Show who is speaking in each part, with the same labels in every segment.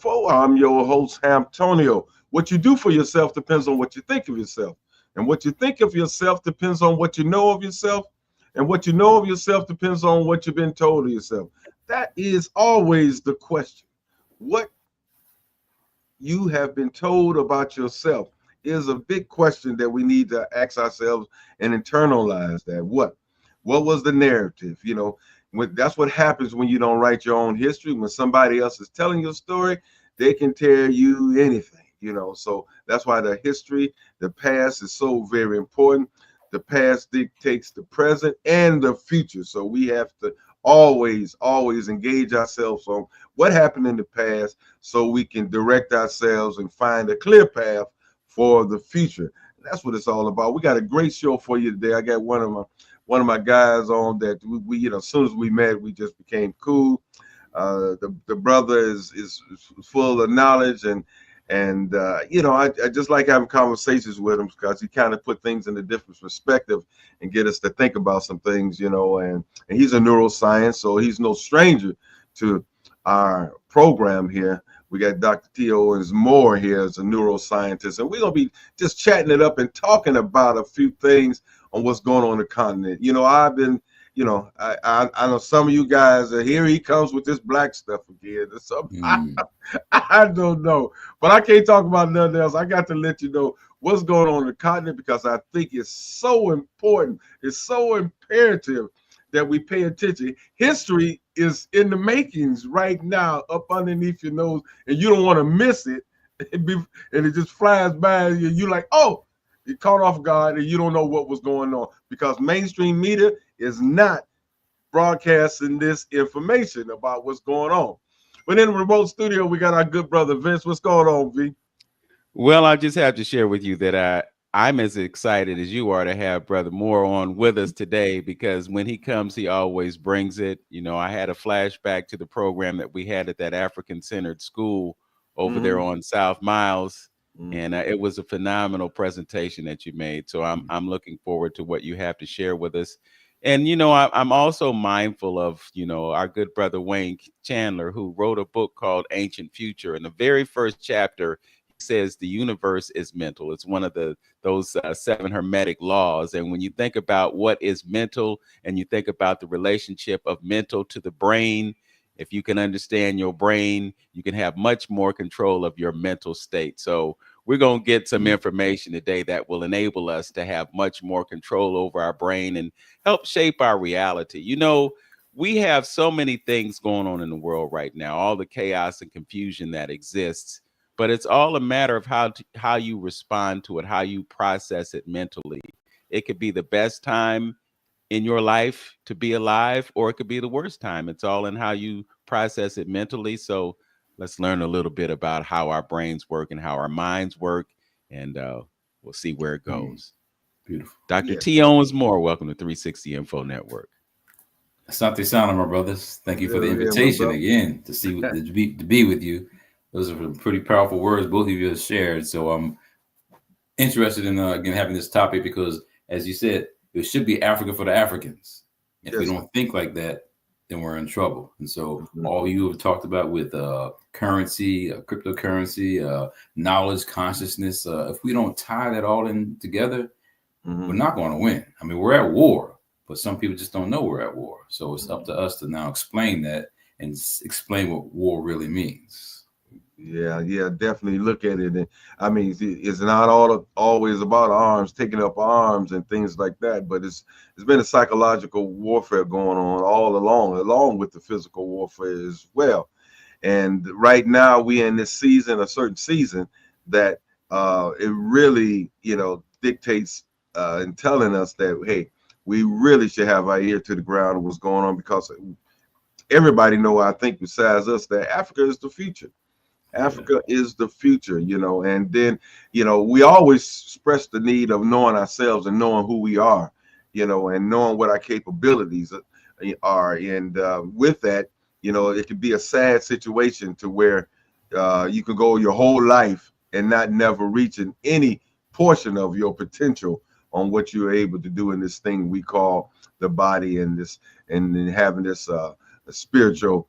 Speaker 1: Info. I'm your host, Antonio. What you do for yourself depends on what you think of yourself. And what you think of yourself depends on what you know of yourself. And what you know of yourself depends on what you've been told of yourself. That is always the question. What you have been told about yourself is a big question that we need to ask ourselves and internalize that. What was the narrative? That's what happens when you don't write your own history. When somebody else is telling your story, they can tell you anything. So that's why the history, the past is so very important. The past dictates the present and the future. So we have to always engage ourselves on what happened in the past so we can direct ourselves and find a clear path for the future. That's what it's all about. We got a great show for you today. I got one of my guys on that we as soon as we met, we just became cool. The brother is full of knowledge and I just like having conversations with him because he kind of put things in a different perspective and get us to think about some things, and he's a neuroscience, so he's no stranger to our program here. We got Dr.T. Owens Moore here as a neuroscientist, and we're going to be just chatting it up and talking about a few things on what's going on in the continent. I've been, I know some of you guys are here. He comes with this black stuff again. I don't know, but I can't talk about nothing else. I got to let you know what's going on in the continent because I think it's so important. It's so imperative that we pay attention. History is in the makings right now, up underneath your nose, and you don't want to miss it. And it just flies by, and you're like, oh, you're caught off guard, and you don't know what was going on because mainstream media is not broadcasting this information about what's going on. But in the remote studio, we got our good brother Vince. What's going on, V?
Speaker 2: Well, I just have to share with you that I'm as excited as you are to have Brother Moore on with us today because when he comes, he always brings it. I had a flashback to the program that we had at that African-centered school over there on South Miles, and it was a phenomenal presentation that you made. So I'm looking forward to what you have to share with us. And, I'm also mindful of, our good brother Wayne Chandler, who wrote a book called Ancient Future. In the very first chapter, he says the universe is mental. It's one of those 7 hermetic laws. And when you think about what is mental and you think about the relationship of mental to the brain, if you can understand your brain, you can have much more control of your mental state. So we're going to get some information today that will enable us to have much more control over our brain and help shape our reality. We have so many things going on in the world right now, all the chaos and confusion that exists, but it's all a matter of how you respond to it, how you process it mentally. It could be the best time in your life to be alive, or it could be the worst time. It's all in how you process it mentally. So let's learn a little bit about how our brains work and how our minds work, and we'll see where it goes.
Speaker 3: Beautiful.
Speaker 2: Dr. T. Owens Moore, welcome to 360 Info Network.
Speaker 3: Asante Sana, my brothers. Thank you for the invitation again to be with you. Those are pretty powerful words both of you have shared. So I'm interested in again having this topic because, as you said, it should be Africa for the Africans. If we don't think like that, then we're in trouble. And so all you have talked about with currency, cryptocurrency, knowledge, consciousness, if we don't tie that all in together, we're not going to win. I mean, we're at war, but some people just don't know we're at war. So it's up to us to now explain that and explain what war really means.
Speaker 1: Yeah, definitely look at it. And I mean, it's not always about arms, taking up arms and things like that, but it's been a psychological warfare going on all along with the physical warfare as well. And right now we in this season, a certain season that it really, dictates and telling us that, hey, we really should have our ear to the ground of what's going on because everybody know, I think besides us, that Africa is the future. Africa is the future, and then, we always express the need of knowing ourselves and knowing who we are, and knowing what our capabilities are. And with that, it could be a sad situation to where you can go your whole life and not never reaching any portion of your potential on what you're able to do in this thing we call the body and having this spiritual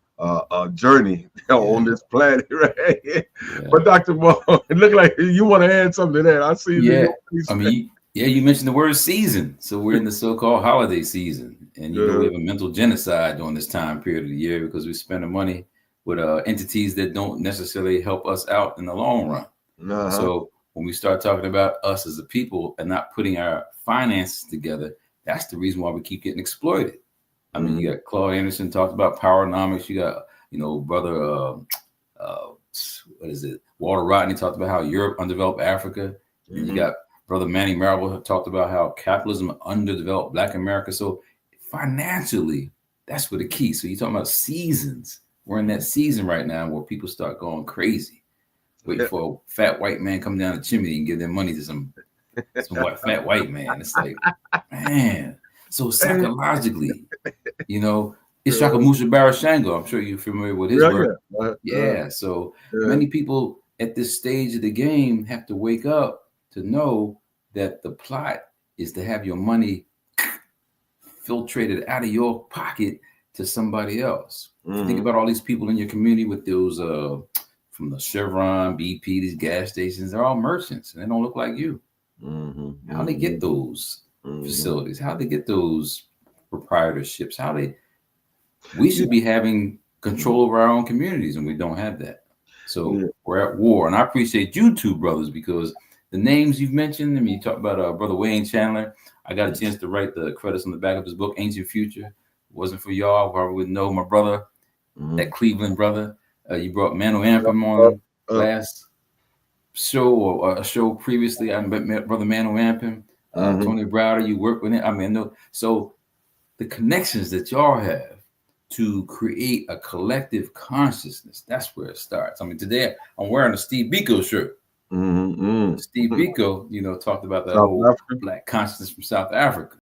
Speaker 1: journey on this planet, right? But Dr. Moore, it looked like you want to add something to that. I see.
Speaker 3: I mean, you mentioned the word season. So we're in the so-called holiday season, and you know we have a mental genocide during this time period of the year because we spend the money with entities that don't necessarily help us out in the long run. So when we start talking about us as a people and not putting our finances together, that's the reason why we keep getting exploited. I mean, you got Claude Anderson talked about powernomics. You got, brother, Walter Rodney talked about how Europe undeveloped Africa. And you got brother Manny Marable talked about how capitalism underdeveloped Black America. So financially, that's where the key. So you're talking about seasons. We're in that season right now where people start going crazy, waiting for a fat white man come down the chimney and give their money to some fat white man. It's like, man. So psychologically, Ishaka Musa Barashango, I'm sure you're familiar with his work. So many people at this stage of the game have to wake up to know that the plot is to have your money filtrated out of your pocket to somebody else. Think about all these people in your community with those from the Chevron, BP, these gas stations. They're all merchants and they don't look like you. How they get those facilities? How they get those proprietorships? We should be having control over our own communities, and we don't have that. So we're at war. And I appreciate you two brothers, because the names you've mentioned, I mean, you talk about brother Wayne Chandler. I got a chance to write the credits on the back of his book, Ancient Future. It wasn't for y'all, I probably wouldn't know my brother, that Cleveland brother. You brought Mano Ampum on last show or a show previously. I met brother Mano Ampum, Tony Browder. You work with him. I mean, so the connections that y'all have to create a collective consciousness, that's where it starts. I mean, today I'm wearing a Steve Biko shirt. Steve Biko, talked about that whole Black consciousness from South Africa.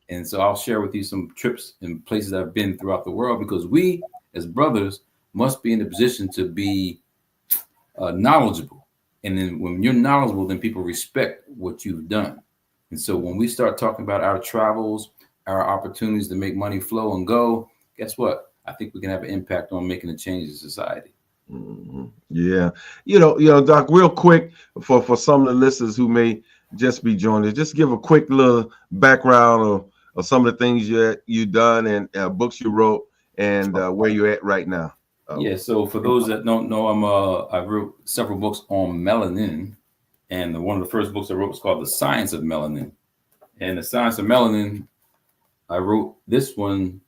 Speaker 3: And so I'll share with you some trips and places I've been throughout the world, because we as brothers must be in a position to be knowledgeable. And then when you're knowledgeable, then people respect what you've done. And so when we start talking about our travels, our opportunities to make money flow and go, guess what? I think we can have an impact on making a change in society.
Speaker 1: Yeah. Doc, real quick for some of the listeners who may just be joining us, just give a quick little background of some of the things you've done and books you wrote and where you're at right now.
Speaker 3: So for those that don't know, I wrote several books on melanin, and one of the first books I wrote was called The Science of Melanin. And The Science of Melanin, I wrote this one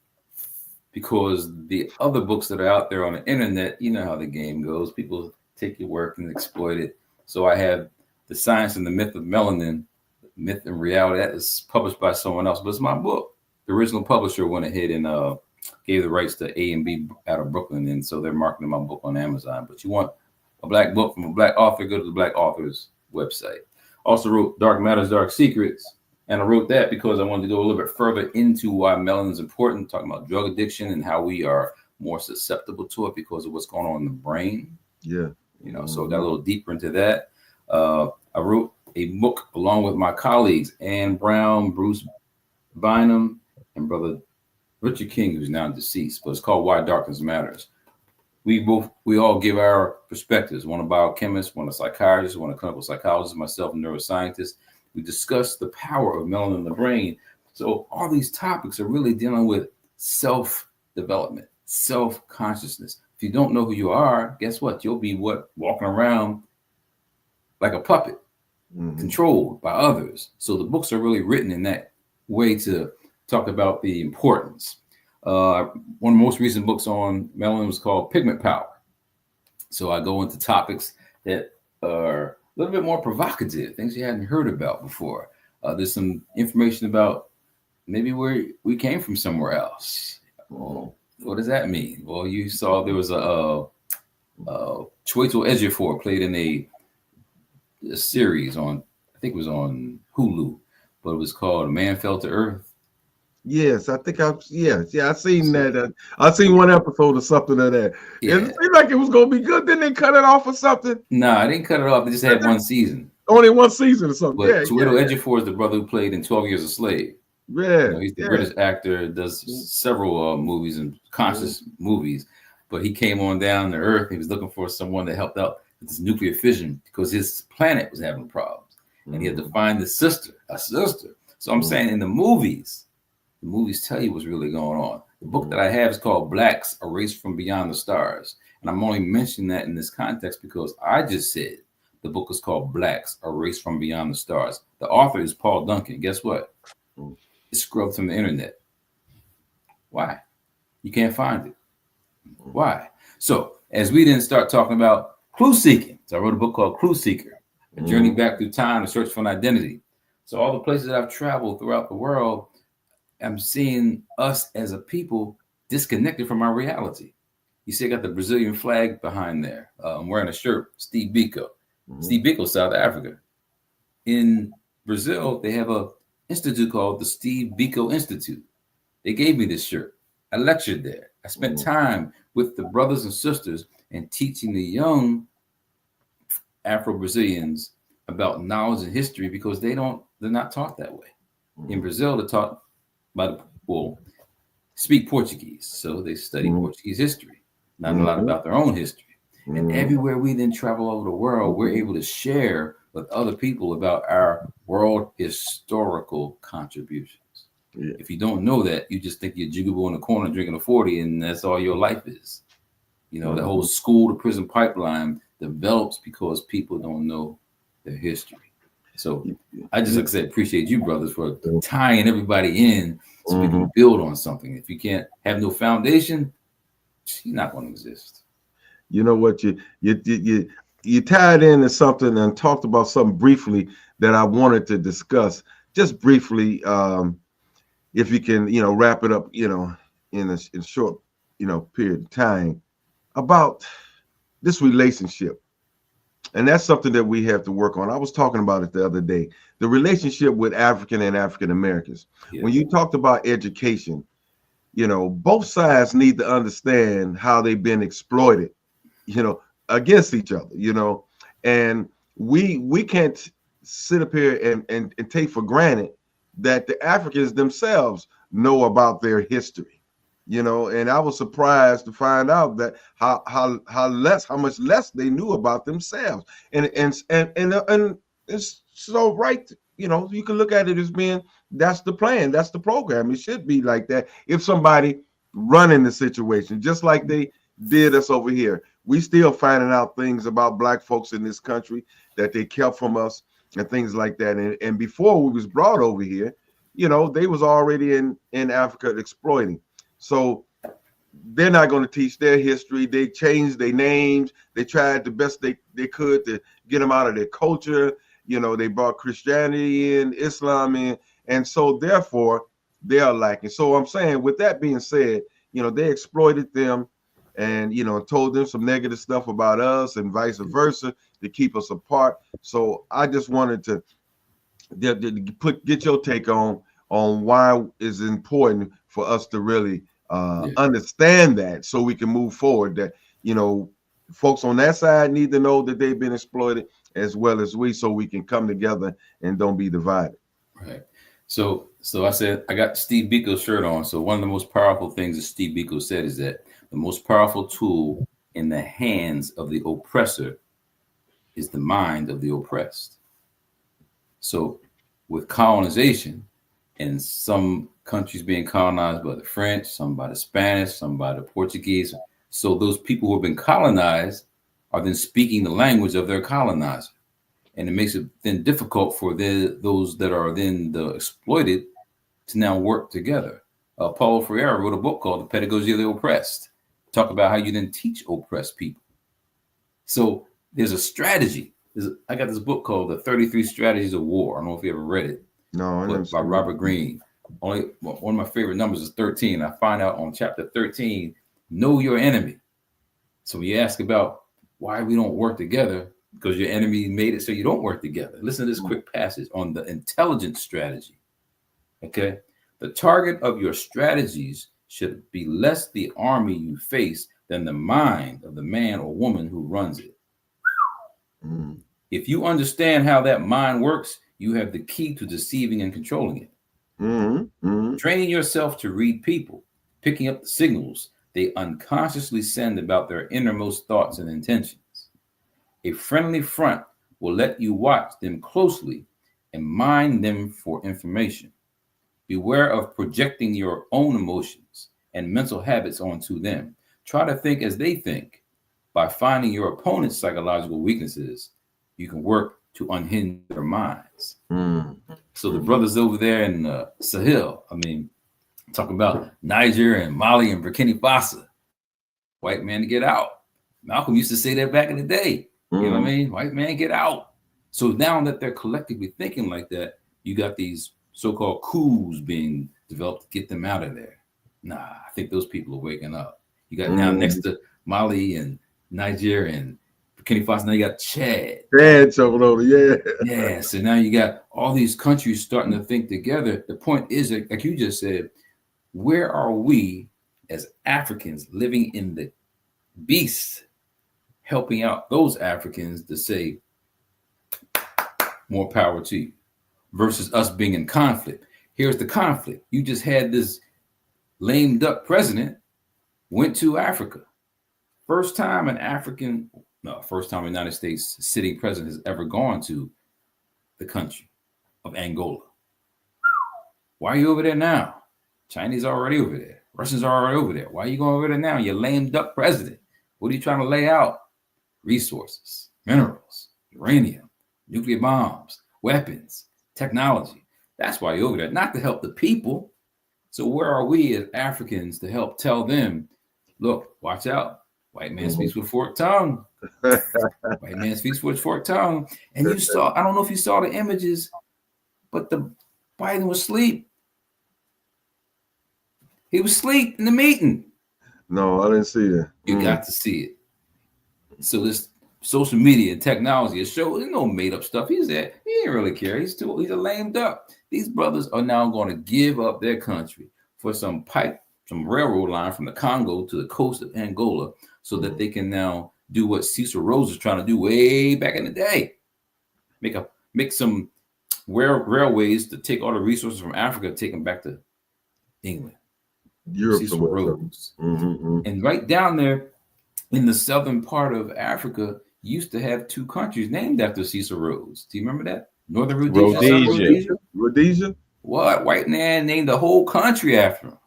Speaker 3: because the other books that are out there on the internet, you know how the game goes. People take your work and exploit it. So I have The Science and the Myth of Melanin, Myth and Reality. That is published by someone else, but it's my book. The original publisher went ahead and gave the rights to A&B out of Brooklyn, and so they're marketing my book on Amazon. But you want a Black book from a Black author, go to the Black author's website. Also wrote Dark Matters, Dark Secrets. And I wrote that because I wanted to go a little bit further into why melanin is important, talking about drug addiction and how we are more susceptible to it because of what's going on in the brain. So I got a little deeper into that. I wrote a book along with my colleagues, Ann Brown, Bruce Bynum, and brother Richard King, who's now deceased, but it's called Why Darkness Matters. We all give our perspectives. One a biochemist, one a psychiatrist, one a clinical psychologist, myself a neuroscientist. We discuss the power of melanin in the brain. So all these topics are really dealing with self-development, self-consciousness. If you don't know who you are, guess what? You'll be walking around like a puppet, controlled by others. So the books are really written in that way to talk about the importance. One of the most recent books on melanin was called Pigment Power. So I go into topics that are a little bit more provocative, things you hadn't heard about before. There's some information about maybe where we came from somewhere else. Well, what does that mean? Well, you saw there was a Chiwetel Ejiofor played in a series on, I think it was on Hulu, but it was called Man Fell to Earth.
Speaker 1: Yes, I think I've seen that. I seen one episode or something of that. It seemed like it was gonna be good. Then they cut it off or something.
Speaker 3: No, I didn't cut it off. They just had one season.
Speaker 1: Only one season or something.
Speaker 3: But Chiwetel Ejiofor is the brother who played in 12 Years a Slave.
Speaker 1: Yeah,
Speaker 3: You know, he's the
Speaker 1: yeah.
Speaker 3: British actor, does several movies and conscious movies. But he came on down to Earth. He was looking for someone that helped out with this nuclear fission because his planet was having problems, and he had to find a sister. So I'm saying in the movies tell you what's really going on. The book that I have is called Blacks, A Race from Beyond the Stars. And I'm only mentioning that in this context because I just said the book is called Blacks, A Race from Beyond the Stars. The author is Paul Duncan. Guess what? It's scrubbed from the internet. Why? You can't find it. Why? So as we then start talking about clue seeking, so I wrote a book called Clue Seeker, A Journey Back Through Time to Search for an Identity. So all the places that I've traveled throughout the world, I'm seeing us as a people disconnected from our reality. You see, I got the Brazilian flag behind there. I'm wearing a shirt, Steve Biko. Steve Biko, South Africa. In Brazil, they have a institute called the Steve Biko Institute. They gave me this shirt. I lectured there. I spent time with the brothers and sisters and teaching the young Afro-Brazilians about knowledge and history because they're not taught that way. In Brazil, they're taught by the people speak Portuguese, so they study Portuguese history, not a lot about their own history. And everywhere we then travel over the world, we're able to share with other people about our world historical contributions. Yeah. If you don't know that, you just think you're jigable in the corner drinking a 40 and that's all your life is. You know, the whole school to prison pipeline develops because people don't know their history. So I just, like I said, appreciate you, brothers, for tying everybody in so we can build on something. If you can't have no foundation, you're not going to exist.
Speaker 1: You know what, you tied into something and talked about something briefly that I wanted to discuss. Just briefly, if you can, wrap it up, in a short, period of time, about this relationship. And that's something that we have to work on. I was talking about it the other day, the relationship with African and African Americans. Yeah. When you talked about education, both sides need to understand how they've been exploited, against each other, and we can't sit up here and take for granted that the Africans themselves know about their history, and I was surprised to find out that how much less they knew about themselves. And it's so right, you can look at it as being that's the plan, that's the program. It should be like that. If somebody running the situation, just like they did us over here, we still finding out things about Black folks in this country that they kept from us and things like that. And before we was brought over here, they was already in Africa exploiting. So they're not going to teach their history. They changed their names. They tried the best they could to get them out of their culture. They brought Christianity in, Islam in, and so therefore they are lacking. So I'm saying, with that being said, they exploited them and, told them some negative stuff about us and vice versa to keep us apart. So I just wanted to get your take on why it's important for us to really understand that, so we can move forward. That folks on that side need to know that they've been exploited as well as we, so we can come together and don't be divided.
Speaker 3: Right. So I said I got Steve Biko's shirt on. So one of the most powerful things that Steve Biko said is that the most powerful tool in the hands of the oppressor is the mind of the oppressed. So with colonization, and some countries being colonized by the French, some by the Spanish, some by the Portuguese. So those people who have been colonized are then speaking the language of their colonizer. And it makes it then difficult for those that are then the exploited to now work together. Paulo Freire wrote a book called The Pedagogy of the Oppressed. Talk about how you then teach oppressed people. So there's a strategy. I got this book called The 33 Strategies of War. I don't know if you ever read it.
Speaker 1: No,
Speaker 3: by Robert Greene. One of my favorite numbers is 13. I find out on chapter 13, know your enemy. So we ask about why we don't work together, because your enemy made it so you don't work together. Listen to this quick passage on the intelligence strategy. Okay. The target of your strategies should be less the army you face than the mind of the man or woman who runs it. If you understand how that mind works, you have the key to deceiving and controlling it. Training yourself to read people, picking up the signals they unconsciously send about their innermost thoughts and intentions. A friendly front will let you watch them closely and mine them for information. Beware of projecting your own emotions and mental habits onto them. Try to think as they think. By finding your opponent's psychological weaknesses, you can work to unhinge their minds. So the brothers over there in Sahel, I mean, talking about Niger and Mali and Burkina Faso, white man to get out. Malcolm used to say that back in the day. You know what I mean? White man, get out. So now that they're collectively thinking like that, you got these so-called coups being developed to get them out of there. Nah, I think those people are waking up. You got now next to Mali and Niger and Burkina Faso, now you got Chad.
Speaker 1: Chad's over there, yeah.
Speaker 3: Yeah, so now you got all these countries starting to think together. The point is, like you just said, where are we as Africans living in the beast, helping out those Africans to say, more power to you, versus us being in conflict. Here's the conflict. You just had this lame duck president went to Africa. First time the United States sitting president has ever gone to the country of Angola. Why are you over there now? Chinese are already over there. Russians are already over there. Why are you going over there now? You're lame duck president. What are you trying to lay out? Resources, minerals, uranium, nuclear bombs, weapons, technology. That's why you're over there, not to help the people. So where are we as Africans to help tell them, look, watch out. White man speaks with a forked tongue. White man speaks with a forked tongue. And you saw, I don't know if you saw the images, but the Biden was asleep. He was asleep in the meeting.
Speaker 1: No, I didn't see that.
Speaker 3: You got to see it. So this social media and technology, it shows there's no made up stuff. He's there. He didn't really care. He's a lame duck. These brothers are now going to give up their country for some railroad line from the Congo to the coast of Angola so that they can now do what Cecil Rhodes was trying to do way back in the day. Make some railways to take all the resources from Africa, take them back to England.
Speaker 1: Europe.
Speaker 3: Cecil Rhodes. And right down there in the southern part of Africa used to have two countries named after Cecil Rhodes. Do you remember that? Northern Rhodesia.
Speaker 1: Rhodesia?
Speaker 3: What? White man named the whole country after him.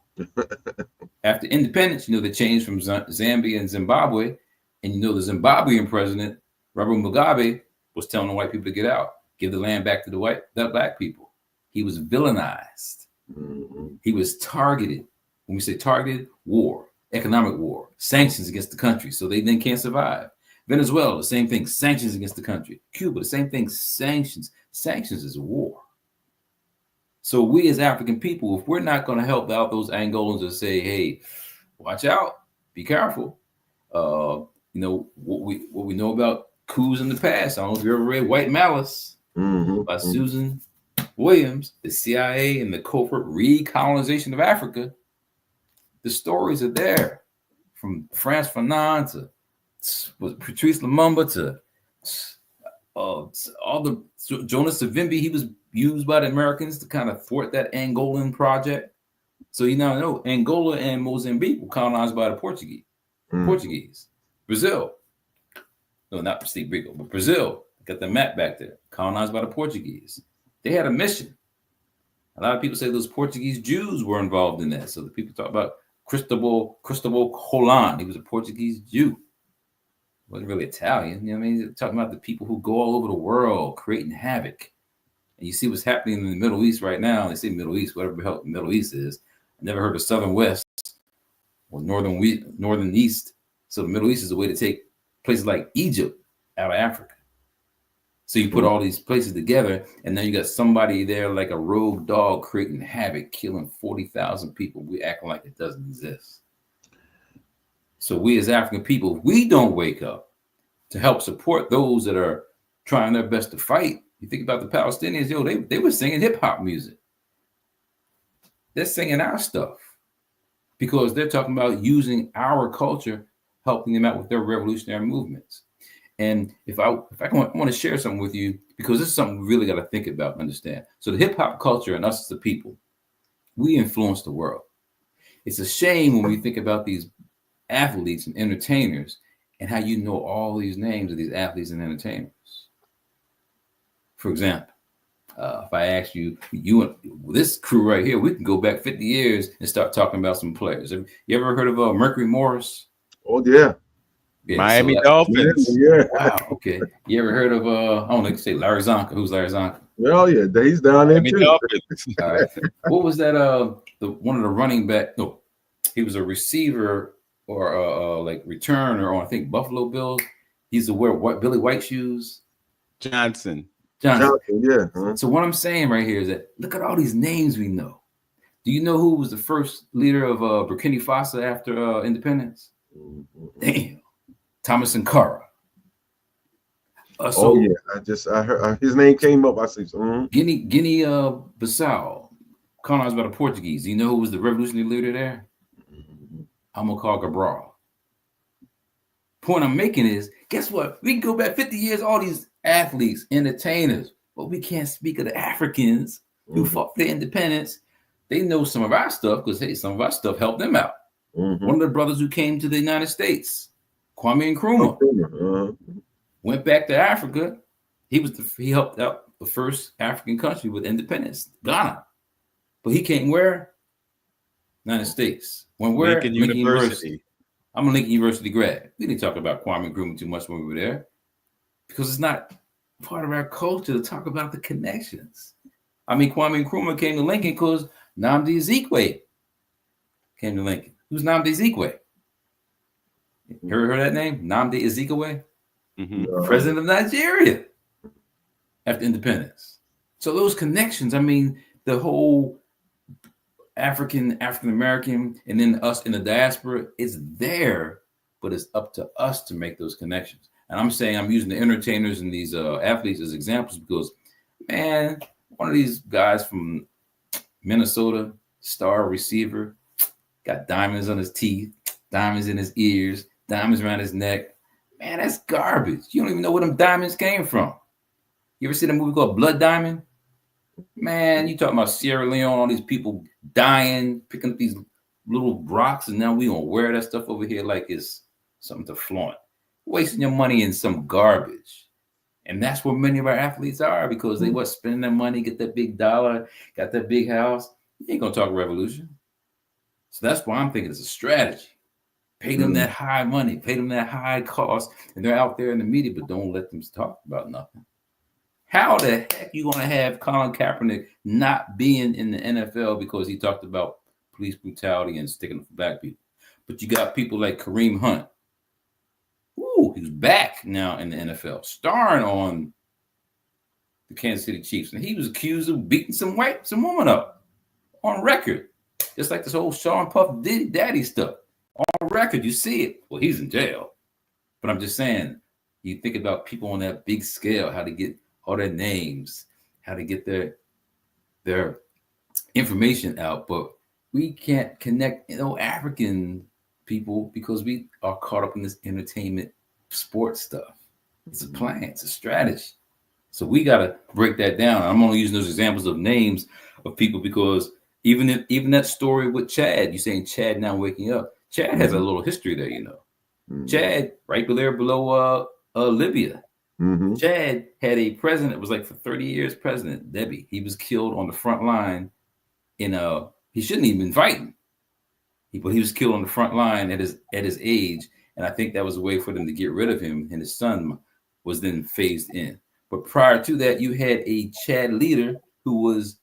Speaker 3: After independence, they changed from Zambia and Zimbabwe. And the Zimbabwean president, Robert Mugabe, was telling the white people to get out, give the land back to the black people. He was villainized. He was targeted. When we say targeted, war, economic war, sanctions against the country, so they then can't survive. Venezuela, the same thing, sanctions against the country. Cuba, the same thing, sanctions. Sanctions is war. So we as African people, if we're not going to help out those Angolans and say, hey, watch out, be careful. What we know about coups in the past. I don't know if you ever read White Malice by Susan Williams, the CIA and the covert recolonization of Africa. The stories are there, from Frantz Fanon to Patrice Lumumba to all the Jonas Savimbi. He was used by the Americans to kind of thwart that Angolan project. So you now know Angola and Mozambique were colonized by the Portuguese. Brazil, no, not Steve Biko, but Brazil got the map back there, colonized by the Portuguese. They had a mission. A lot of people say those Portuguese Jews were involved in that. So the people talk about Cristobal Colon. He was a Portuguese Jew. Wasn't really Italian. You know what I mean? They're talking about the people who go all over the world creating havoc. And you see what's happening in the Middle East right now. They say Middle East, whatever the hell the Middle East is. I never heard of Southern West or Northern East. So the Middle East is a way to take places like Egypt out of Africa. So you put all these places together, and then you got somebody there like a rogue dog creating havoc, killing 40,000 people. We acting like it doesn't exist. So we as African people, we don't wake up to help support those that are trying their best to fight. You think about the Palestinians, they were singing hip hop music. They're singing our stuff because they're talking about using our culture, helping them out with their revolutionary movements. And if I want to share something with you, because this is something we really got to think about and understand. So the hip hop culture and us as the people, We influence the world. It's a shame when we think about these athletes and entertainers and how you know all these names of these athletes and entertainers. For example, if I ask you, this crew right here, we can go back 50 years and start talking about some players. Have you ever heard of Mercury Morris?
Speaker 1: Oh, yeah.
Speaker 2: Miami Dolphins.
Speaker 1: Yeah.
Speaker 3: Wow. Okay. You ever heard of I don't know, say Larry Zonka? Who's Larry Zonka?
Speaker 1: Oh yeah, he's down there
Speaker 2: Miami
Speaker 1: too.
Speaker 2: Dolphins.
Speaker 3: All right. What was that? One of the running back. No, he was a receiver or like returner on I think Buffalo Bills. He used to wear Billy White shoes.
Speaker 2: Johnson.
Speaker 1: Johnson, yeah. Huh?
Speaker 3: So what I'm saying right here is that look at all these names we know. Do you know who was the first leader of Burkina Faso after independence? Damn, Thomas Sankara.
Speaker 1: Oh yeah, I heard his name came up. I see.
Speaker 3: Guinea Bissau, colonized by the Portuguese. Do you know who was the revolutionary leader there? Amilcar Cabral. Point I'm making is, guess what? We can go back 50 years, all these athletes, entertainers, but we can't speak of the Africans who fought for their independence. They know some of our stuff because, hey, some of our stuff helped them out. One of the brothers who came to the United States, Kwame Nkrumah, went back to Africa. He helped out the first African country with independence, Ghana. But he came where? United States. When where?
Speaker 2: Lincoln University.
Speaker 3: I'm a Lincoln University grad. We didn't talk about Kwame Nkrumah too much when we were there because it's not part of our culture to talk about the connections. I mean, Kwame Nkrumah came to Lincoln because Nnamdi Ezekwe came to Lincoln. Who's Nnamdi Ezekwe? You ever heard that name? Nnamdi Ezekwe? President of Nigeria after independence. So those connections, I mean, the whole African American, and then us in the diaspora is there, but it's up to us to make those connections. And I'm saying I'm using the entertainers and these athletes as examples because, man, one of these guys from Minnesota, star receiver, got diamonds on his teeth, diamonds in his ears, diamonds around his neck. Man, that's garbage. You don't even know where them diamonds came from. You ever see that movie called Blood Diamond? Man, you talking about Sierra Leone, all these people dying, picking up these little rocks, and now we gonna wear that stuff over here like it's something to flaunt. Wasting your money in some garbage. And that's where many of our athletes are because they was spending their money, get that big dollar, got that big house. You ain't gonna talk revolution. So that's why I'm thinking it's a strategy. Pay them that high money, pay them that high cost, and they're out there in the media, but don't let them talk about nothing. How the heck you gonna have Colin Kaepernick not being in the NFL because he talked about police brutality and sticking up for black people? But you got people like Kareem Hunt. Ooh, he's back now in the NFL, starring on the Kansas City Chiefs, and he was accused of beating some woman up on record, just like this whole Sean Puff Daddy stuff on record. You see it. Well, he's in jail, but I'm just saying, you think about people on that big scale, how to get all their names, how to get their information out, but we can't connect African people because we are caught up in this entertainment sports stuff. It's a plan, it's a strategy. So we got to break that down. I'm only using those examples of names of people because even that story with Chad, you're saying Chad now waking up. Chad has a little history there, Chad, right below Libya. Chad had a president, it was like for 30 years, President Deby. He was killed on the front line he shouldn't even been fighting. But he was killed on the front line at his age. And I think that was a way for them to get rid of him. And his son was then phased in. But prior to that, you had a Chad leader who was,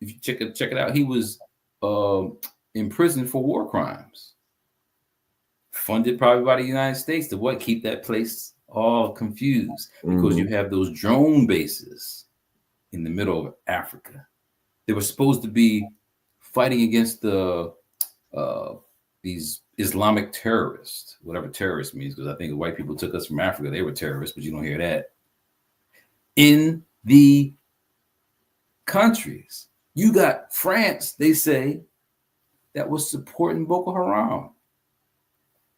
Speaker 3: if you check it out, he was in prison for war crimes. Funded probably by the United States to keep that place all confused because you have those drone bases in the middle of Africa. They were supposed to be fighting against these Islamic terrorists, whatever terrorist means, because I think the white people took us from Africa. They were terrorists, but you don't hear that. In the countries, you got France, they say, that was supporting Boko Haram.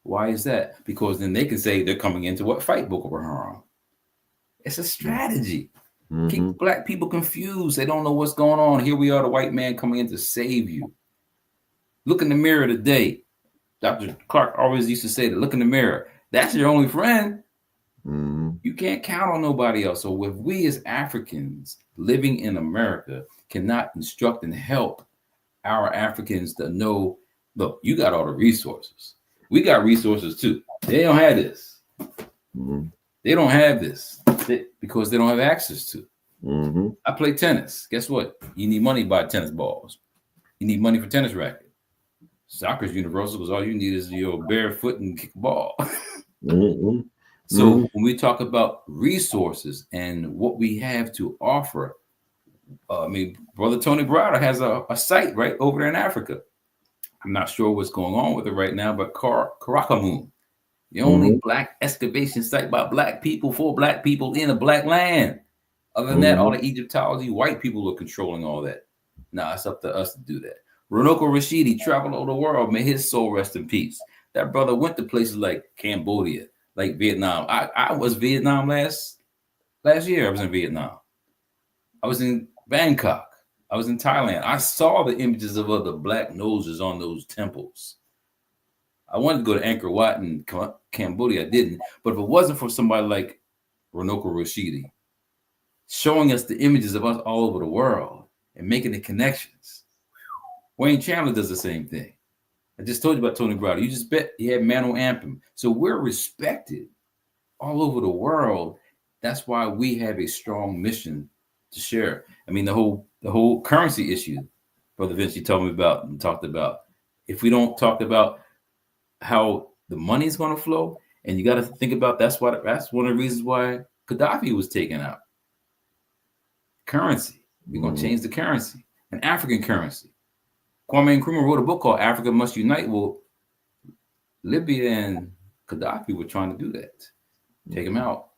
Speaker 3: Why is that? Because then they can say they're coming in to fight Boko Haram. It's a strategy. Keep black people confused. They don't know what's going on. Here we are, the white man coming in to save you. Look in the mirror today. Dr. Clark always used to say that, look in the mirror. That's your only friend. You can't count on nobody else. So if we as Africans living in America cannot instruct and help our Africans to know, look, you got all the resources. We got resources too. They don't have this. They don't have this because they don't have access to. I play tennis. Guess what? You need money to buy tennis balls. You need money for tennis racket. Soccer's universal because all you need is your bare foot and kick a ball. So when we talk about resources and what we have to offer, Brother Tony Browder has a site right over there in Africa. I'm not sure what's going on with it right now, but Karakamoon, the only black excavation site by black people for black people in a black land. Other than that, all the Egyptology, white people are controlling all that. Nah, it's up to us to do that. Runoko Rashidi traveled all the world. May his soul rest in peace. That brother went to places like Cambodia, like Vietnam. I was Vietnam last year. I was in Vietnam. I was in Bangkok. I was in Thailand. I saw the images of the black noses on those temples. I wanted to go to Angkor Wat in Cambodia. I didn't. But if it wasn't for somebody like Runoko Rashidi showing us the images of us all over the world and making the connections, Wayne Chandler does the same thing. I just told you about Tony Browder. You just bet he had Mano Ampum. So we're respected all over the world. That's why we have a strong mission to share. I mean, the whole currency issue, Brother Vinci told me about and talked about. If we don't talk about how the money is going to flow, and you got to think about that's one of the reasons why Gaddafi was taken out. Currency. We're going to change the currency, an African currency. Kwame Nkrumah wrote a book called Africa Must Unite. Well, Libya and Gaddafi were trying to do that, take him out.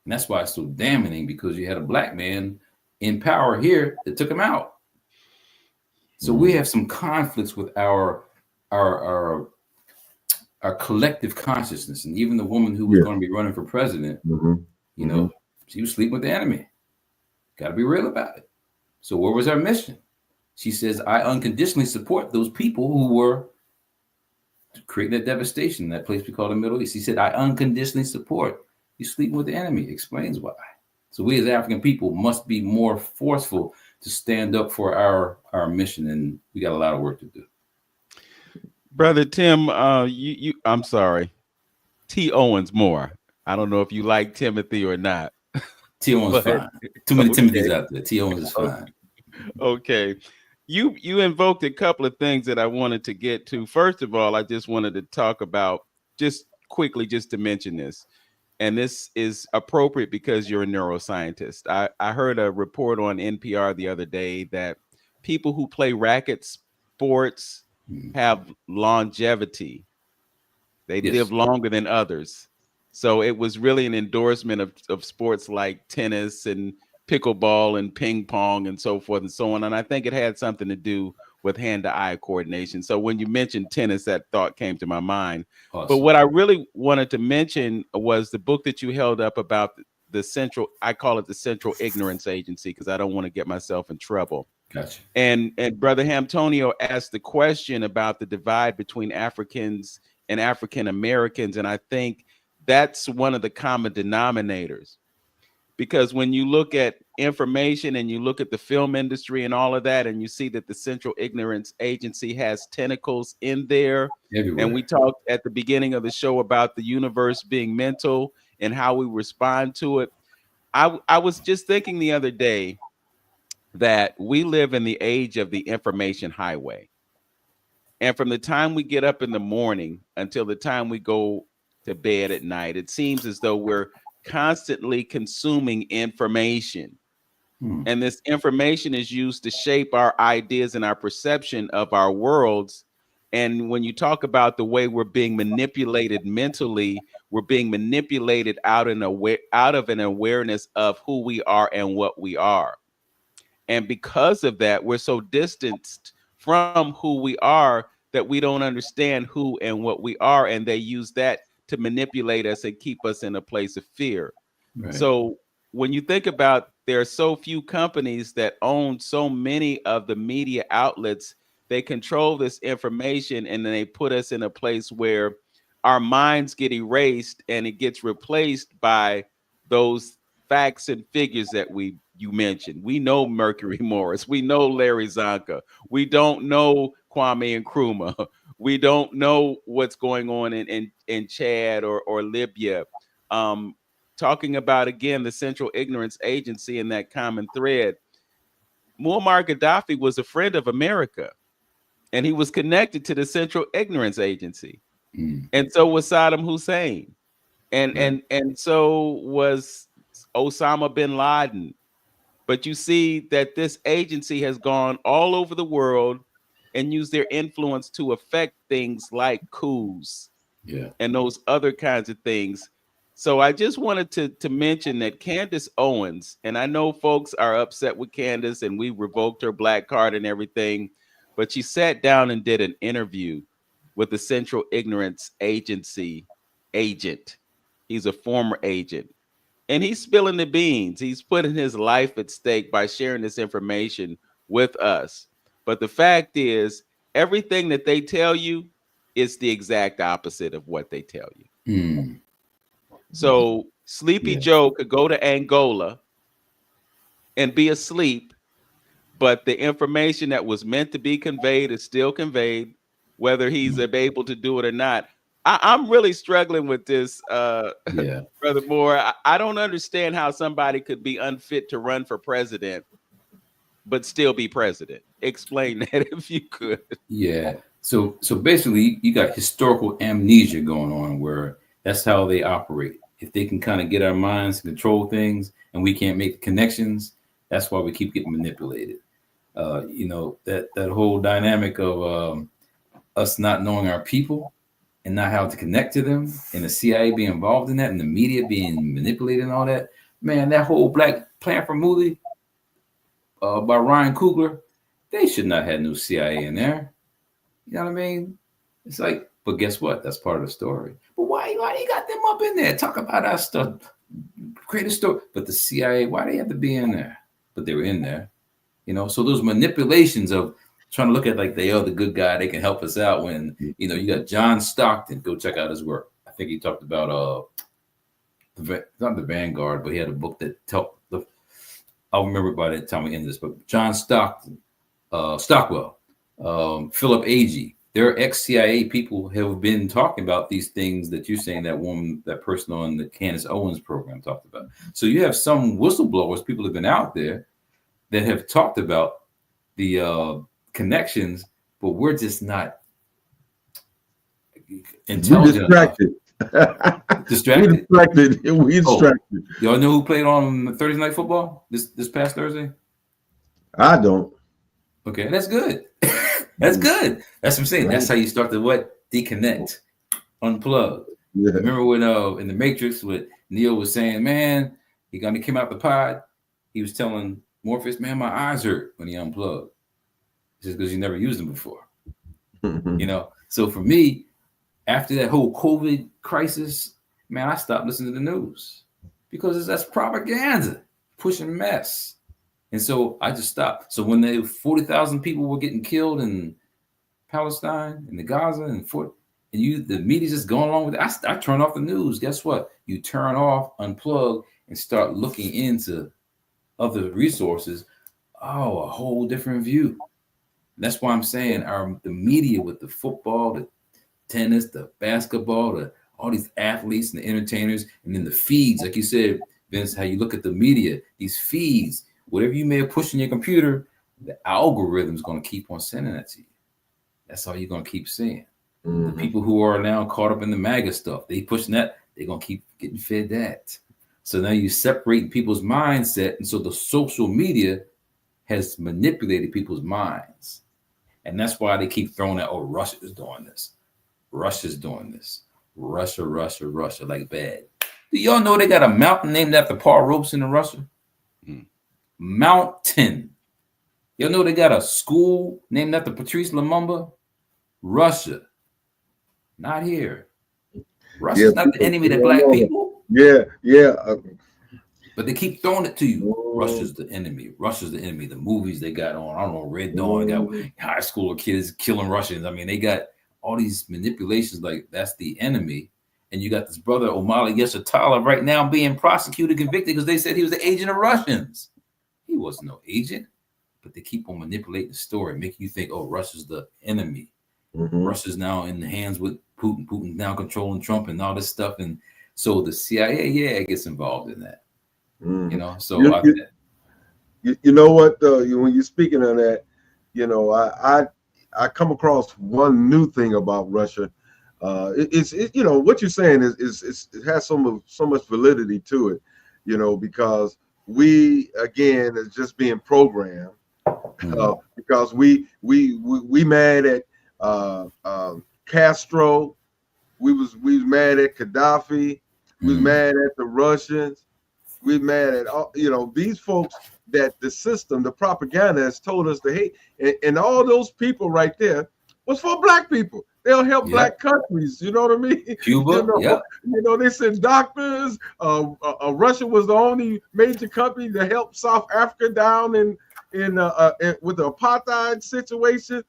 Speaker 3: And that's why it's so damning, because you had a black man in power here that took him out. So we have some conflicts with our collective consciousness. And even the woman who was going to be running for president, you know, she was sleeping with the enemy. Got to be real about it. So where was our mission? She says, I unconditionally support those people who were creating that devastation in that place we call the Middle East. He said, I unconditionally support you sleeping with the enemy. Explains why. So we as African people must be more forceful to stand up for our mission, and we got a lot of work to do.
Speaker 2: Brother Tim, I'm sorry, T. Owens Moore. I don't know if you like Timothy or not.
Speaker 3: T. Owens is fine. Too many Timothys out there. T. Owens is fine.
Speaker 2: Okay. You invoked a couple of things that I wanted to get to. First of all, I just wanted to talk about, just quickly, just to mention this. And this is appropriate because you're a neuroscientist. I heard a report on NPR the other day that people who play racket sports have longevity. They live longer than others. So it was really an endorsement of sports like tennis and pickleball and ping pong and so forth and so on. And I think it had something to do with hand-to-eye coordination. So when you mentioned tennis, that thought came to my mind. Awesome. But what I really wanted to mention was the book that you held up about the central, I call it the Central Ignorance Agency, because I don't want to get myself in trouble.
Speaker 3: Gotcha.
Speaker 2: And Brother Hamtonio asked the question about the divide between Africans and African Americans. And I think that's one of the common denominators. Because when you look at information and you look at the film industry and all of that, and you see that the Central Ignorance Agency has tentacles in there. Everywhere. And we talked at the beginning of the show about the universe being mental and how we respond to it. I was just thinking the other day that we live in the age of the information highway. And from the time we get up in the morning until the time we go to bed at night, it seems as though we're constantly consuming information. And this information is used to shape our ideas and our perception of our worlds. And when you talk about the way we're being manipulated mentally, we're being manipulated out of an awareness of who we are and what we are. And because of that, we're so distanced from who we are that we don't understand who and what we are. And they use that to manipulate us and keep us in a place of fear. Right. So when you think about there are so few companies that own so many of the media outlets. They control this information, and then they put us in a place where our minds get erased and it gets replaced by those facts and figures that you mentioned. We know Mercury Morris. We know Larry Zonka. We don't know Kwame Nkrumah. We don't know what's going on in Chad or Libya. Talking about, again, the Central Ignorance Agency and that common thread. Muammar Gaddafi was a friend of America, and he was connected to the Central Ignorance Agency. And so was Saddam Hussein. And so was Osama bin Laden. But you see that this agency has gone all over the world and used their influence to affect things like coups and those other kinds of things. So I just wanted to mention that Candace Owens, and I know folks are upset with Candace and we revoked her black card and everything, but she sat down and did an interview with the Central Ignorance Agency agent. He's a former agent. And he's spilling the beans. He's putting his life at stake by sharing this information with us. But the fact is, everything that they tell you is the exact opposite of what they tell you. So Sleepy Joe could go to Angola and be asleep, but the information that was meant to be conveyed is still conveyed, whether he's able to do it or not. I'm really struggling with this, Brother Moore. I don't understand how somebody could be unfit to run for president, but still be president. Explain that if you could.
Speaker 3: Yeah. So basically, you got historical amnesia going on, where that's how they operate. If they can kind of get our minds to control things, and we can't make connections, that's why we keep getting manipulated. That whole dynamic of us not knowing our people and not how to connect to them, and the CIA being involved in that, and the media being manipulated and all that. Man, that whole Black Panther movie by Ryan Coogler, they should not have no CIA in there. You know what I mean? It's like, but guess what? That's part of the story. But why you got them up in there? Talk about our stuff, create a story. But the CIA, why do they have to be in there? But they were in there. So those manipulations of trying to look at like they are the good guy, they can help us out, when you got John Stockton. Go check out his work. I think he talked about not the Vanguard, but he had a book that I'll remember by the time we end this. But John Stockton, Stockwell, Philip Agee, they're ex-CIA people, have been talking about these things that you're saying that person on the Candace Owens program talked about. So you have some whistleblowers, people have been out there that have talked about the connections, but we're just not intelligent. Distracted.
Speaker 1: We distracted.
Speaker 3: Y'all know who played on Thursday Night Football this past Thursday?
Speaker 1: I don't.
Speaker 3: Okay, that's good. That's good. That's what I'm saying. That's how you start to deconnect, unplug. Yeah. Remember when in the Matrix, what Neo was saying, man, he came out the pod. He was telling Morpheus, man, my eyes hurt when he unplugged. Just because you never used them before. So for me, after that whole COVID crisis, man, I stopped listening to the news because that's propaganda, pushing mess. And so I just stopped. So when 40,000 people were getting killed in Palestine, in the Gaza, the media's just going along with it, I turned off the news. Guess what? You turn off, unplug, and start looking into other resources. Oh, a whole different view. That's why I'm saying the media with the football, the tennis, the basketball, all these athletes and the entertainers, and then the feeds, like you said, Vince, how you look at the media, these feeds, whatever you may have pushed in your computer, the algorithm's going to keep on sending that to you. That's all you're going to keep seeing. The people who are now caught up in the MAGA stuff, they pushing that, they're going to keep getting fed that. So now you separate people's mindset. And so the social media has manipulated people's minds. And that's why they keep throwing out, oh, Russia's doing this. Russia's doing this. Russia, like bad. Do y'all know they got a mountain named after Paul Robeson in Russia? Mountain. Y'all know they got a school named after Patrice Lumumba? Russia. Not here. Russia's not the enemy of black people.
Speaker 1: Yeah.
Speaker 3: But But they keep throwing it to you. Russia's the enemy. Russia's the enemy. The movies they got on, I don't know, Red Dawn, got high school kids killing Russians. I mean, they got all these manipulations like that's the enemy. And you got this brother Omali Yeshitala right now being prosecuted, convicted because they said he was the agent of Russians. He was no agent, but they keep on manipulating the story, making you think, oh, Russia's the enemy. Russia's now in the hands with Putin. Putin's now controlling Trump and all this stuff. And so the CIA, it gets involved in that. You know, so
Speaker 1: you know what? When you're speaking on that, you know, I come across one new thing about Russia. It's you know what you're saying is it has so much validity to it, you know, because we again is just being programmed because we mad at Castro, we was mad at Gaddafi, we was mad at the Russians. We're mad at all, you know, these folks that the system, the propaganda has told us to hate. And all those people right there was for black people. They'll help black countries. You know what I mean?
Speaker 3: Cuba,
Speaker 1: you know, they sent doctors. Russia was the only major company to help South Africa down in with the apartheid situation.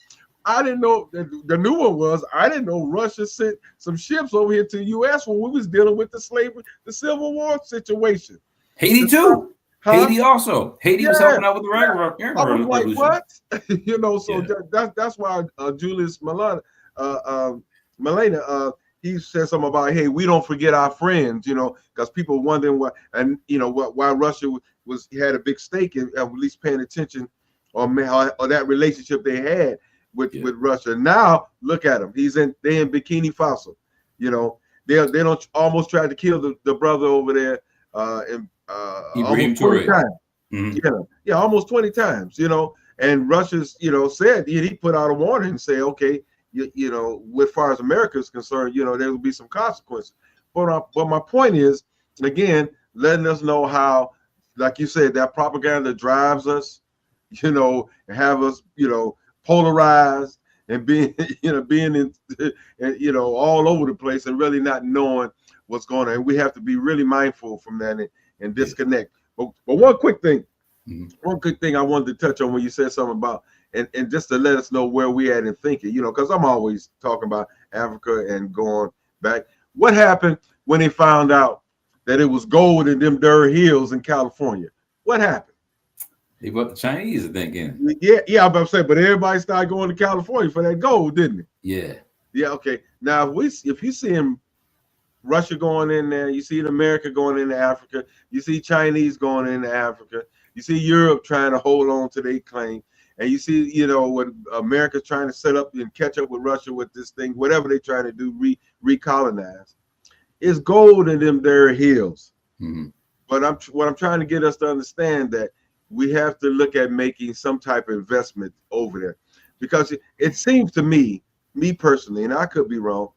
Speaker 1: I didn't know the new one was. I didn't know Russia sent some ships over here to the U.S. when we was dealing with the Civil War situation.
Speaker 3: Haiti too. Haiti also. Haiti was helping out with the regular.
Speaker 1: I was like, what? You know, so that's why Julius Malema, he said something about, hey, we don't forget our friends, you know, because people wondering why, and you know why Russia had a big stake in at least paying attention or that relationship they had with Russia. Now look at him. They in Bikini Faso. You know, they don't almost try to kill the brother over there almost 20 times. Almost 20 times, you know. And Russia's, you know, said he put out a warning and say, okay, you know, as far as America is concerned, you know, there will be some consequences. But my point is, again, letting us know how, like you said, that propaganda drives us, you know, and have us, you know, polarized and being in, you know, all over the place and really not knowing what's going on. And we have to be really mindful from that and disconnect. But one quick thing I wanted to touch on when you said something about, and just to let us know where we at in thinking, you know, because I'm always talking about Africa and going back. What happened when they found out that it was gold in them dirt hills in California? What happened?
Speaker 3: They brought the Chinese, I think, in.
Speaker 1: Yeah, I'm about to say, but everybody started going to California for that gold, didn't it? Yeah, okay. Now, if you see Russia going in there, you see America going into Africa, you see Chinese going into Africa, you see Europe trying to hold on to their claim, and you see, you know, what America's trying to set up and catch up with Russia with this thing, whatever they're trying to do, recolonize. It's gold in them there hills. But what I'm trying to get us to understand that we have to look at making some type of investment over there, because it seems to me personally, and I could be wrong,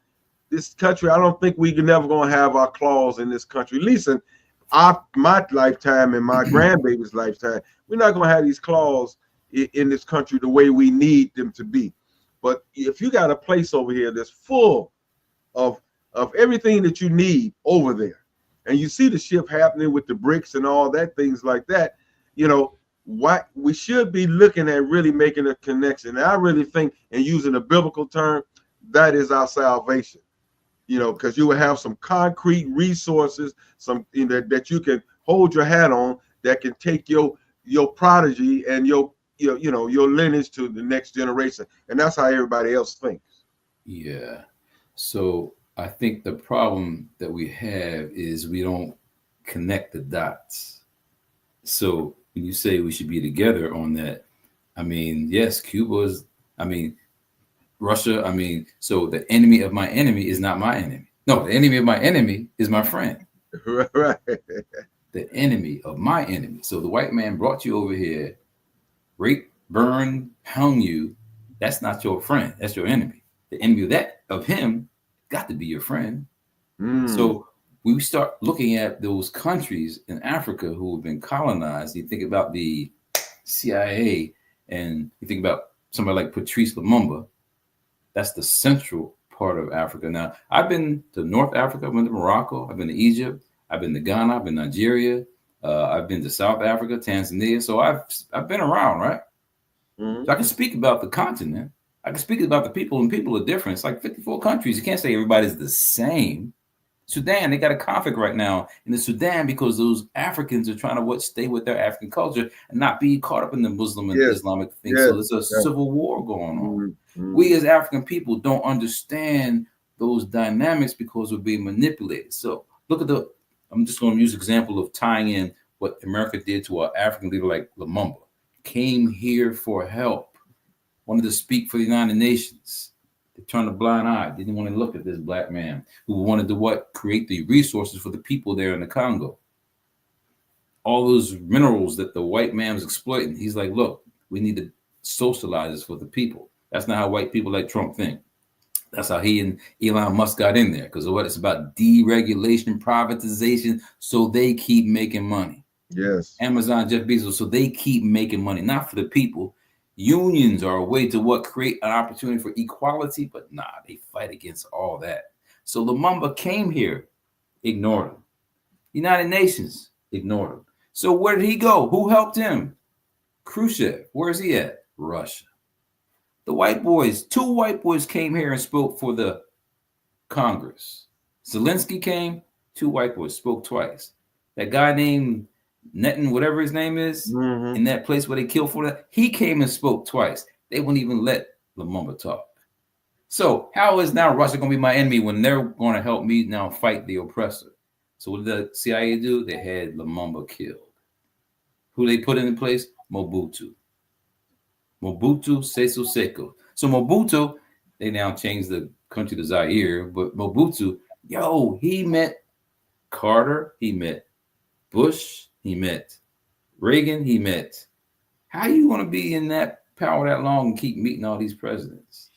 Speaker 1: this country, I don't think we're never going to have our claws in this country, at least in my lifetime and my grandbaby's lifetime. We're not going to have these claws in this country the way we need them to be. But if you got a place over here that's full of everything that you need over there, and you see the shift happening with the bricks and all that, things like that, you know, what we should be looking at really making a connection. And I really think, and using a biblical term, that is our salvation. You know, because you will have some concrete resources, some that you can hold your hat on, that can take your prodigy and your lineage to the next generation, and that's how everybody else thinks.
Speaker 3: Yeah. So I think the problem that we have is we don't connect the dots. So when you say we should be together on that, I mean, yes, Russia, so the enemy of my enemy is not my enemy. No, the enemy of my enemy is my friend.
Speaker 1: Right.
Speaker 3: The enemy of my enemy. So the white man brought you over here, rape, burn, pound you. That's not your friend. That's your enemy. The enemy of him got to be your friend. So when we start looking at those countries in Africa who have been colonized, you think about the CIA and you think about somebody like Patrice Lumumba. That's the central part of Africa. Now, I've been to North Africa, I've been to Morocco, I've been to Egypt, I've been to Ghana, I've been to Nigeria, I've been to South Africa, Tanzania. So I've been around, right? So I can speak about the continent. I can speak about the people, and people are different. It's like 54 countries. You can't say everybody's the same. Sudan, they got a conflict right now in the Sudan because those Africans are trying to stay with their African culture and not be caught up in the Muslim and Islamic thing. So there's a civil war going on. We as African people don't understand those dynamics because we're being manipulated. So look at I'm just going to use an example of tying in what America did to an African leader like Lumumba. Came here for help, wanted to speak for the United Nations. They turned a blind eye, didn't want to look at this black man who wanted to create the resources for the people there in the Congo. All those minerals that the white man was exploiting. He's like, look, we need to socialize this for the people. That's not how white people like Trump think. That's how he and Elon Musk got in there, because it's about deregulation, privatization, so they keep making money.
Speaker 1: Yes.
Speaker 3: Amazon, Jeff Bezos, so they keep making money, not for the people. Unions are a way to create an opportunity for equality, but they fight against all that. So Lumumba came here, ignored him. United Nations ignored him. So where did he go? Who helped him? Khrushchev. Where's he at? Russia. The white boys, 2 white boys came here and spoke for the Congress. Zelensky came, 2 white boys spoke twice. That guy named Netan, whatever his name is, in that place where they killed for that, he came and spoke twice. They wouldn't even let Lumumba talk. So how is now Russia going to be my enemy when they're going to help me now fight the oppressor? So what did the CIA do? They had Lumumba killed. Who they put in place? Mobutu. Mobutu Sese Seko. So Mobutu, they now changed the country to Zaire, but Mobutu, he met Carter, he met Bush, he met Reagan, he met. How you want to be in that power that long and keep meeting all these presidents?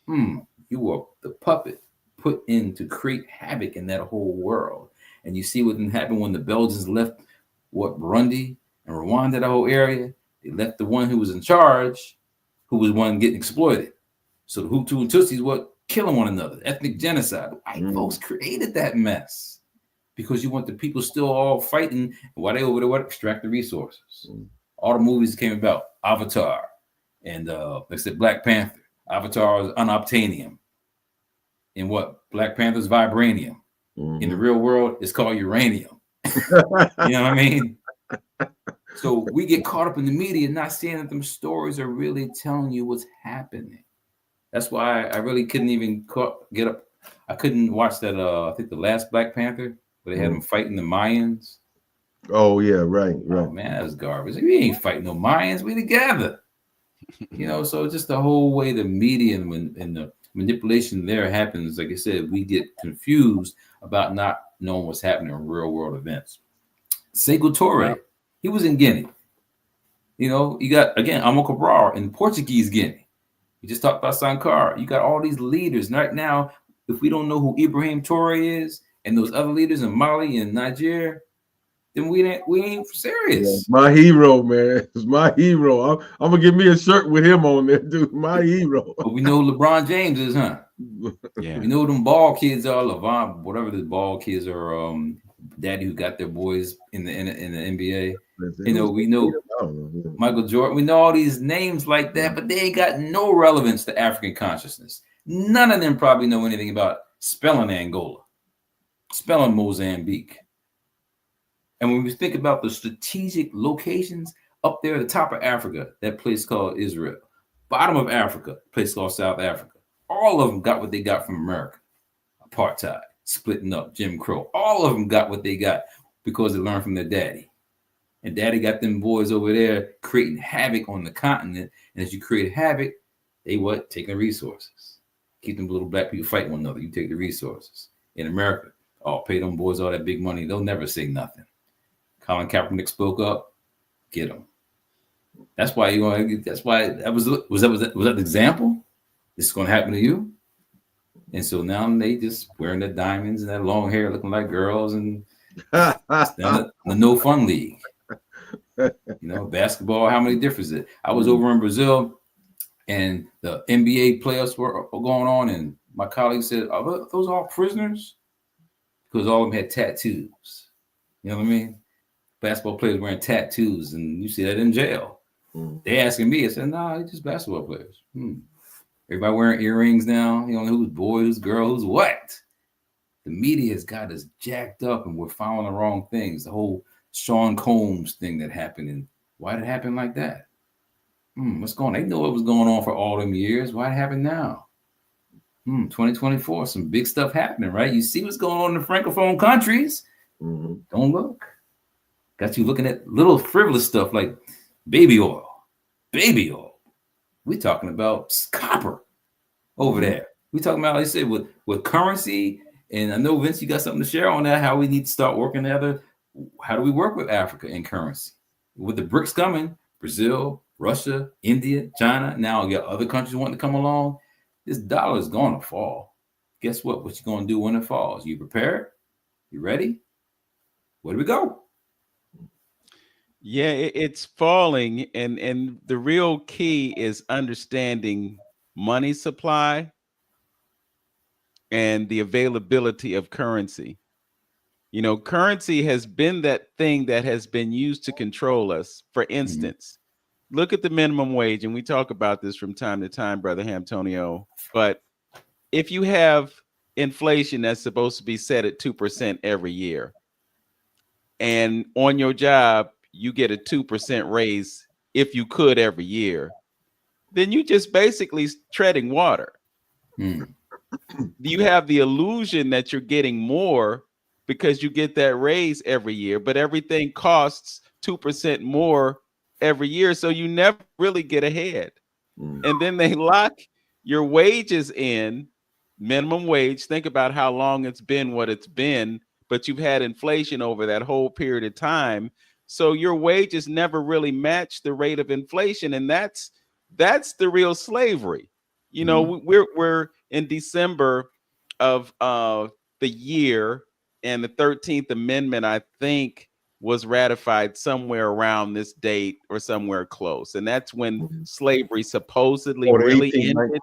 Speaker 3: You are the puppet put in to create havoc in that whole world. And you see what happened when the Belgians left Burundi and Rwanda, the whole area. They left the one who was in charge, who was one getting exploited. So the Hutu and Tutsis were killing one another, ethnic genocide. White folks created that mess because you want the people still all fighting. And while they over there, extract the resources. All the movies came about, Avatar, and like I said, Black Panther. Avatar is unobtainium. And Black Panther's vibranium. In the real world, it's called uranium. You know what I mean? So we get caught up in the media, not seeing that them stories are really telling you what's happening. That's why I really couldn't even get up. I couldn't watch that. I think the last Black Panther where they had them fighting the Mayans.
Speaker 1: Oh yeah, right.
Speaker 3: Oh, man, that's garbage. We ain't fighting no Mayans. We together. So just the whole way the media and the manipulation there happens. Like I said, we get confused about not knowing what's happening in real world events. Sekou Touré, he was in Guinea. You got, again, Amilcar Cabral in Portuguese Guinea. We just talked about Sankara. You got all these leaders. Right now, if we don't know who Ibrahim Touré is and those other leaders in Mali and Nigeria, then we ain't serious.
Speaker 1: Yeah, my hero, man. It's my hero. I'm gonna get me a shirt with him on there, dude. My hero.
Speaker 3: But we know who LeBron James is, huh?
Speaker 2: Yeah.
Speaker 3: We know who them ball kids are, Levant, whatever the ball kids are, daddy who got their boys in the NBA. We know Michael Jordan. We know all these names like that, but they ain't got no relevance to African consciousness. None of them probably know anything about spelling Angola, spelling Mozambique. And when we think about the strategic locations up there at the top of Africa, that place called Israel, bottom of Africa, place called South Africa, all of them got what they got from America. Apartheid, splitting up, Jim Crow. All of them got what they got because they learned from their daddy. And daddy got them boys over there creating havoc on the continent. And as you create havoc, they taking resources. Keep them little black people fighting one another. You take the resources. In America, pay them boys all that big money. They'll never say nothing. Colin Kaepernick spoke up, get them. That's why that was that the example? This is going to happen to you. And so now they just wearing the diamonds and that long hair, looking like girls, and the no fun league. Basketball. How many differences? I was over in Brazil, and the NBA playoffs were going on, and my colleague said, "Are those all prisoners?" Because all of them had tattoos. You know what I mean? basketball players wearing tattoos, and you see that in jail. They asking me, I said, "No, they're just basketball players." Everybody wearing earrings now. You don't know who's boy, who's girl, who's what. The media has got us jacked up, and we're following the wrong things. The whole Sean Combs thing that happened, and why did it happen like that? What's going on? They know what was going on for all them years. Why it happened now? 2024, some big stuff happening, right? You see what's going on in the Francophone countries. Don't look. Got you looking at little frivolous stuff like baby oil. Baby oil. We're talking about copper over there. We're talking about, like I said, with currency. And I know, Vince, you got something to share on that, how we need to start working together. How do we work with Africa in currency? With the BRICS coming, Brazil, Russia, India, China, now you got other countries wanting to come along. This dollar is going to fall. Guess what? What you going to do when it falls? You prepared? You ready? Where do we go?
Speaker 2: Yeah, it's falling. And the real key is understanding money supply and the availability of currency. You know, currency has been that thing that has been used to control us. For instance, look at the minimum wage, and we talk about this from time to time, Brother Antonio. But if you have inflation that's supposed to be set at 2% every year, and on your job, you get a 2% raise if you could every year, then you just basically treading water. You have the illusion that you're getting more because you get that raise every year, but everything costs 2% more every year. So you never really get ahead. And then they lock your wages in, minimum wage. Think about how long it's been what it's been, but you've had inflation over that whole period of time. So your wages never really match the rate of inflation. And that's the real slavery. You know, we're in December of the year, and the 13th Amendment, I think, was ratified somewhere around this date or somewhere close. And that's when slavery supposedly really ended.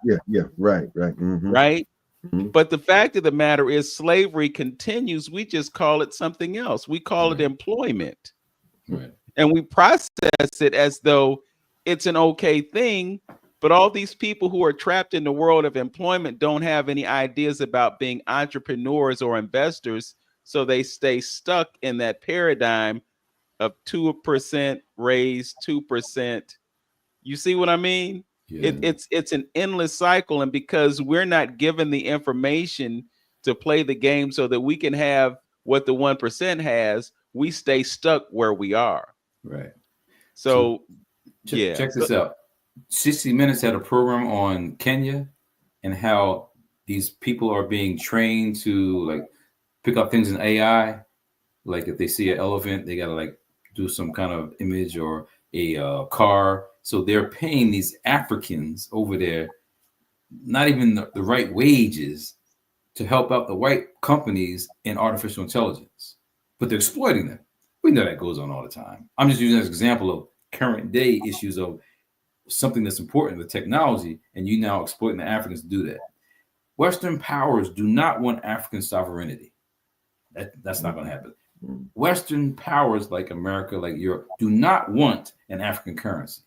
Speaker 1: Right.
Speaker 2: Right. But the fact of the matter is slavery continues. We just call it something else. We call it employment. And we process it as though it's an okay thing. But all these people who are trapped in the world of employment don't have any ideas about being entrepreneurs or investors. So they stay stuck in that paradigm of 2% raise, 2%. You see what I mean? Yeah. It's an endless cycle. And because we're not given the information to play the game so that we can have what the 1% has, we stay stuck where we are.
Speaker 3: Right.
Speaker 2: So
Speaker 3: check this out. 60 Minutes had a program on Kenya and how these people are being trained to like pick up things in AI. Like if they see an elephant, they got to like do some kind of image or a car. So they're paying these Africans over there, not even the right wages to help out the white companies in artificial intelligence, but they're exploiting them. We know that goes on all the time. I'm just using as an example of current day issues of something that's important, the technology, and you now exploiting the Africans to do that. Western powers do not want African sovereignty. That's not going to happen. Western powers like America, like Europe, do not want an African currency.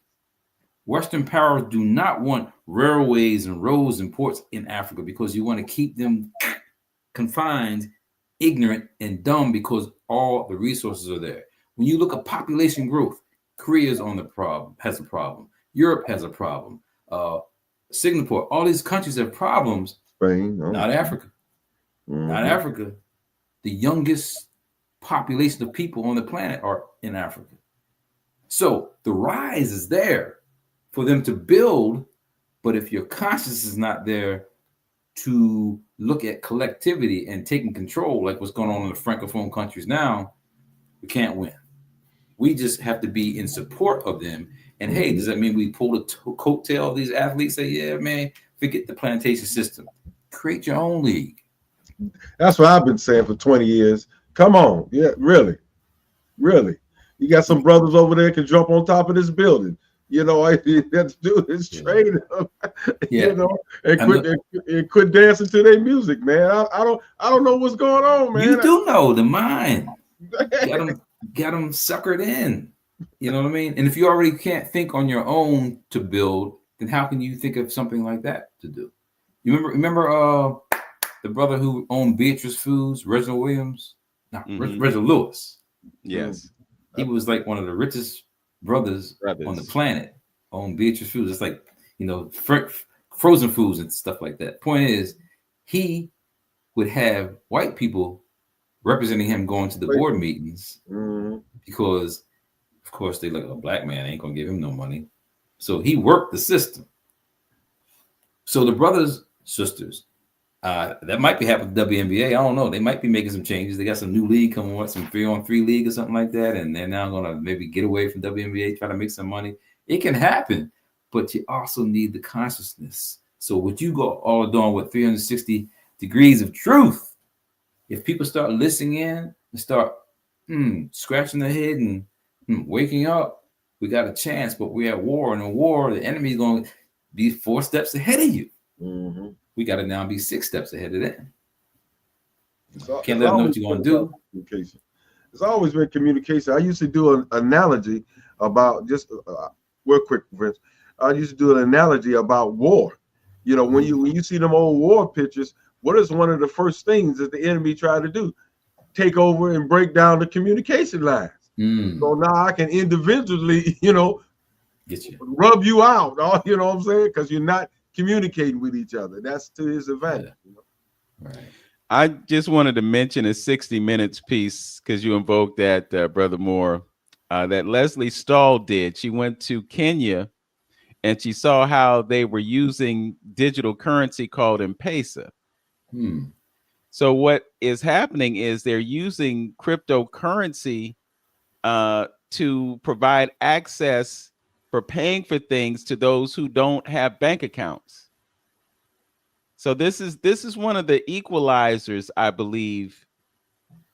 Speaker 3: Western powers do not want railways and roads and ports in Africa because you want to keep them confined, ignorant, and dumb because all the resources are there. When you look at population growth, Korea is on the problem, has a problem. Europe has a problem. Singapore, all these countries have problems.
Speaker 1: Spain,
Speaker 3: not Africa. Not Africa. The youngest population of people on the planet are in Africa. So the rise is there for them to build, but if your conscience is not there to look at collectivity and taking control, like what's going on in the Francophone countries now, we can't win. We just have to be in support of them. And hey, does that mean we pull the coattail of these athletes? Say, yeah, man, forget the plantation system. Create your own league.
Speaker 1: That's what I've been saying for 20 years. Come on. Yeah, really. You got some brothers over there can jump on top of this building. You know, all you have to do is train them, you know, and quit dancing to their music, man. I don't know what's going on, man.
Speaker 3: You do know the mind. got them suckered in. You know what I mean? And if you already can't think on your own to build, then how can you think of something like that to do? You remember the brother who owned Beatrice Foods, Reginald Williams? No, Reginald Lewis.
Speaker 2: Yes.
Speaker 3: He was like one of the richest brothers on the planet, owned Beatrice Foods. It's like, you know, frozen foods and stuff like that. Point is, he would have white people representing him going to the board meetings because, of course, they like, a black man ain't gonna give him no money. So he worked the system. So the brothers, sisters, that might be happening with WNBA. I don't know. They might be making some changes. They got some new league coming on, some 3-on-3 league or something like that, and they're now gonna maybe get away from WNBA, try to make some money. It can happen, but you also need the consciousness. So what you go all doing with 360 degrees of truth, if people start listening in and start scratching their head and waking up, we got a chance, but we're at war, and in war, the enemy's going to be 4 steps ahead of you. We got to now be 6 steps ahead of them. Can't let them know what you're going to do.
Speaker 1: Communication. It's always been communication. I used to do an analogy about just real quick, Vince. I used to do an analogy about war. You know, when you see them old war pictures, what is one of the first things that the enemy tried to do? Take over and break down the communication lines. So now I can individually, you know,
Speaker 3: get you,
Speaker 1: rub you out. You know what I'm saying? Because you're not communicating with each other. That's to his advantage. You know?
Speaker 3: Right.
Speaker 2: I just wanted to mention a 60 Minutes piece because you invoked that, Brother Moore, that Leslie Stahl did. She went to Kenya and she saw how they were using digital currency called M-Pesa. So what is happening is they're using cryptocurrency to provide access for paying for things to those who don't have bank accounts. So this is one of the equalizers, I believe,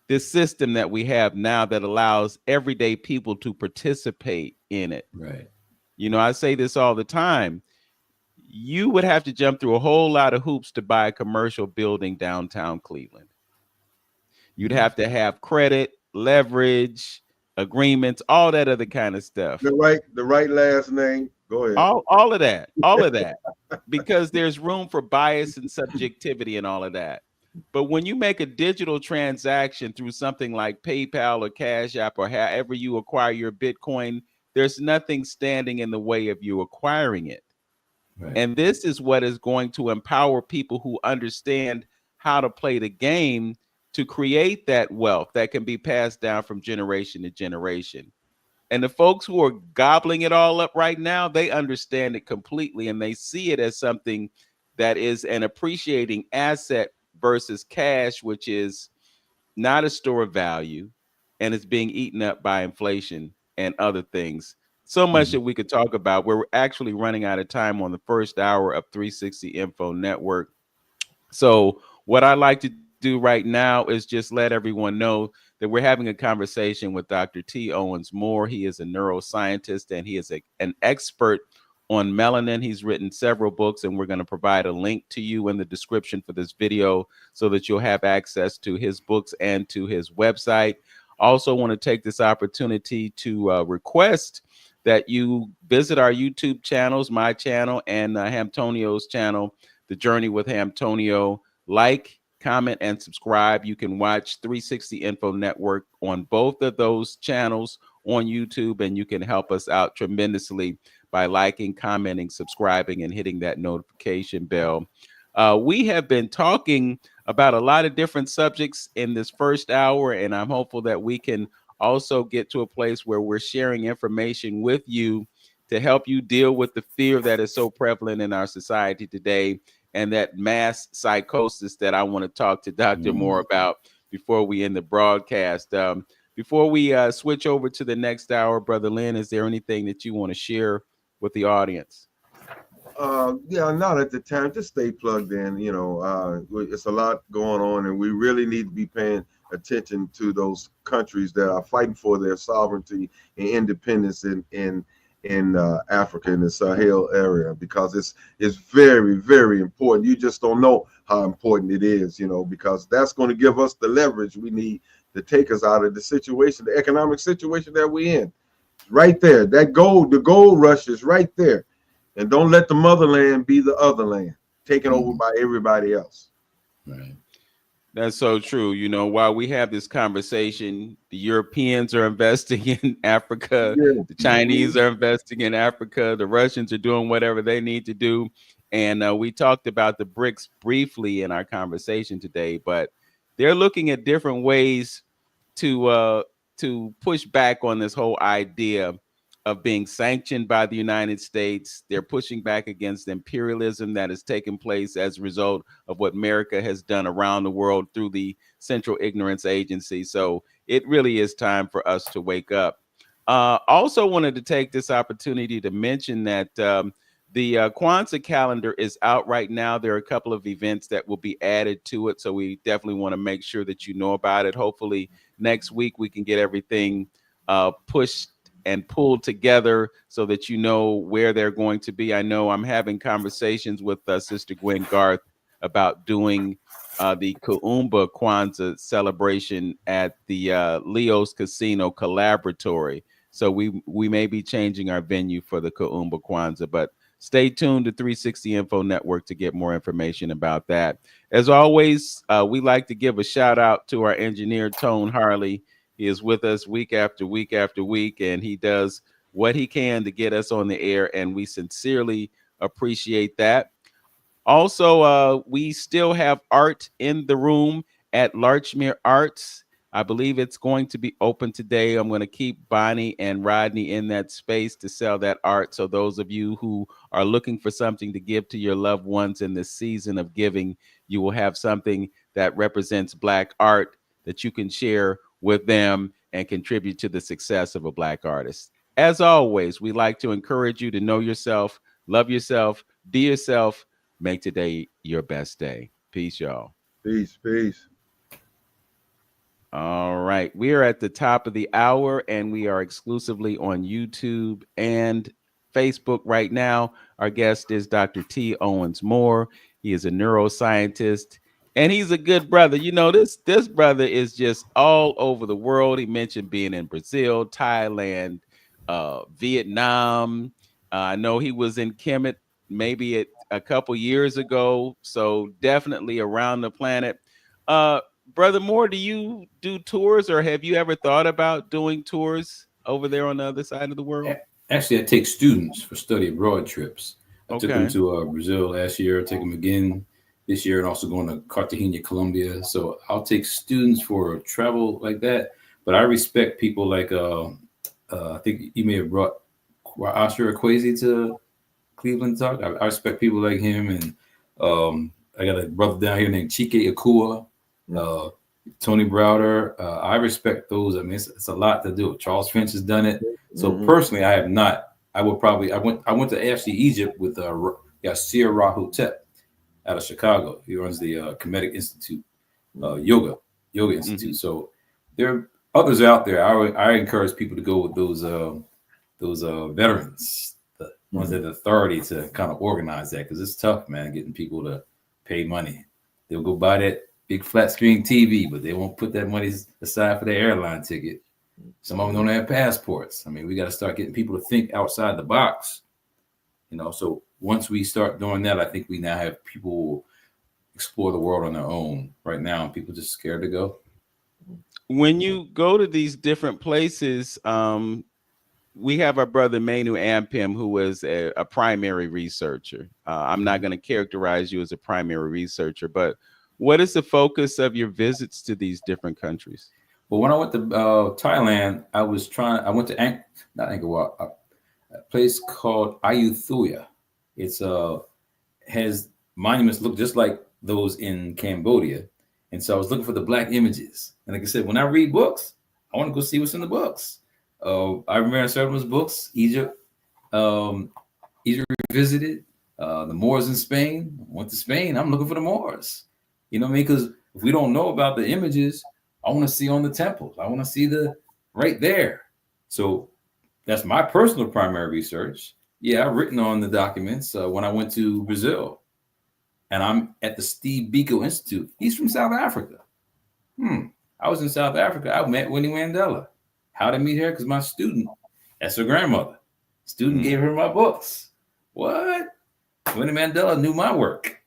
Speaker 2: this system that we have now that allows everyday people to participate in it.
Speaker 3: Right.
Speaker 2: You know, I say this all the time. You would have to jump through a whole lot of hoops to buy a commercial building downtown Cleveland. You'd have to have credit, leverage, agreements, all that other kind of stuff.
Speaker 1: The right last name. Go ahead.
Speaker 2: All of that, because there's room for bias and subjectivity and all of that. But when you make a digital transaction through something like PayPal or Cash App or however you acquire your Bitcoin, there's nothing standing in the way of you acquiring it. Right. And this is what is going to empower people who understand how to play the game to create that wealth that can be passed down from generation to generation. And the folks who are gobbling it all up right now, they understand it completely and they see it as something that is an appreciating asset versus cash, which is not a store of value and it's being eaten up by inflation and other things. So much that we could talk about. We're actually running out of time on the first hour of 360 Info Network. So what I like to do right now is just let everyone know that we're having a conversation with Dr. T. Owens Moore. He is a neuroscientist and he is an expert on melanin. He's written several books, and we're going to provide a link to you in the description for this video so that you'll have access to his books and to his website. Also want to take this opportunity to request that you visit our YouTube channels, my channel and Hamtonio's channel, The Journey with Hamtonio. Like, comment, and subscribe. You can watch 360 Info Network on both of those channels on YouTube, and you can help us out tremendously by liking, commenting, subscribing, and hitting that notification bell. We have been talking about a lot of different subjects in this first hour, and I'm hopeful that we can also get to a place where we're sharing information with you to help you deal with the fear that is so prevalent in our society today and that mass psychosis that I want to talk to Dr. Moore about before we end the broadcast. Before we switch over to the next hour, Brother Lynn, is there anything that you want to share with the audience?
Speaker 1: Yeah, not at the time. Just stay plugged in. You know, it's a lot going on, and we really need to be paying attention to those countries that are fighting for their sovereignty and independence in Africa, in the Sahel area, because it's very, very important. You just don't know how important it is, you know, because that's going to give us the leverage we need to take us out of the situation, the economic situation that we're in. Right there, that gold, the gold rush is right there. And don't let the motherland be the other land, taken over by everybody else.
Speaker 3: Right.
Speaker 2: That's so true. You know, while we have this conversation, the Europeans are investing in Africa,
Speaker 1: Yeah.
Speaker 2: the Chinese are investing in Africa, the Russians are doing whatever they need to do. And we talked about the BRICS briefly in our conversation today, but they're looking at different ways to push back on this whole idea of being sanctioned by the United States. They're pushing back against imperialism that has taken place as a result of what America has done around the world through the Central Ignorance Agency. So it really is time for us to wake up. Also wanted to take this opportunity to mention that the Kwanzaa calendar is out right now. There are a couple of events that will be added to it. So we definitely want to make sure that you know about it. Hopefully next week we can get everything pushed and pulled together so that you know where they're going to be. I know I'm having conversations with Sister Gwen Garth about doing the Kuumba Kwanzaa celebration at the Leo's Casino Collaboratory. So we may be changing our venue for the Kuumba Kwanzaa, but stay tuned to 360 Info Network to get more information about that. As always, we like to give a shout out to our engineer, Tone Harley. He is with us week after week after week, and he does what he can to get us on the air, and we sincerely appreciate that. Also, we still have art in the room at Larchmere Arts. I believe it's going to be open today. I'm going to keep Bonnie and Rodney in that space to sell that art. So those of you who are looking for something to give to your loved ones in this season of giving, you will have something that represents Black art that you can share with them and contribute to the success of a Black artist. As always, we like to encourage you to know yourself, love yourself, be yourself, make today your best day. Peace, y'all.
Speaker 1: Peace, peace.
Speaker 2: All right. We are at the top of the hour, and we are exclusively on YouTube and Facebook right now. Our guest is Dr.T.Owens Moore. He is a neuroscientist, and he's a good brother. You know, this brother is just all over the world. He mentioned being in Brazil, Thailand, Vietnam. I know he was in Kemet maybe a couple years ago, so definitely around the planet. Brother Moore, do you do tours, or have you ever thought about doing tours over there on the other side of the world?
Speaker 3: Actually, I take students for study abroad trips. I took them to Brazil last year. I take them again this year, and also going to Cartagena, Colombia. So I'll take students for travel like that. But I respect people like I think you may have brought Asher Akwesi to Cleveland Talk. I respect people like him, and I got a brother down here named Chike Akua. Tony Browder, I respect those. I mean, it's a lot to do. Charles Finch has done it. So personally, I have not. I went to actually Egypt with Yasir Rahotep out of Chicago. He runs the Kemetic Institute, Yoga Institute. So there are others out there. I encourage people to go with those veterans, the ones that have authority to kind of organize that, because it's tough, man, getting people to pay money. They'll go buy that big flat screen TV, but they won't put that money aside for their airline ticket. Some of them don't have passports. I mean, we got to start getting people to think outside the box, you know. So once we start doing that, I think we now have people explore the world on their own. Right now, people just scared to go.
Speaker 2: When you go to these different places, we have our brother Manu Ampim, who is a primary researcher. I'm not going to characterize you as a primary researcher, but what is the focus of your visits to these different countries?
Speaker 3: Well, when I went to Thailand, I went to not Angkor Wat, a place called Ayutthaya. It's has monuments look just like those in Cambodia. And so I was looking for the Black images. And like I said, when I read books, I want to go see what's in the books. I remember Sermon's books, Egypt Revisited, the Moors in Spain. I went to Spain, I'm looking for the Moors. You know what I mean? Because if we don't know about the images, I want to see on the temples. I want to see the right there. So that's my personal primary research. Yeah, I've written on the documents when I went to Brazil. And I'm at the Steve Biko Institute. He's from South Africa. I was in South Africa. I met Winnie Mandela. How did I meet her? Because my student, that's her grandmother. Student gave her my books. What? Winnie Mandela knew my work.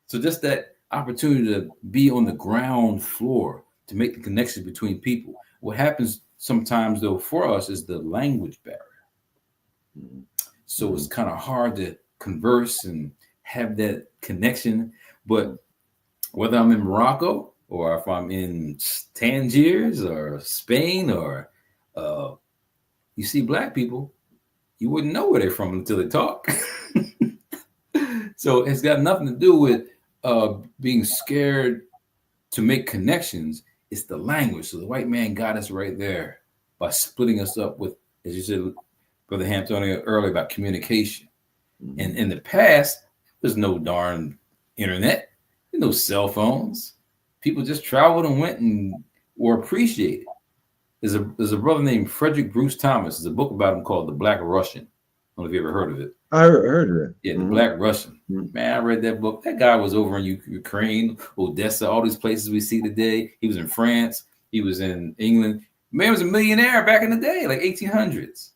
Speaker 3: So just that opportunity to be on the ground floor, to make the connection between people. What happens sometimes, though, for us is the language barrier. So it's kind of hard to converse and have that connection. But whether I'm in Morocco or if I'm in Tangiers or Spain or you see Black people, you wouldn't know where they're from until they talk. So it's got nothing to do with being scared to make connections. It's the language. So the white man got us right there by splitting us up with, as you said, Brother Antonio earlier, about communication. And in the past, there's no darn internet, there's no cell phones. People just traveled and went and were appreciated. There's a brother named Frederick Bruce Thomas. There's a book about him called The Black Russian. I don't know if you ever heard of it.
Speaker 1: I heard of it.
Speaker 3: Yeah, The Black Russian. Man, I read that book. That guy was over in Ukraine, Odessa, all these places we see today. He was in France. He was in England. Man was a millionaire back in the day, like 1800s.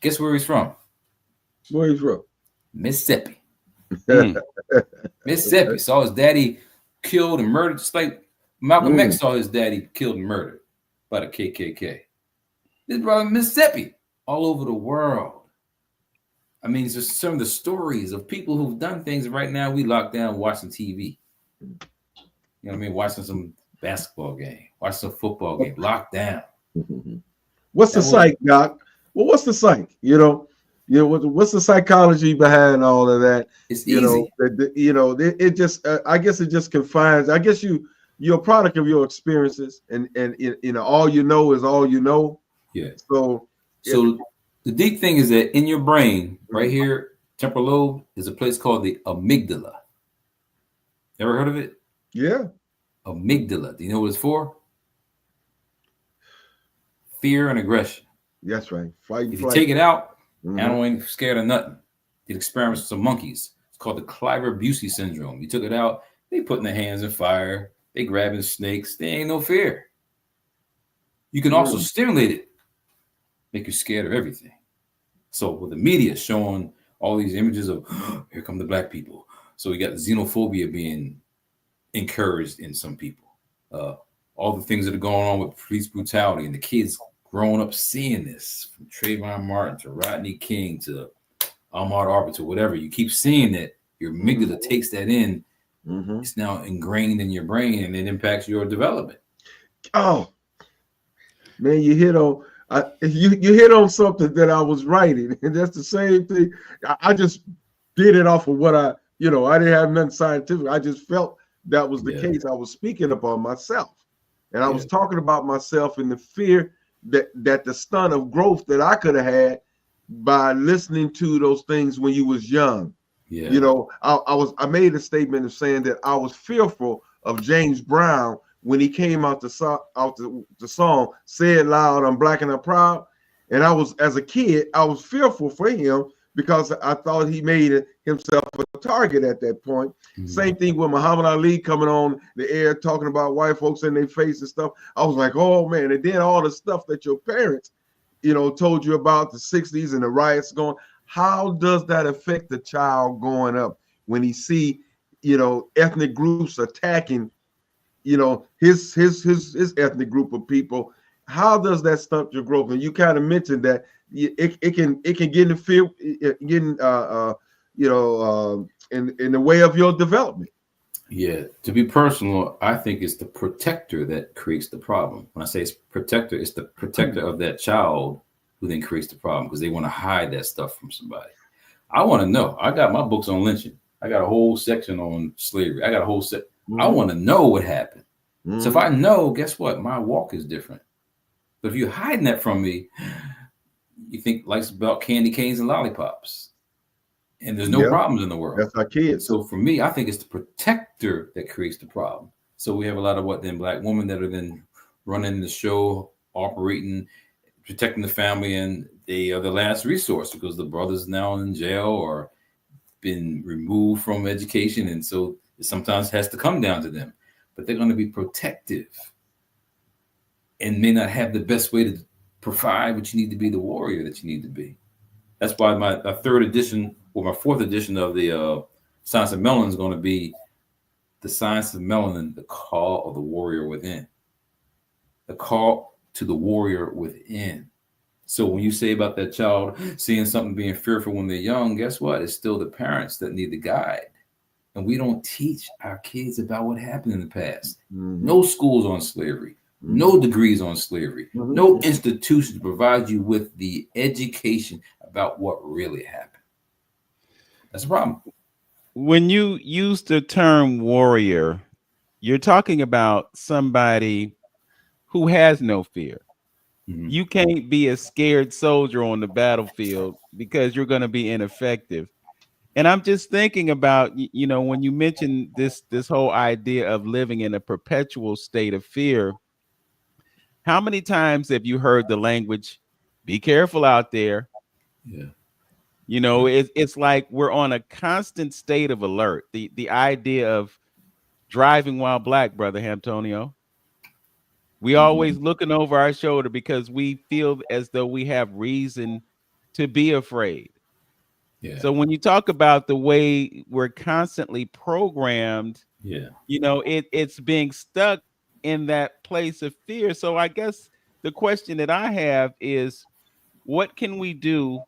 Speaker 3: Guess where he's from?
Speaker 1: Where he's from?
Speaker 3: Mississippi. Mississippi. Saw his daddy killed and murdered, just like Malcolm X saw his daddy killed and murdered by the KKK. This brother Mississippi, all over the world. I mean, it's just some of the stories of people who've done things. Right now, we locked down watching TV. You know what I mean? Watching some basketball game, watching some football game, locked down.
Speaker 1: What's the psych, Doc? Well, what's the psych? What's the psychology behind all of that?
Speaker 3: It's easy.
Speaker 1: It just, I guess it just confines. I guess you're a product of your experiences, and all you know is all you know.
Speaker 3: Yeah. So the deep thing is that in your brain, right here, temporal lobe, is a place called the amygdala. Ever heard of it?
Speaker 1: Yeah.
Speaker 3: Amygdala. Do you know what it's for? Fear and aggression.
Speaker 1: That's right.
Speaker 3: If you take it out, animal ain't scared of nothing. Did experiments with some monkeys. It's called the Kliver-Bucy syndrome. You took it out, they putting their hands in fire, they grabbing snakes, they ain't no fear. You can also stimulate it, make you scared of everything. So with the media showing all these images of here come the Black people. So we got xenophobia being encouraged in some people. All the things that are going on with police brutality and the kids growing up seeing this, from Trayvon Martin to Rodney King to Ahmaud Arbery to whatever. You keep seeing that, your amygdala takes that in. It's now ingrained in your brain and it impacts your development. Oh,
Speaker 1: man, you hit on something that I was writing, and that's the same thing. I just did it off of what I didn't have nothing scientific. I just felt that was the case. I was speaking upon myself, and I was talking about myself and the fear that the stunt of growth that I could have had by listening to those things when you was young. I made a statement of saying that I was fearful of James Brown when he came out the song "Say It Loud, I'm Black and I'm Proud," and as a kid, I was fearful for him because I thought he made himself a target at that point. Same thing with Muhammad Ali coming on the air talking about white folks in their face and stuff. I was like, oh man! And then all the stuff that your parents, told you about the '60s and the riots going. How does that affect the child growing up when he see, ethnic groups attacking, his ethnic group of people? How does that stunt your growth? And you kind of mentioned that it can get in the field, in the way of your development.
Speaker 3: Yeah, to be personal, I think it's the protector that creates the problem. When I say it's protector, it's the protector of that child who then creates the problem because they want to hide that stuff from somebody. I want to know. I got my books on lynching. I got a whole section on slavery. I got a whole set. I want to know what happened. So if I know, guess what? My walk is different. But if you're hiding that from me, you think life's about candy canes and lollipops. And there's no problems in the world.
Speaker 1: That's our kids.
Speaker 3: So for me, I think it's the protector that creates the problem. So we have a lot of Black women that are then running the show, operating, protecting the family, and they are the last resource because the brother's now in jail or been removed from education. And so it sometimes has to come down to them, but they're going to be protective. and may not have the best way to provide what you need to be, the warrior that you need to be. That's why my third edition or my fourth edition of the Science of Melanin is going to be the Science of Melanin, the call of the warrior within. The call to the warrior within. So when you say about that child seeing something being fearful when they're young, guess what? It's still the parents that need the guide. And we don't teach our kids about what happened in the past. Mm-hmm. No schools on slavery. Mm-hmm. No degrees on slavery. Mm-hmm. No institution to provide you with the education about what really happened. That's a problem.
Speaker 2: When you use the term warrior, you're talking about somebody who has no fear. Mm-hmm. You can't be a scared soldier on the battlefield because you're going to be ineffective. And I'm just thinking about, you know, when you mentioned this whole idea of living in a perpetual state of fear, how many times have you heard the language, be careful out there?
Speaker 3: Yeah.
Speaker 2: You know, it's like we're on a constant state of alert. The idea of driving while black, Brother Antonio. We always looking over our shoulder because we feel as though we have reason to be afraid.
Speaker 3: Yeah.
Speaker 2: So when you talk about the way we're constantly programmed,
Speaker 3: yeah,
Speaker 2: you know, it's being stuck in that place of fear. So I guess the question that I have is, what can we do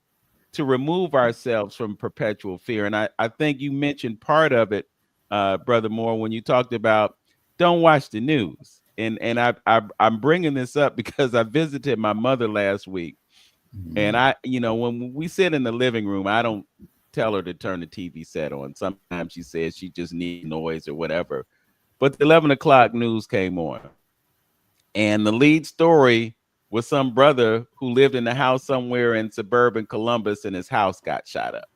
Speaker 2: to remove ourselves from perpetual fear? And I think you mentioned part of it, Brother Moore, when you talked about don't watch the news. And I'm bringing this up because I visited my mother last week. Mm-hmm. And I, you know, when we sit in the living room, I don't tell her to turn the TV set on. Sometimes she says she just needs noise or whatever. But the 11 o'clock news came on. And the lead story was some brother who lived in a house somewhere in suburban Columbus and his house got shot up.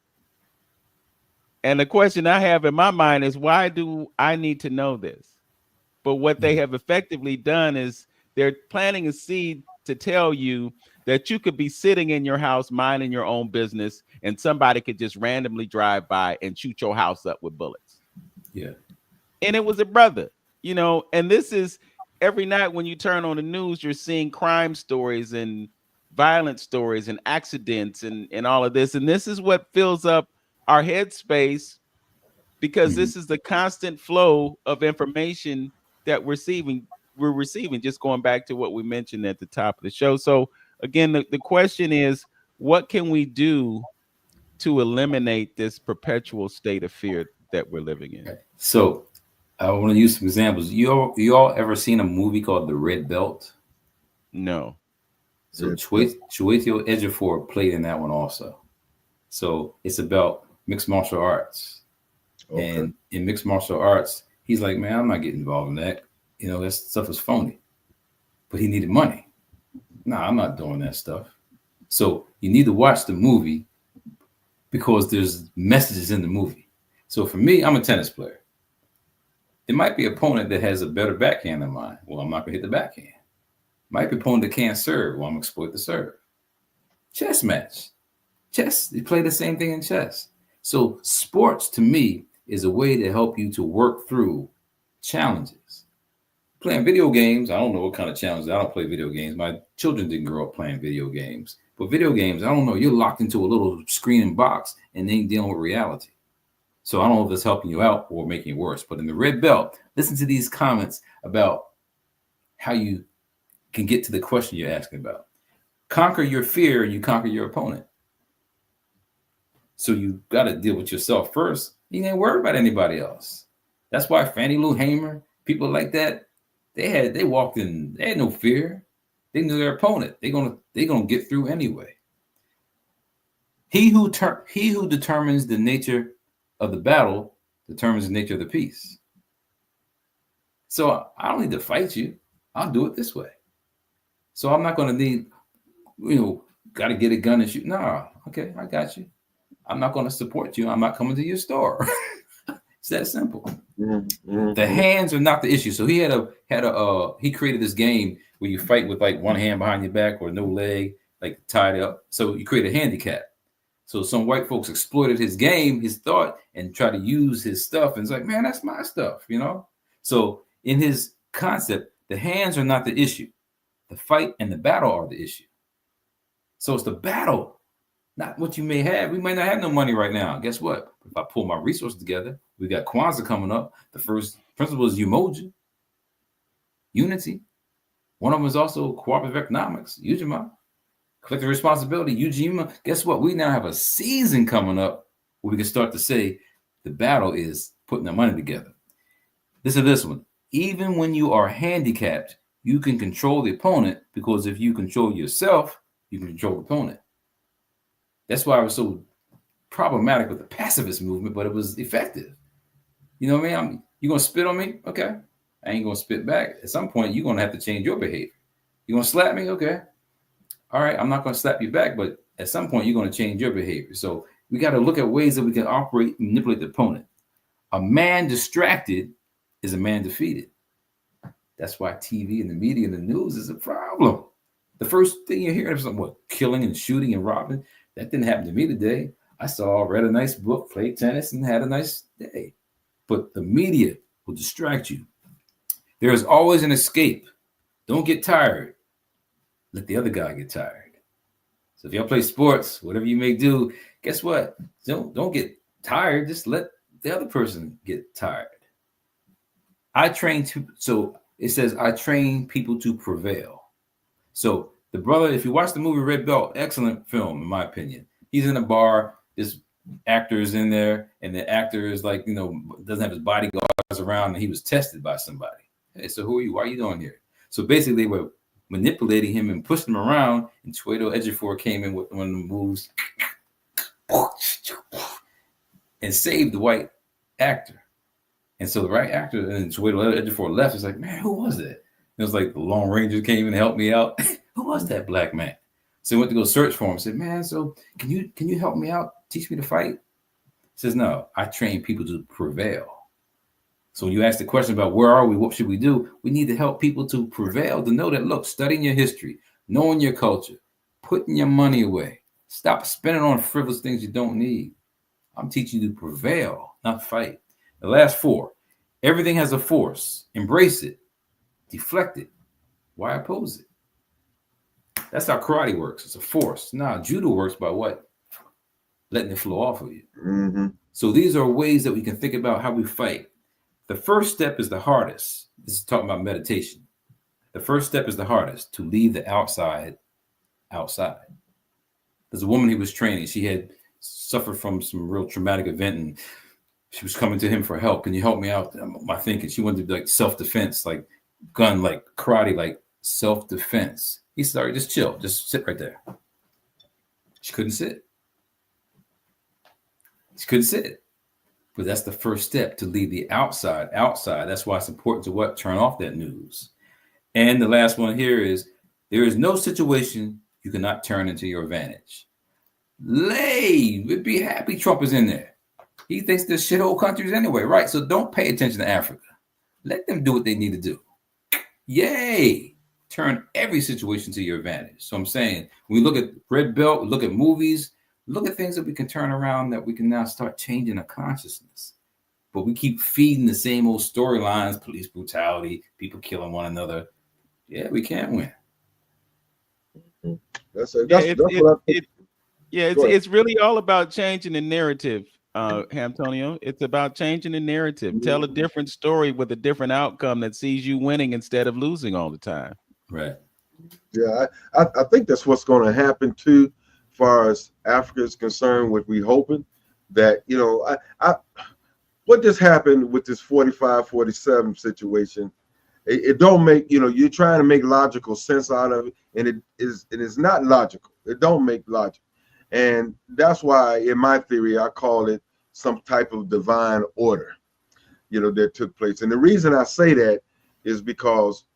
Speaker 2: And the question I have in my mind is, why do I need to know this? But what they have effectively done is they're planting a seed to tell you that you could be sitting in your house minding your own business and somebody could just randomly drive by and shoot your house up with bullets.
Speaker 3: Yeah.
Speaker 2: And it was a brother, you know, and this is every night when you turn on the news, you're seeing crime stories and violent stories and accidents and all of this. And this is what fills up our headspace because this is the constant flow of information that we're receiving, just going back to what we mentioned at the top of the show. So again, the question is, what can we do to eliminate this perpetual state of fear that we're living in?
Speaker 3: So I want to use some examples. You all ever seen a movie called The Red Belt?
Speaker 2: No.
Speaker 3: So Chiwetel Ejiofor played in that one also. So it's about mixed martial arts. Okay. And in mixed martial arts, he's like, man, I'm not getting involved in that. You know, that stuff is phony. But he needed money. Nah, I'm not doing that stuff. So you need to watch the movie because there's messages in the movie. So for me, I'm a tennis player. There might be an opponent that has a better backhand than mine. Well, I'm not going to hit the backhand. Might be an opponent that can't serve. Well, I'm going to exploit the serve. Chess match. Chess, they play the same thing in chess. So sports, to me, is a way to help you to work through challenges. Playing video games, I don't know what kind of challenges. I don't play video games. My children didn't grow up playing video games. But video games, I don't know. You're locked into a little screen and box and then dealing with reality. So I don't know if it's helping you out or making it worse. But in the Red Belt, listen to these comments about how you can get to the question you're asking about. Conquer your fear and you conquer your opponent. So you got to deal with yourself first. You ain't worried about anybody else. That's why Fannie Lou Hamer, people like that, they walked in, they had no fear. They knew their opponent. They're gonna get through anyway. He who determines the nature of the battle determines the nature of the peace. So I don't need to fight you. I'll do it this way. So I'm not going to need, got to get a gun and shoot. No, okay, I got you. I'm not going to support you. I'm not coming to your store. It's that simple. Mm-hmm. The hands are not the issue. So he he created this game where you fight with like one hand behind your back or no leg, like tied up. So you create a handicap. So some white folks exploited his game, his thought, and try to use his stuff. And it's like, man, that's my stuff, So in his concept, the hands are not the issue. The fight and the battle are the issue. So it's the battle, not what you may have. We might not have no money right now. Guess what? If I pull my resources together, we got Kwanzaa coming up. The first principle is umoja, unity. One of them is also cooperative economics, Ujima, collective responsibility, Ujima. Guess what? We now have a season coming up where we can start to say the battle is putting the money together. Listen to this one. Even when you are handicapped, you can control the opponent, because if you control yourself, you can control the opponent. That's why it was so problematic with the pacifist movement, but it was effective. You know what I mean? You gonna spit on me? Okay. I ain't gonna spit back. At some point, you're gonna have to change your behavior. You gonna slap me? Okay. All right, I'm not gonna slap you back, but at some point, you're gonna change your behavior. So we got to look at ways that we can operate and manipulate the opponent. A man distracted is a man defeated. That's why TV and the media and the news is a problem. The first thing you hear is what, killing and shooting and robbing. That didn't happen to me today. I read a nice book, played tennis, and had a nice day. But the media will distract you. There is always an escape. Don't get tired. Let the other guy get tired. So if y'all play sports, whatever you may do, guess what? Don't get tired. Just let the other person get tired. So it says, I train people to prevail. So the brother, if you watch the movie Red Belt, excellent film, in my opinion. He's in a bar, this actor is in there, and the actor is like, doesn't have his bodyguards around, and he was tested by somebody. Hey, so who are you? Why are you doing here? So basically they were manipulating him and pushing him around, and Chiwetel Ejiofor came in with one of the moves and saved the white actor. And so the right actor and Chiwetel Ejiofor left. It's like, man, who was that? It was like the Lone Ranger came and helped me out. Who was that black man? So he went to go search for him. Said, man, so can you help me out? Teach me to fight? He says, no, I train people to prevail. So when you ask the question about where are we, what should we do? We need to help people to prevail, to know that, look, studying your history, knowing your culture, putting your money away. Stop spending on frivolous things you don't need. I'm teaching you to prevail, not fight. The last 4, everything has a force. Embrace it. Deflect it. Why oppose it? That's how karate works. It's a force. Now, judo works by what? Letting it flow off of you.
Speaker 1: Mm-hmm.
Speaker 3: So these are ways that we can think about how we fight. The first step is the hardest. This is talking about meditation. The first step is the hardest, to leave the outside. There's a woman he was training. She had suffered from some real traumatic event, and she was coming to him for help. Can you help me out? My thinking, she wanted to be like self-defense, like gun, like karate, like self-defense. He started, just chill, just sit right there. She couldn't sit. But that's the first step, to leave the outside. That's why it's important to what? Turn off that news. And the last one here is, there is no situation you cannot turn into your advantage. Be happy Trump is in there. He thinks they're shithole countries anyway, right? So don't pay attention to Africa. Let them do what they need to do. Yay! Turn every situation to your advantage. So I'm saying, when we look at Red Belt, we look at movies, look at things that we can turn around, that we can now start changing our consciousness. But we keep feeding the same old storylines, police brutality, people killing one another. Yeah, we can't win.
Speaker 2: It's really all about changing the narrative, Antonio. It's about changing the narrative. Mm-hmm. Tell a different story with a different outcome that sees you winning instead of losing all the time.
Speaker 3: Right.
Speaker 1: Yeah, I think that's what's going to happen too, as far as Africa is concerned. What we hoping that, what just happened with this 45-47 situation, it don't make, you're trying to make logical sense out of it, and it is not logical. It don't make logic. And that's why, in my theory, I call it some type of divine order, that took place. And the reason I say that is because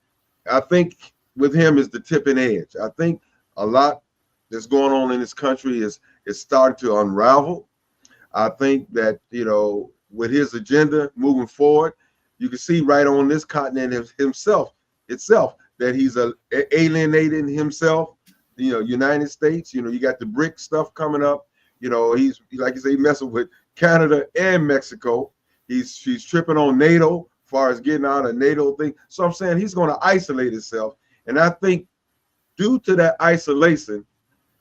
Speaker 1: I think with him is the tipping edge. I think a lot that's going on in this country is starting to unravel. I think that, with his agenda moving forward, you can see right on this continent itself that he's alienating himself. United States, you got the BRIC stuff coming up. He's, like you say, messing with Canada and Mexico. He's tripping on NATO as far as getting out of NATO thing. So I'm saying he's going to isolate himself. And I think due to that isolation,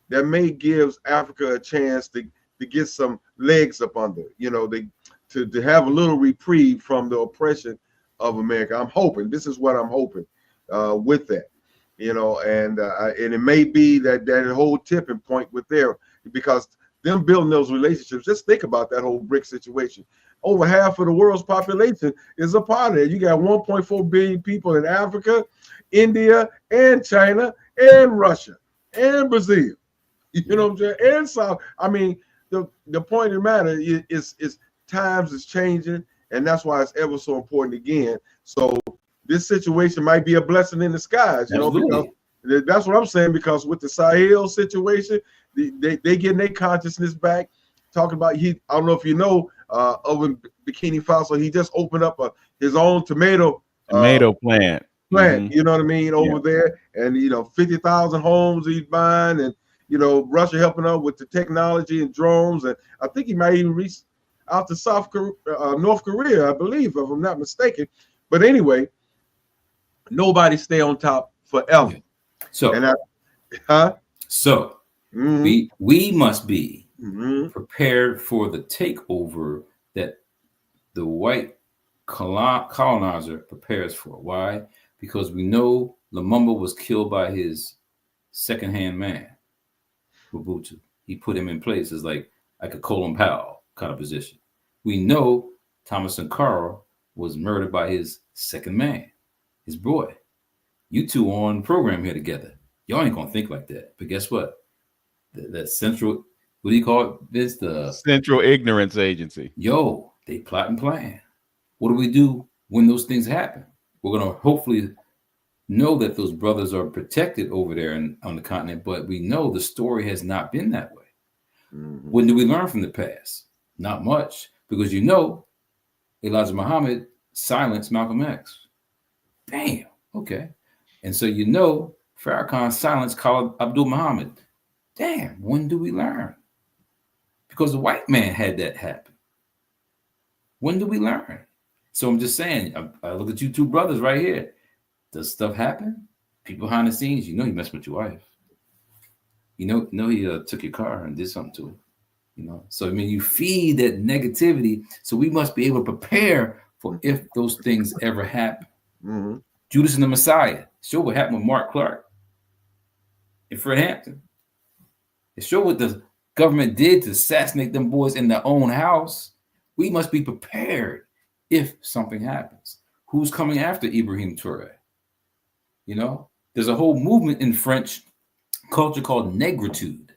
Speaker 1: that may gives Africa a chance to get some legs up under, to have a little reprieve from the oppression of America. I'm hoping, this is what I'm hoping with that, and it may be that whole tipping point with there, because them building those relationships, just think about that whole BRIC situation. Over half of the world's population is a part of it. You got 1.4 billion people in Africa, India, and China, and Russia, and Brazil. You know what I'm saying? And South. I mean, the point of the matter is times is changing, and that's why it's ever so important again. So this situation might be a blessing in disguise, because that's what I'm saying, because with the Sahel situation, they getting their consciousness back. Talking about, I don't know if you know, over in Burkina Faso, he just opened up his own tomato
Speaker 2: plant.
Speaker 1: Mm-hmm. You know what I mean, over there, and 50,000 homes he's buying, and Russia helping out with the technology and drones, and I think he might even reach out to North Korea, I believe, if I'm not mistaken. But anyway, nobody stay on top forever.
Speaker 3: So,
Speaker 1: mm-hmm.
Speaker 3: we must be
Speaker 1: mm-hmm.
Speaker 3: prepared for the takeover that the white colonizer prepares for. Why? Because we know Lumumba was killed by his second-hand man, Mobutu. He put him in place as like a Colin Powell kind of position. We know Thomas Sankara was murdered by his second man, his boy. You two on program here together. Y'all ain't gonna think like that. But guess what? That central, what do you call it, Vince? The
Speaker 2: Central Ignorance Agency.
Speaker 3: Yo, they plot and plan. What do we do when those things happen? We're gonna hopefully know that those brothers are protected over there on the continent, but we know the story has not been that way. Mm-hmm. When do we learn from the past? Not much, because Elijah Muhammad silenced Malcolm X. Bam. Okay. And so Farrakhan silenced Khalid Abdul Muhammad. Damn, when do we learn? Because the white man had that happen. When do we learn? So I'm just saying, I look at you two brothers right here. Does stuff happen? People behind the scenes, you messed with your wife. He took your car and did something to it. So I mean, you feed that negativity. So we must be able to prepare for if those things ever happen.
Speaker 1: Mm-hmm.
Speaker 3: Judas and the Messiah. Show what happened with Mark Clark in Fred Hampton. It showed what the government did to assassinate them boys in their own house. We must be prepared if something happens. Who's coming after Ibrahim Touré? There's a whole movement in French culture called negritude.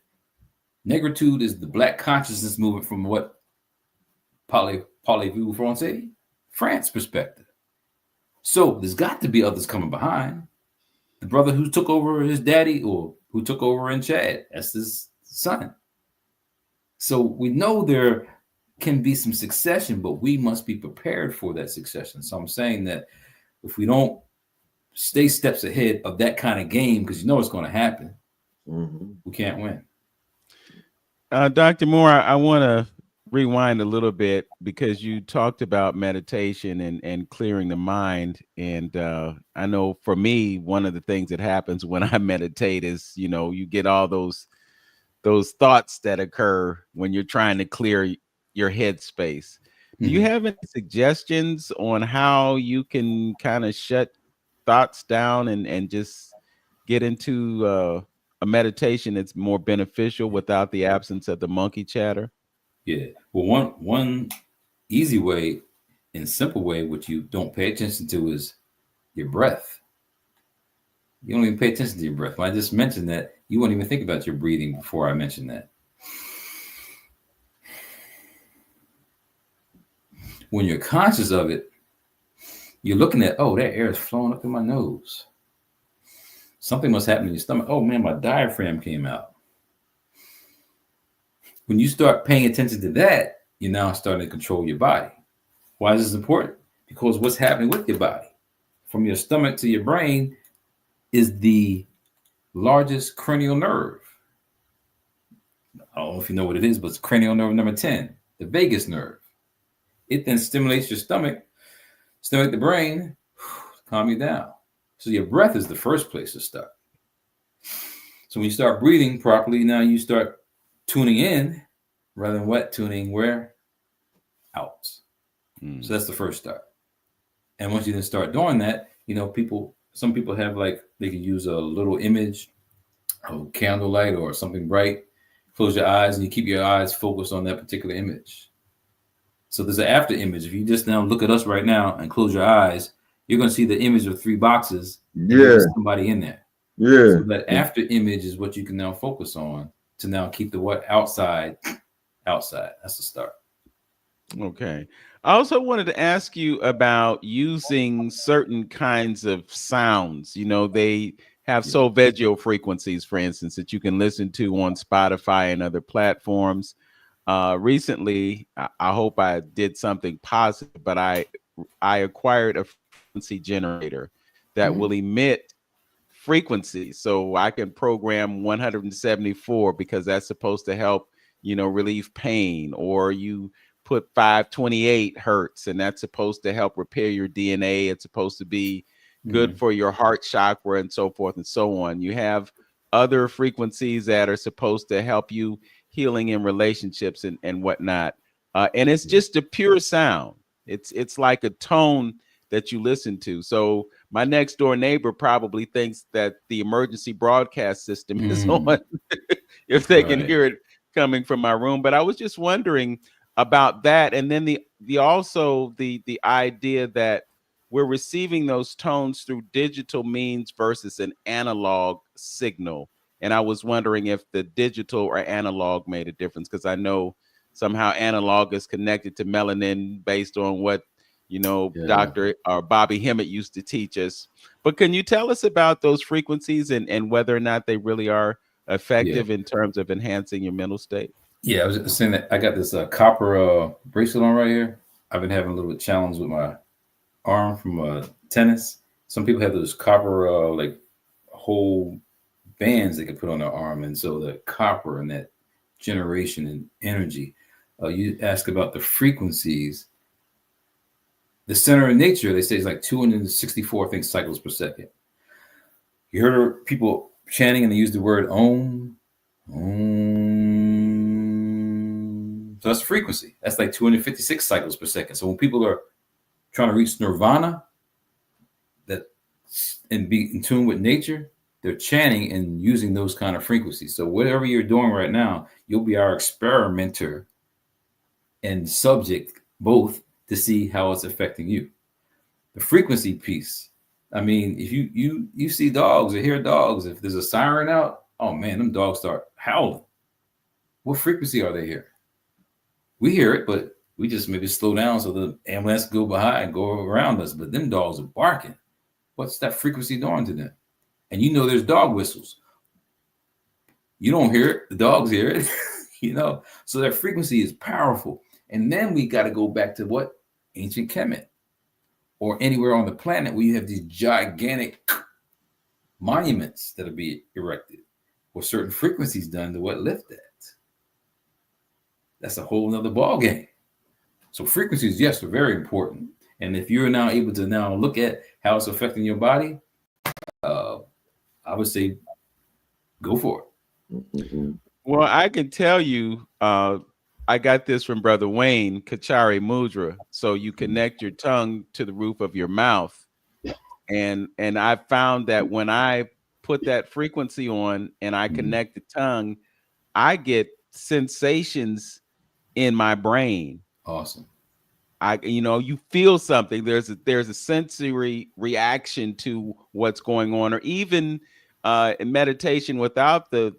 Speaker 3: Negritude is the Black consciousness movement from what parlez-vous français? France perspective. So there's got to be others coming behind. The brother who took over his daddy, or who took over in Chad, that's his son. So we know there can be some succession, but we must be prepared for that succession. So I'm saying that if we don't stay steps ahead of that kind of game, because it's going to happen, we can't win.
Speaker 2: Dr. Moore, I want to rewind a little bit, because you talked about meditation and clearing the mind. And I know for me, one of the things that happens when I meditate is, you get all those thoughts that occur when you're trying to clear your head space. Do you have any suggestions on how you can kind of shut thoughts down and just get into a meditation that's more beneficial without the absence of the monkey chatter?
Speaker 3: Yeah. Well, one easy way and simple way, which you don't pay attention to, is your breath. You don't even pay attention to your breath. When I just mentioned that, you won't even think about your breathing before I mentioned that. When you're conscious of it, you're looking at, that air is flowing up in my nose. Something must happen in your stomach. Oh man, my diaphragm came out. When you start paying attention to that, you're now starting to control your body. Why is this important? Because what's happening with your body, from your stomach to your brain, is the largest cranial nerve. I don't know if you know what it is, but it's cranial nerve number 10, the vagus nerve. It then stimulates your stimulate the brain, calm you down. So your breath is the first place to start. So when you start breathing properly, now you start tuning in rather than what? Tuning where? Out. So that's the first start. And once you then start doing that, some people have like, they can use a little image, a candlelight or something bright. Close your eyes and you keep your eyes focused on that particular image. So there's an after image. If you just now look at us right now and close your eyes, you're going to see the image of 3 boxes. And there's somebody in there.
Speaker 1: Yeah.
Speaker 3: So that after image is what you can now focus on to now keep the what? Outside. That's the start.
Speaker 2: Okay. I also wanted to ask you about using certain kinds of sounds. They have solfeggio frequencies, for instance, that you can listen to on Spotify and other platforms. Recently, I hope I did something positive, but I acquired a frequency generator that will emit frequency, so I can program 174 because that's supposed to help relieve pain, or you put 528 hertz and that's supposed to help repair your DNA. It's supposed to be good for your heart chakra and so forth and so on. You have other frequencies that are supposed to help you healing in relationships and whatnot, and it's just a pure sound. It's like a tone that you listen to. So my next door neighbor probably thinks that the emergency broadcast system is on if they can hear it coming from my room. But I was just wondering about that. And then the idea that we're receiving those tones through digital means versus an analog signal. And I was wondering if the digital or analog made a difference, because I know somehow analog is connected to melanin based on what Dr. or Bobby Hemmett used to teach us. But can you tell us about those frequencies and whether or not they really are effective in terms of enhancing your mental state?
Speaker 3: Yeah, I was just saying that I got this copper bracelet on right here. I've been having a little challenge with my arm from tennis. Some people have those copper like whole bands they can put on their arm, and so the copper and that generation and energy. You ask about the frequencies. The center of nature, they say, is like 264 cycles per second. You heard people chanting and they use the word Om. Om. So that's frequency. That's like 256 cycles per second. So when people are trying to reach nirvana and be in tune with nature, they're chanting and using those kind of frequencies. So whatever you're doing right now, you'll be our experimenter and subject both, to see how it's affecting you. The frequency piece. I mean, if you see dogs or hear dogs, if there's a siren out, oh man, them dogs start howling. What frequency are they here? We hear it, but we just maybe slow down so the ambulance go behind and go around us. But them dogs are barking. What's that frequency doing to them? And there's dog whistles. You don't hear it, the dogs hear it. So that frequency is powerful. And then we got to go back to what? Ancient Kemet, or anywhere on the planet where you have these gigantic monuments that are being erected, or certain frequencies done to what lift that. That's a whole nother ball game. So frequencies, yes, are very important. And if you're now able to now look at how it's affecting your body, I would say go for it.
Speaker 2: Well, I can tell you, I got this from Brother Wayne, Kachari Mudra. So you connect your tongue to the roof of your mouth. And I found that when I put that frequency on and I connect the tongue, I get sensations in my brain.
Speaker 3: Awesome.
Speaker 2: You feel something. There's a sensory reaction to what's going on, or even in meditation without the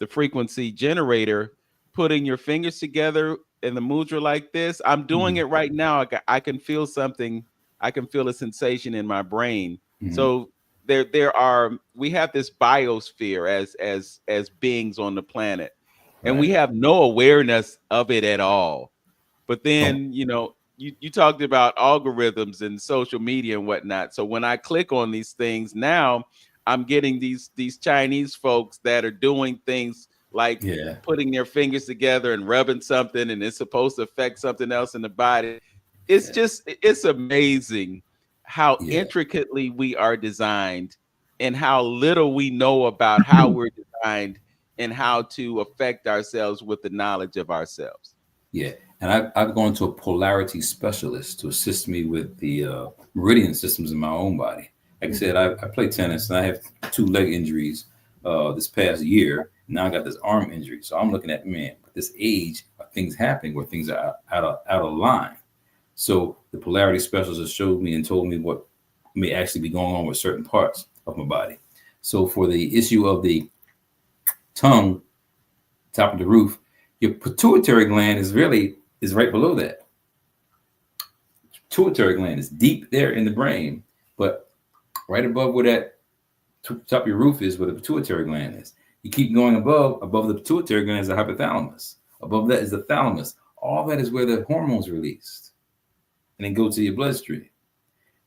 Speaker 2: frequency generator, putting your fingers together in the mudra like this. I'm doing it right now. I can feel something. I can feel a sensation in my brain. So we have this biosphere as beings on the planet, and we have no awareness of it at all. But then, you talked about algorithms and social media and whatnot. So when I click on these things now, I'm getting these Chinese folks that are doing things like putting their fingers together and rubbing something, and it's supposed to affect something else in the body. It's amazing how intricately we are designed and how little we know about how we're designed and how to affect ourselves with the knowledge of ourselves.
Speaker 3: Yeah. And I've gone to a polarity specialist to assist me with the meridian systems in my own body. Like I said, I play tennis and I have 2 leg injuries this past year. Now I got this arm injury. So I'm looking at, man, at this age, things happening where things are out of line. So the polarity specialist showed me and told me what may actually be going on with certain parts of my body. So for the issue of the tongue, top of the roof, your pituitary gland is right below that. Pituitary gland is deep there in the brain, but right above where that top of your roof is, where the pituitary gland is. You keep going above the pituitary gland is the hypothalamus. Above that is the thalamus. All that is where the hormones are released, and then go to your bloodstream.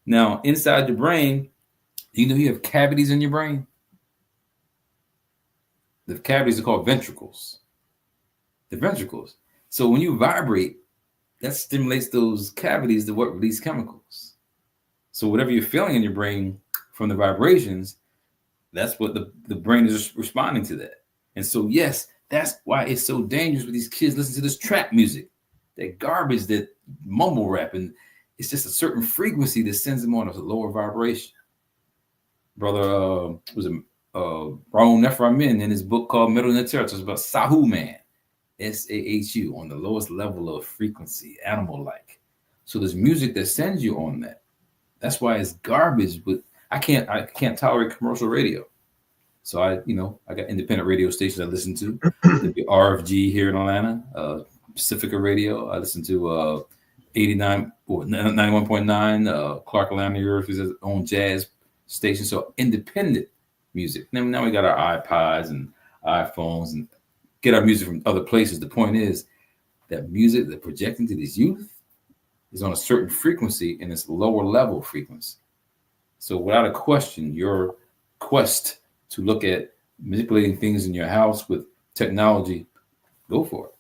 Speaker 3: Now, inside your brain, you know you have cavities in your brain. The cavities are called ventricles. The ventricles. So when you vibrate, that stimulates those cavities to what release chemicals. So whatever you're feeling in your brain from the vibrations, that's what the brain is responding to that. And so, yes, that's why it's so dangerous with these kids listening to this trap music, that garbage, that mumble rap. And it's just a certain frequency that sends them on a lower vibration. Brother, Raul Neframin in his book called Middle in the Territory talks about Sahu Man, S-A-H-U, on the lowest level of frequency, animal-like. So there's music that sends you on that. That's why it's garbage. But I can't tolerate commercial radio. So I got independent radio stations I listen to. The RFG here in Atlanta, Pacifica Radio. I listen to 91.9. Clark Atlanta is his own jazz station. So independent music. Now we got our iPods and iPhones and get our music from other places. The point is that music that projecting to these youth is on a certain frequency, and it's lower level frequency. So without a question, your quest to look at manipulating things in your house with technology, go for it.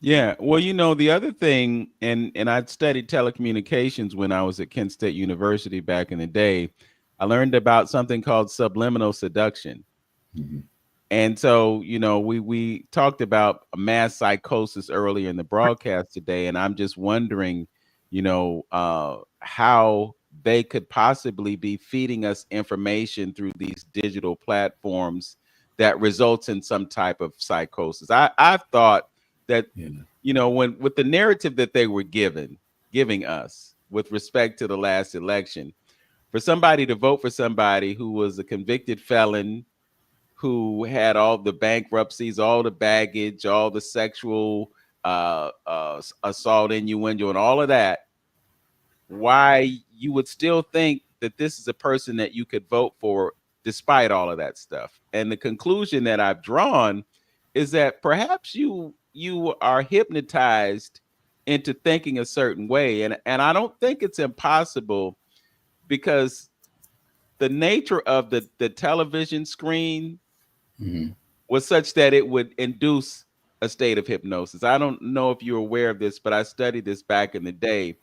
Speaker 2: Yeah. Well, the other thing, and I studied telecommunications when I was at Kent State University back in the day. I learned about something called subliminal seduction. Mm-hmm. And so, we talked about mass psychosis earlier in the broadcast today, and I'm just wondering, how they could possibly be feeding us information through these digital platforms that results in some type of psychosis. I've thought that, when with the narrative that they were giving us with respect to the last election, for somebody to vote for somebody who was a convicted felon, who had all the bankruptcies, all the baggage, all the sexual assault, innuendo, and all of that, why you would still think that this is a person that you could vote for despite all of that stuff. And the conclusion that I've drawn is that perhaps you are hypnotized into thinking a certain way. And I don't think it's impossible, because the nature of the television screen was such that it would induce a state of hypnosis. I don't know if you're aware of this, but I studied this back in the day.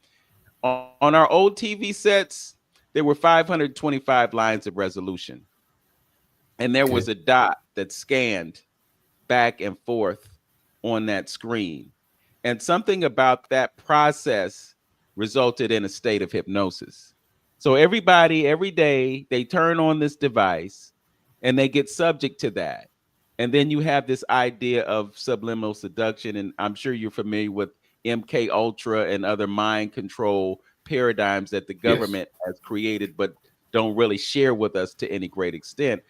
Speaker 2: On our old TV sets, there were 525 lines of resolution. And there was a dot that scanned back and forth on that screen. And something about that process resulted in a state of hypnosis. So everybody, every day, they turn on this device and they get subject to that. And then you have this idea of subliminal seduction. And I'm sure you're familiar with MK Ultra and other mind control paradigms that the government has created, but don't really share with us to any great extent.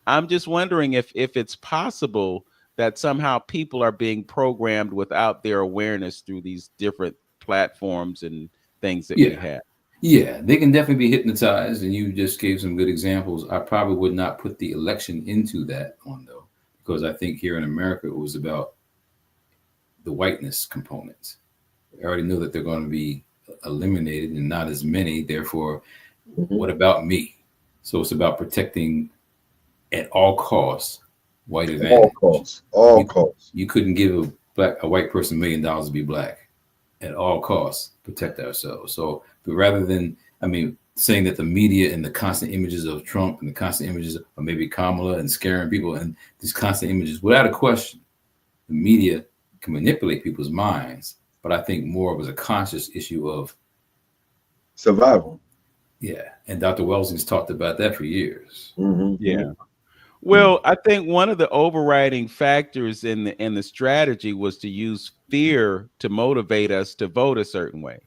Speaker 2: I'm just wondering if it's possible that somehow people are being programmed without their awareness through these different platforms and things that we have.
Speaker 3: Yeah, they can definitely be hypnotized, and you just gave some good examples. I probably would not put the election into that one, though, because I think here in America, it was about the whiteness components. I already know that they're going to be eliminated and not as many. Therefore, what about me? So it's about protecting at all costs white advantage.
Speaker 1: All costs.
Speaker 3: You couldn't give a white person $1 million to be black. At all costs, protect ourselves. So, but rather than, saying that the media and the constant images of Trump and the constant images of maybe Kamala and scaring people and these constant images, without a question, the media can manipulate people's minds. But I think more was a conscious issue of
Speaker 1: survival.
Speaker 3: Yeah. And Dr. Welsing's talked about that for years.
Speaker 1: Mm-hmm.
Speaker 2: Yeah. Well, I think one of the overriding factors in the strategy was to use fear to motivate us to vote a certain way.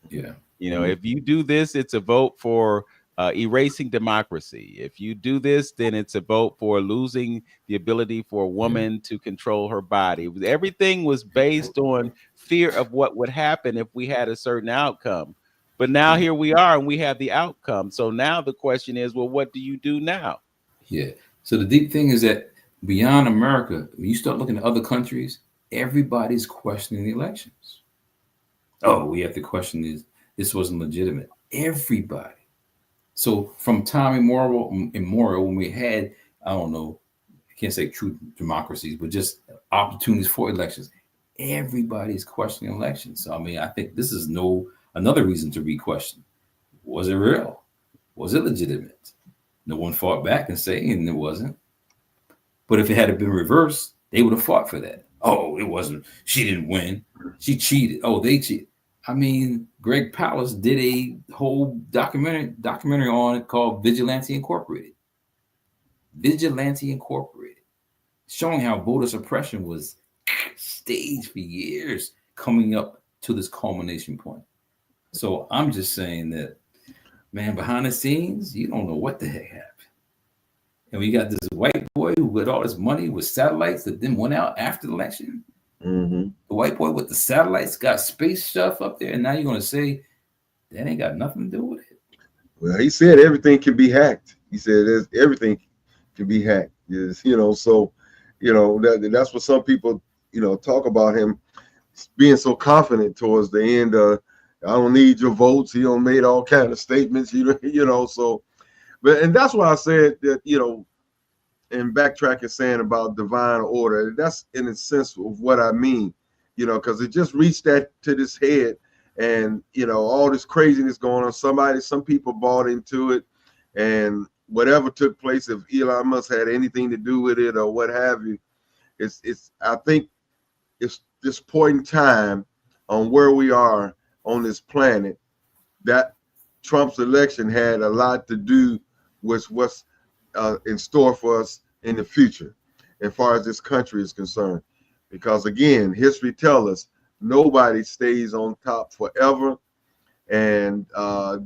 Speaker 3: Yeah.
Speaker 2: You know, if you do this, it's a vote for erasing democracy. If you do this, then it's a vote for losing the ability for a woman to control her body. Everything was based on fear of what would happen if we had a certain outcome. But now here we are and we have the outcome. So now the question is, well, what do you do now?
Speaker 3: Yeah. So the deep thing is that beyond America, when you start looking at other countries, everybody's questioning the elections. Oh, we have to question this wasn't legitimate. Everybody. So from time immemorial, when we had, I don't know, I can't say true democracies, but just opportunities for elections, everybody's questioning elections. So I mean, I think this is another reason to re-question. Was it real? Was it legitimate? No one fought back and saying it wasn't. But if it had been reversed, they would have fought for that. Oh, it wasn't. She didn't win. She cheated. Oh, they cheated. I mean, Greg Palast did a whole documentary on it called Vigilante Incorporated. Vigilante Incorporated, showing how voter suppression was staged for years, coming up to this culmination point. So I'm just saying that, man, behind the scenes, you don't know what the heck happened. And we got this white boy who with all his money with satellites that then went out after the election.
Speaker 1: Mm-hmm.
Speaker 3: The white boy with the satellites got space stuff up there, and now you're going to say that ain't got nothing to do with it.
Speaker 1: Well, he said everything can be hacked. He said everything can be hacked. Yes, so that's what some people talk about him being so confident towards the end. I don't need your votes. He made all kind of statements. So, and that's why I said that and backtracking saying about divine order. That's in a sense of what I mean. Because it just reached that to this head. And, all this craziness going on, some people bought into it, and whatever took place, if Elon Musk had anything to do with it or what have you, I think it's this point in time on where we are on this planet that Trump's election had a lot to do with what's in store for us in the future, as far as this country is concerned. Because again, history tells us nobody stays on top forever, and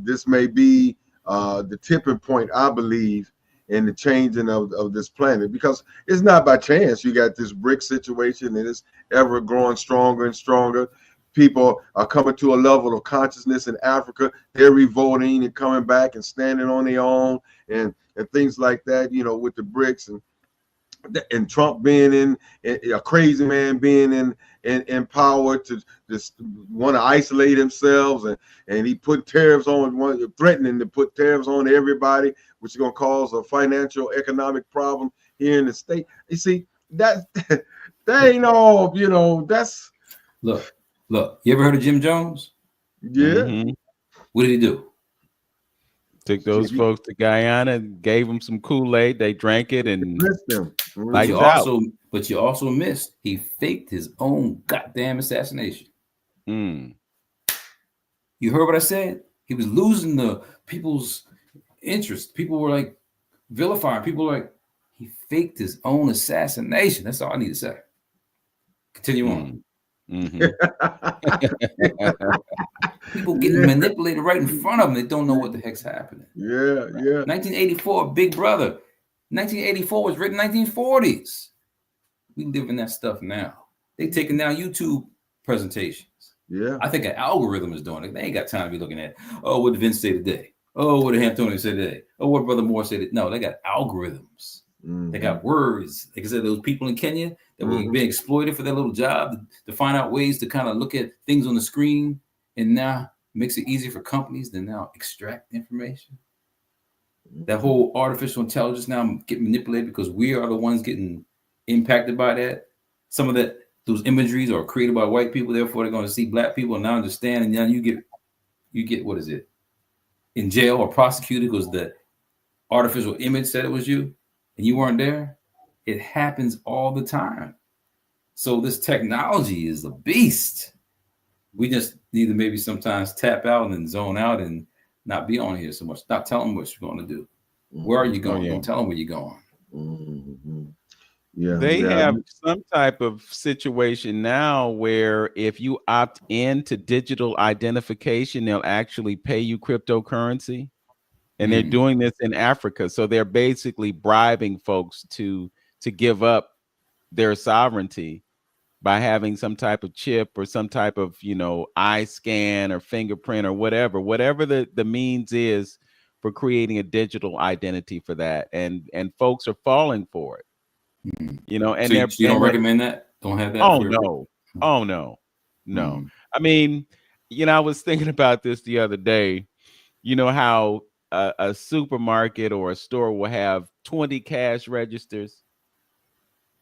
Speaker 1: this may be the tipping point, I believe, in the changing of this planet, because it's not by chance. You got this BRIC situation, and it's ever growing stronger and stronger. People are coming to a level of consciousness in Africa. They're revolting and coming back and standing on their own, and things like that, with the BRICS, and Trump being in a crazy man being in power to just want to isolate themselves, and he put tariffs on, threatening to put tariffs on everybody, which is going to cause a financial economic problem here in the state. You see, that ain't all, that's
Speaker 3: look, you ever heard of Jim Jones?
Speaker 1: Yeah.
Speaker 2: Mm-hmm.
Speaker 3: What did he do?
Speaker 2: Took those folks to Guyana, gave them some Kool-Aid, they drank it, and
Speaker 1: them.
Speaker 3: But you also missed, he faked his own goddamn assassination.
Speaker 2: You
Speaker 3: heard what I said? He was losing the people's interest. People were like vilifying. People were like, he faked his own assassination. That's all I need to say. Continue on.
Speaker 2: Mm-hmm.
Speaker 3: People getting manipulated right in front of them. They don't know what the heck's happening.
Speaker 1: Yeah.
Speaker 3: 1984, Big Brother. 1984 was written 1940s. We live in that stuff now. They taking down YouTube presentations.
Speaker 1: Yeah.
Speaker 3: I think an algorithm is doing it. They ain't got time to be looking at, what did Vince say today? Oh, what did Antonio say today? Oh, what Brother Moore said. No, they got algorithms. Mm-hmm. They got words. Like I said, those people in Kenya that were being exploited for their little job to find out ways to kind of look at things on the screen, and now makes it easier for companies to now extract information. That whole artificial intelligence now get manipulated because we are the ones getting impacted by that. Some of those imageries are created by white people, therefore they're going to see black people and now understand. And now you get what is it? in jail or prosecuted because the artificial image said it was you and you weren't there. It happens all the time. So this technology is a beast. We just need to maybe sometimes tap out and zone out and not be on here so much. Not tell them what you're going to do. Where are you going? Don't tell them where you're going.
Speaker 1: Yeah,
Speaker 2: they have some type of situation now where if you opt into digital identification, they'll actually pay you cryptocurrency. And they're doing this in Africa. So they're basically bribing folks to give up their sovereignty by having some type of chip or some type of, eye scan or fingerprint or whatever the means is for creating a digital identity for that. And folks are falling for it. And
Speaker 3: so you don't recommend that? Don't have that?
Speaker 2: No. I mean, I was thinking about this the other day. You know how a supermarket or a store will have 20 cash registers,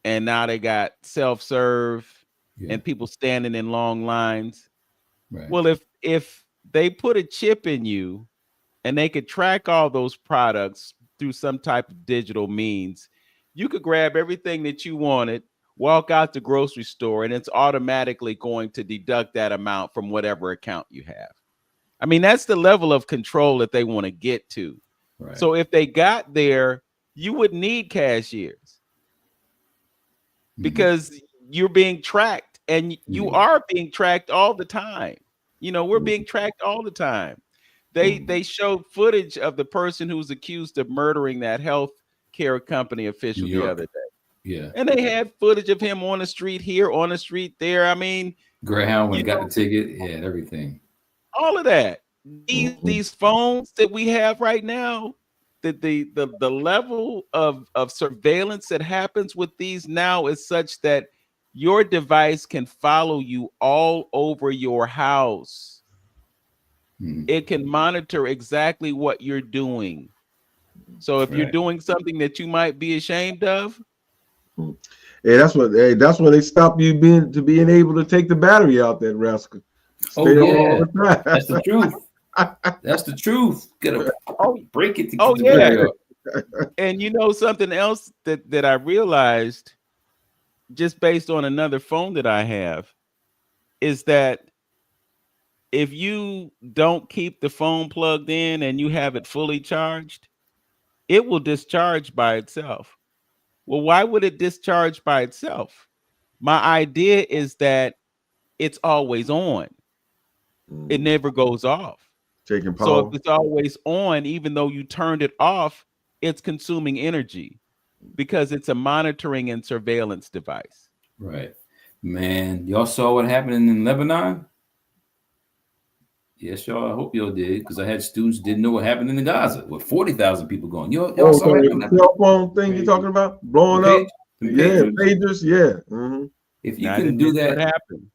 Speaker 2: and now they got self-serve and people standing in long lines.
Speaker 3: Right.
Speaker 2: Well, if they put a chip in you and they could track all those products through some type of digital means, you could grab everything that you wanted, walk out the grocery store, and it's automatically going to deduct that amount from whatever account you have. I mean, that's the level of control that they want to get to. Right. So if they got there, you would need cashiers because you're being tracked, and you are being tracked all the time. We're being tracked all the time. They showed footage of the person who's accused of murdering that health care company official the other day.
Speaker 3: Yeah.
Speaker 2: And they had footage of him on the street here, on the street there. I mean,
Speaker 3: Greyhound when he got the ticket, everything.
Speaker 2: All of that. These phones that we have right now, the level of surveillance that happens with these now is such that your device can follow you all over your house. It can monitor exactly what you're doing. So if you're doing something that you might be ashamed of,
Speaker 1: that's when they stop you being able to take the battery out that rascal.
Speaker 3: That's the truth. That's the truth. Break it to get the battery up.
Speaker 2: And something else that I realized just based on another phone that I have is that if you don't keep the phone plugged in and you have it fully charged, it will discharge by itself. Well, why would it discharge by itself? My idea is that it's always on. It never goes off.
Speaker 1: Taking power.
Speaker 2: So if it's always on, even though you turned it off, it's consuming energy because it's a monitoring and surveillance device.
Speaker 3: Right. Man, y'all saw what happened in Lebanon? Yes, y'all. I hope y'all did, because I had students who didn't know what happened in Gaza with 40,000 people going. Y'all saw that?
Speaker 1: Cell phone thing you're talking about? Blowing up? Pagers. Yeah. Mm-hmm.
Speaker 3: If you can do that,
Speaker 2: happen.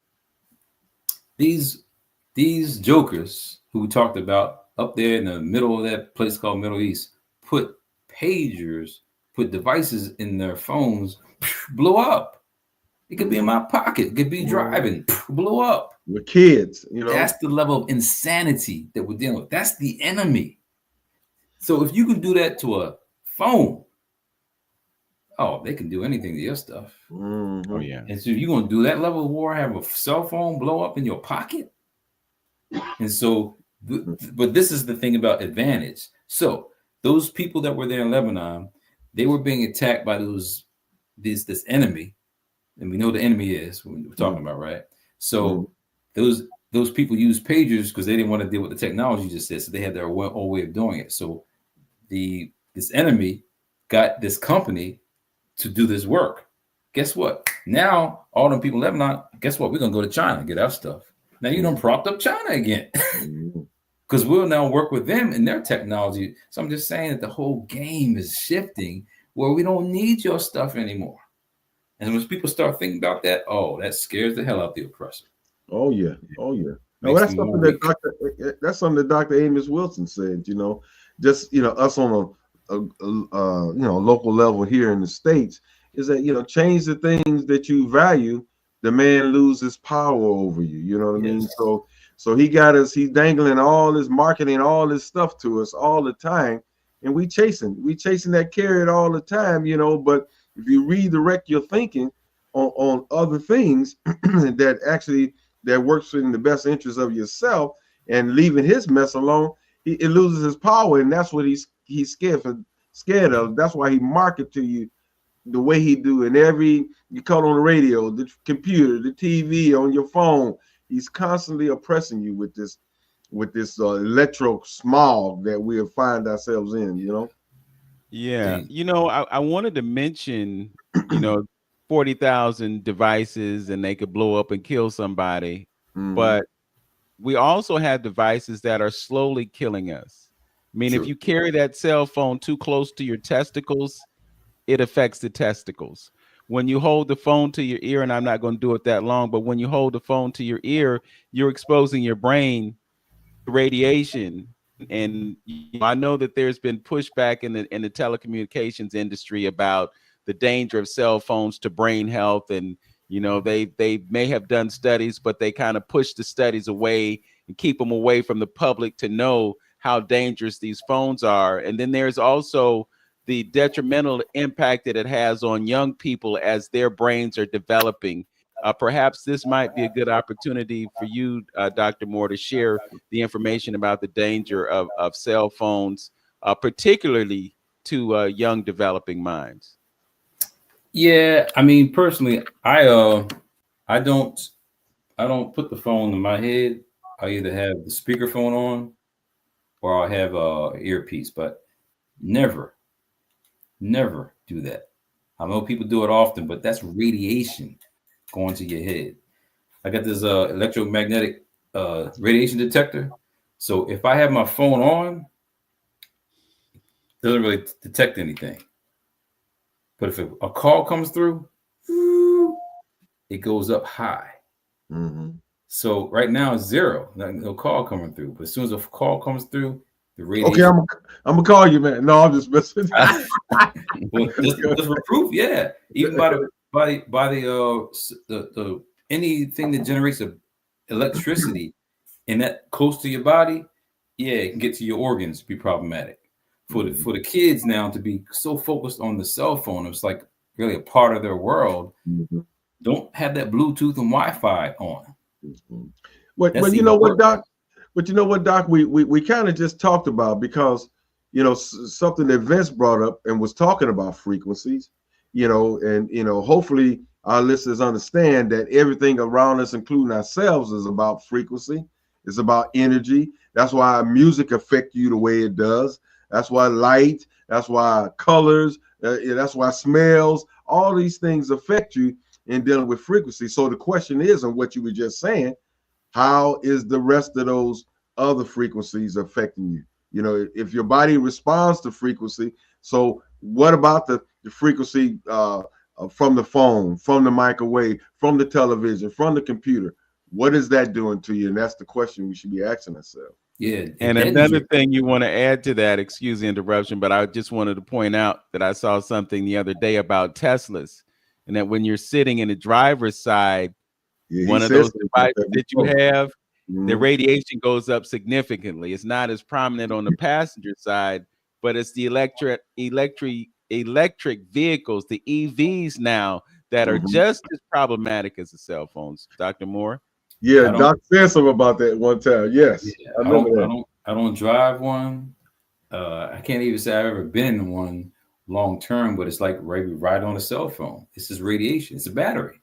Speaker 3: These jokers who we talked about up there in the middle of that place called Middle East put pagers, put devices in their phones, blow up. It could be in my pocket. It could be driving, blow up.
Speaker 1: With kids,
Speaker 3: That's the level of insanity that we're dealing with. That's the enemy. So if you can do that to a phone, they can do anything to your stuff.
Speaker 1: Mm-hmm.
Speaker 2: Oh, yeah.
Speaker 3: And so you're going to do that level of war, have a cell phone blow up in your pocket? And so, but this is the thing about advantage. So those people that were there in Lebanon, they were being attacked by this enemy. And we know the enemy is what we're talking about, right? So those people use pagers because they didn't want to deal with the technology you just said. So they had their own way of doing it. So this enemy got this company to do this work. Guess what? Now all them people in Lebanon, guess what? We're gonna go to China and get our stuff. Now you done propped up China again. Because we'll now work with them and their technology. So I'm just saying that the whole game is shifting where we don't need your stuff anymore. And when people start thinking about that, that scares the hell out the oppressor.
Speaker 1: Oh yeah. No, that's something that Dr. Amos Wilson said. Just us on a local level here in the States is that change the things that you value. The man loses power over you. You know what I mean? So he got us, he's dangling all this marketing, all this stuff to us all the time. And we chasing that carrot all the time, you know. But if you redirect your thinking on other things that works in the best interest of yourself and leaving his mess alone, it loses his power. And that's what he's scared of. That's why he market to you the way he do. And you call on the radio, the computer, the TV, on your phone, he's constantly oppressing you with this electro smog that we find ourselves in, you know.
Speaker 2: Yeah, you know, I wanted to mention, you know, 40,000 devices and they could blow up and kill somebody, but we also have devices that are slowly killing us. I mean, if you carry that cell phone too close to your testicles, it affects the testicles. When you hold the phone to your ear, and I'm not going to do it that long, but when you hold the phone to your ear, you're exposing your brain to radiation. And I know that there's been pushback in the telecommunications industry about the danger of cell phones to brain health. And, you know, they may have done studies, but they kind of push the studies away and keep them away from the public to know how dangerous these phones are. And then there's also the detrimental impact that it has on young people as their brains are developing. Perhaps this might be a good opportunity for you, Dr. Moore, to share the information about the danger of cell phones, particularly to young developing minds.
Speaker 3: Yeah, I mean, personally, I don't put the phone in my head. I either have the speakerphone on or I have earpiece, but never do that. I know people do it often, but that's radiation going to your head. I got this electromagnetic radiation detector. So if I have my phone on, it doesn't really detect anything. But if a call comes through, it goes up high. So right now it's zero. No call coming through. But as soon as a call comes through, the radiation.
Speaker 1: Okay, I'm gonna call you, man. No, I'm just messing.
Speaker 3: Well, just for proof, yeah. Even by the anything that generates electricity and that close to your body, yeah, it can get to your organs, be problematic. For the kids now to be so focused on the cell phone, it's like really a part of their world. Don't have that Bluetooth and Wi-Fi on.
Speaker 1: Well, you know what, Doc? But you know what, Doc? We kind of just talked about, because, you know, something that Vince brought up and was talking about frequencies, you know, and, you know, hopefully our listeners understand that everything around us, including ourselves, is about frequency. It's about energy. That's why music affects you the way it does. That's why light, that's why colors, that's why smells, all these things affect you in dealing with frequency. So the question is, and what you were just saying, how is the rest of those other frequencies affecting you? You know, if your body responds to frequency, so what about the frequency from the phone, from the microwave, from the television, from the computer? What is that doing to you? And that's the question we should be asking ourselves.
Speaker 3: Yeah.
Speaker 2: And another thing you want to add to that, excuse the interruption, but I just wanted to point out that I saw something the other day about Teslas, and that when you're sitting in the driver's side, one of those devices that you have, the radiation goes up significantly. It's not as prominent on the passenger side, but it's the electric vehicles, the EVs now, that are just as problematic as the cell phones. Dr. Moore?
Speaker 1: Yeah, Doc said something about that one time. Yes,
Speaker 3: yeah, I don't drive one. I can't even say I've ever been in one long term, but it's like right on a cell phone. It's just radiation. It's a battery,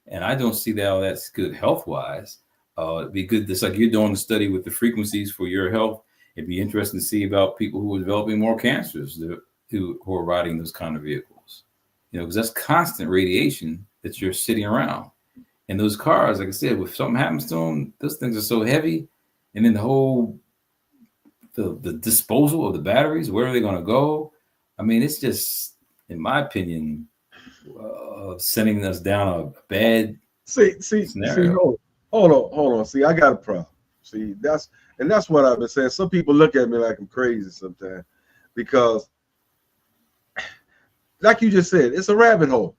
Speaker 3: and I don't see that that's good health wise. It'd be good. It's like you're doing a study with the frequencies for your health. It'd be interesting to see about people who are developing more cancers who are riding those kind of vehicles. You know, because that's constant radiation that you're sitting around. And those cars, like I said, if something happens to them, those things are so heavy. And then the disposal of the batteries, where are they going to go? I mean, it's just, in my opinion, sending us down a bad scenario.
Speaker 1: Hold on. See, I got a problem. See, that's what I've been saying. Some people look at me like I'm crazy sometimes, because, like you just said, it's a rabbit hole.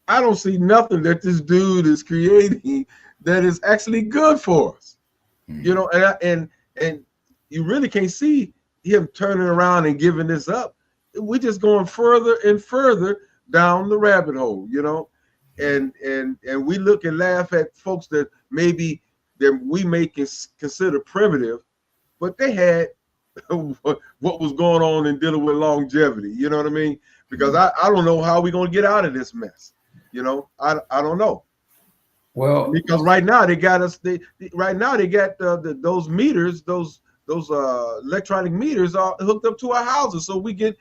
Speaker 1: I don't see nothing that this dude is creating that is actually good for us. You know, and you really can't see him turning around and giving this up. We're just going further and further down the rabbit hole, you know, and we look and laugh at folks that maybe that we may consider primitive, but they had what was going on in dealing with longevity. You know what I mean? Because I don't know how we're gonna get out of this mess. You know, I don't know.
Speaker 3: Well,
Speaker 1: because right now they got us. Right now they got those meters, those electronic meters are hooked up to our houses. So we got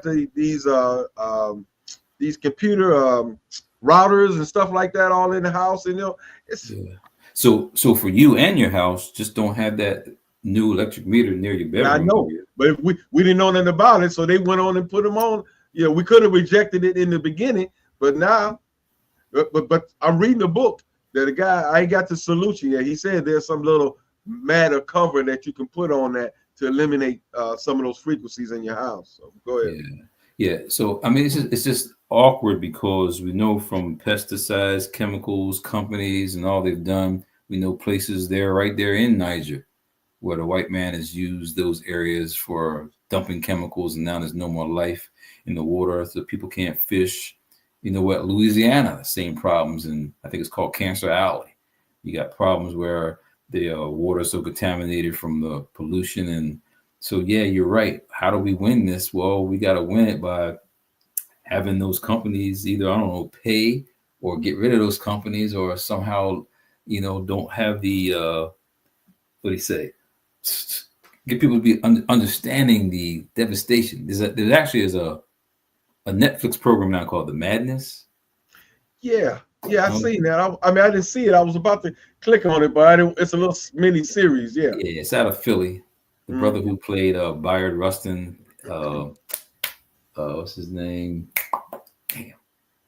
Speaker 1: these computer routers and stuff like that all in the house. And you know, it's
Speaker 3: so for you and your house, just don't have that new electric meter near your bedroom.
Speaker 1: I know, but if we didn't know nothing about it, so they went on and put them on. You know, we could have rejected it in the beginning, but now, but I'm reading a book that a guy, I ain't got the solution yet. He said there's some little matter cover that you can put on that to eliminate some of those frequencies in your house. So go ahead.
Speaker 3: Yeah. So I mean, it's just awkward because we know from pesticides, chemicals, companies, and all they've done. We know places there, right there in Niger, where the white man has used those areas for dumping chemicals, and now there's no more life in the water, so people can't fish. You know what? Louisiana, same problems, and I think it's called Cancer Alley. You got problems where the water is so contaminated from the pollution, and so yeah, you're right. How do we win this? Well, we got to win it by having those companies either, I don't know, pay or get rid of those companies, or somehow, you know, don't have the what do you say? Get people to be understanding the devastation. There actually is a Netflix program now called The Madness.
Speaker 1: Yeah, I seen that. I mean, I didn't see it. I was about to click on it, but it's a little mini series. Yeah,
Speaker 3: it's out of Philly. The brother who played Bayard Rustin, what's his name? Damn,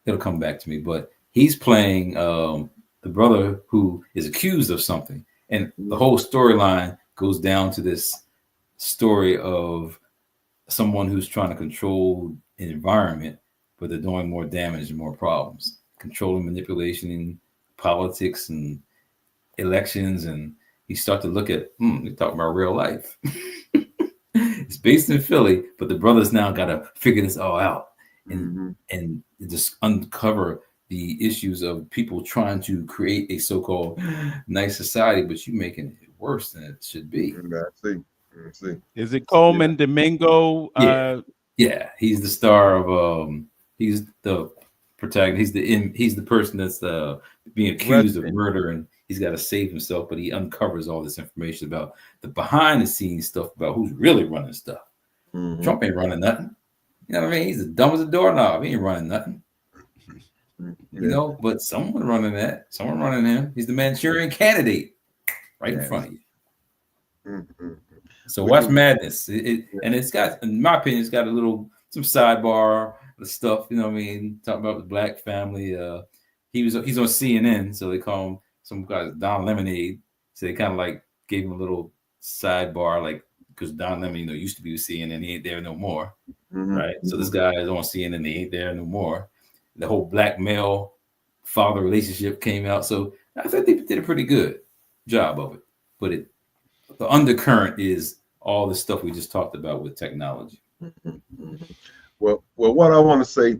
Speaker 3: it'll come back to me. But he's playing the brother who is accused of something, and the whole storyline goes down to this story of someone who's trying to control an environment, but they're doing more damage and more problems, controlling manipulation in politics and elections. And you start to look at, we're talking about real life. It's based in Philly, but the brothers now got to figure this all out and just uncover the issues of people trying to create a so-called nice society, but you making it worse than it should be.
Speaker 1: I see.
Speaker 2: Is it Coleman Domingo?
Speaker 3: Yeah, he's the star of he's the protagonist. He's the person that's being accused of murder, and he's got to save himself, but he uncovers all this information about the behind the scenes stuff about who's really running stuff. Trump ain't running nothing. You know what I mean? He's as dumb as a doorknob. He ain't running nothing. You know, but someone running that, someone running him. He's the Manchurian candidate right in front of you. So watch Madness. And it's got, in my opinion, it's got some sidebar stuff. You know what I mean? Talking about the black family. He's on CNN, so they call him some guys Don Lemonade. So they kind of like gave him a little sidebar, like because Don Lemon, used to be with CNN, he ain't there no more, right? So this guy is on CNN, he ain't there no more. The whole black male father relationship came out, so I thought they did a pretty good job of it. But the undercurrent is all the stuff we just talked about with technology.
Speaker 1: Well, what I want to say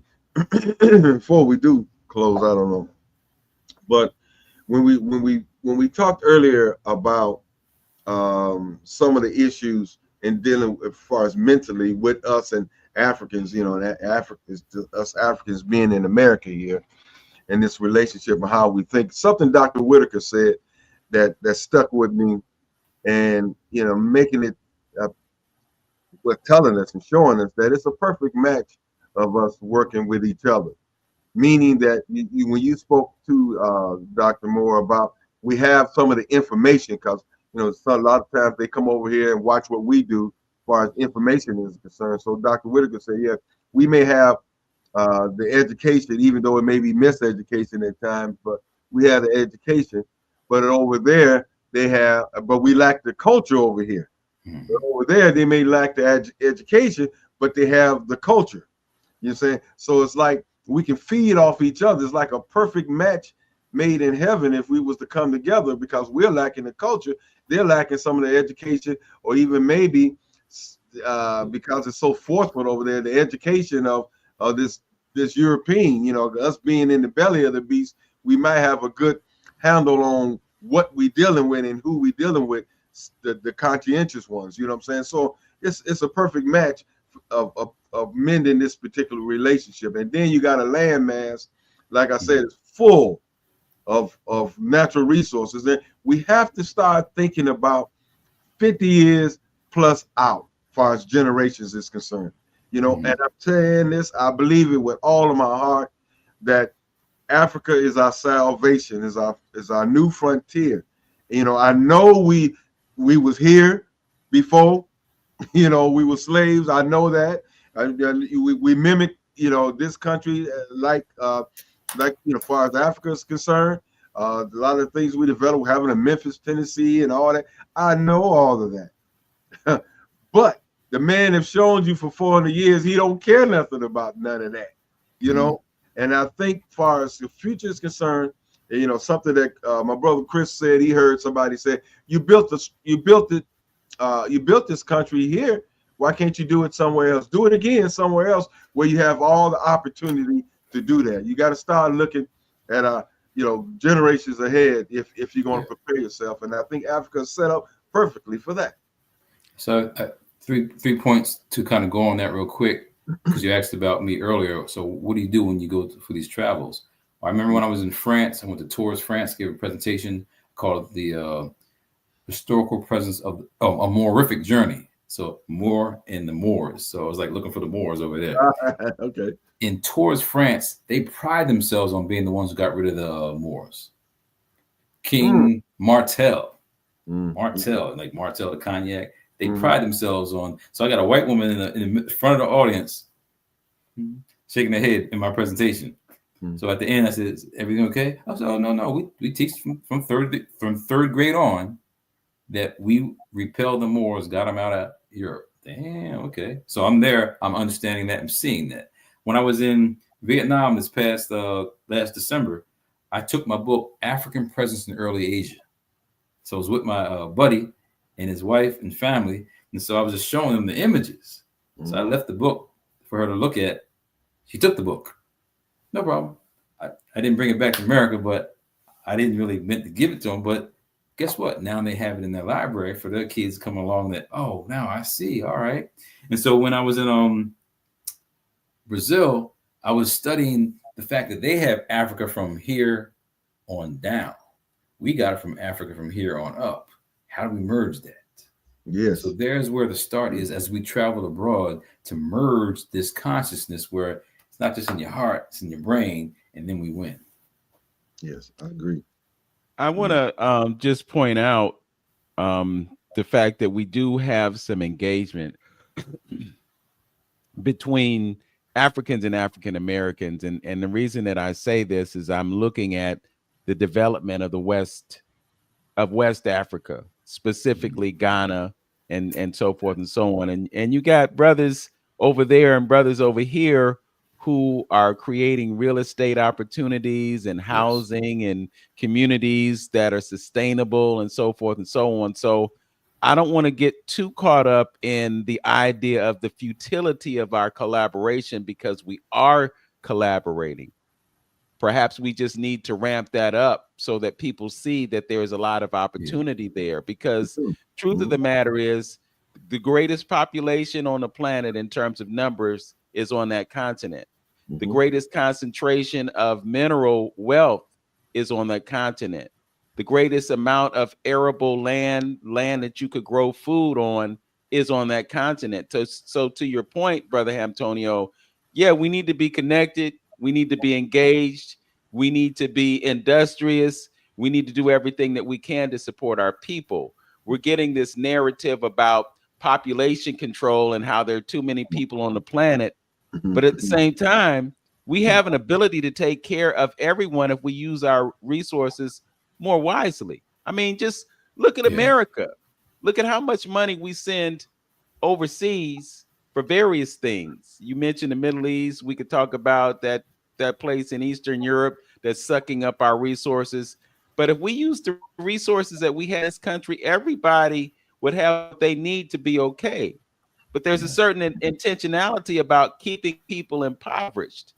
Speaker 1: before we do close, I don't know, but when we talked earlier about some of the issues in dealing as far as mentally with us and Africans, and us Africans being in America here, and this relationship and how we think. Something Dr. Whitaker said that stuck with me, and making it with telling us and showing us that it's a perfect match of us working with each other. Meaning that when you spoke to Dr. Moore about, we have some of the information, because a lot of times they come over here and watch what we do as far as information is concerned. So Dr. Whitaker said, yeah, we may have the education, even though it may be miseducation at times, but we have the education. But over there they have, but we lack the culture over here. But over there they may lack the education, but they have the culture. You know what I'm saying? So it's like we can feed off each other. It's like a perfect match made in heaven if we was to come together, because we're lacking the culture, they're lacking some of the education, or even maybe because it's so forceful over there, the education of this European, us being in the belly of the beast, we might have a good handle on what we dealing with and who we dealing with, the conscientious ones. You know what I'm saying? So it's a perfect match of mending this particular relationship. And then you got a landmass, like I said, it's full of natural resources. And we have to start thinking about 50 years plus out, as far as generations is concerned. And I'm saying this, I believe it with all of my heart, that Africa is our salvation, is our new frontier. I know we was here before, we were slaves. I know that. We mimic, this country, like as far as Africa is concerned. A lot of things we developed, having a Memphis, Tennessee, and all that. I know all of that. But the man have shown you for 400 years, he don't care nothing about none of that, And I think, far as the future is concerned, something that my brother Chris said, he heard somebody say, you built this country here. Why can't you do it somewhere else? Do it again somewhere else where you have all the opportunity to do that. You got to start looking at generations ahead if you're going to prepare yourself. And I think Africa is set up perfectly for that.
Speaker 3: So three points to kind of go on that real quick, because you asked about me earlier. So what do you do when you go for these travels? I remember when I was in France, I went to Tours France, gave a presentation called the historical presence of a Moorific journey. So Moor and the Moors. So I was like looking for the Moors over there.
Speaker 1: Okay.
Speaker 3: In Tours France, they pride themselves on being the ones who got rid of the Moors. King Martel, like Martel the cognac. They pride themselves on. So I got a white woman in the front of the audience shaking her head in my presentation. So at the end, I said, "Is everything okay?" I said, "Oh no. We teach from third grade on that we repelled the Moors, got them out of Europe." Damn, okay. So I'm there. I'm understanding that. I'm seeing that. When I was in Vietnam this past last December, I took my book African Presence in Early Asia. So I was with my buddy and his wife and family, and so I was just showing them the images. So I left the book for her to look at. She took the book. No problem. I didn't bring it back to America, but I didn't really meant to give it to them. But guess what? Now they have it in their library for their kids coming along that, oh, now I see. All right. And so when I was in Brazil, I was studying the fact that they have Africa from here on down. We got it from Africa from here on up. How do we merge that?
Speaker 1: Yes.
Speaker 3: So there's where the start is as we travel abroad, to merge this consciousness where it's not just in your heart, it's in your brain, and then we win.
Speaker 1: Yes, I agree.
Speaker 2: I want to just point out the fact that we do have some engagement between Africans and African Americans. And the reason that I say this is I'm looking at the development of West Africa, specifically Ghana and so forth and so on. And you got brothers over there and brothers over here who are creating real estate opportunities and housing and communities that are sustainable and so forth and so on. So I don't want to get too caught up in the idea of the futility of our collaboration, because we are collaborating. Perhaps we just need to ramp that up so that people see that there is a lot of opportunity there, because truth of the matter is the greatest population on the planet in terms of numbers is on that continent. The greatest concentration of mineral wealth is on that continent. The greatest amount of arable land that you could grow food on is on that continent. So to your point, Brother Antonio, yeah, we need to be connected. We need to be engaged. We need to be industrious. We need to do everything that we can to support our people. We're getting this narrative about population control and how there are too many people on the planet. But at the same time, we have an ability to take care of everyone if we use our resources more wisely. I mean, just look at America. Look at how much money we send overseas for various things. You mentioned the Middle East. We could talk about that place in Eastern Europe. that's sucking up our resources. But if we use the resources that we have in this country, everybody would have what they need to be okay. But there's a certain intentionality about keeping people impoverished.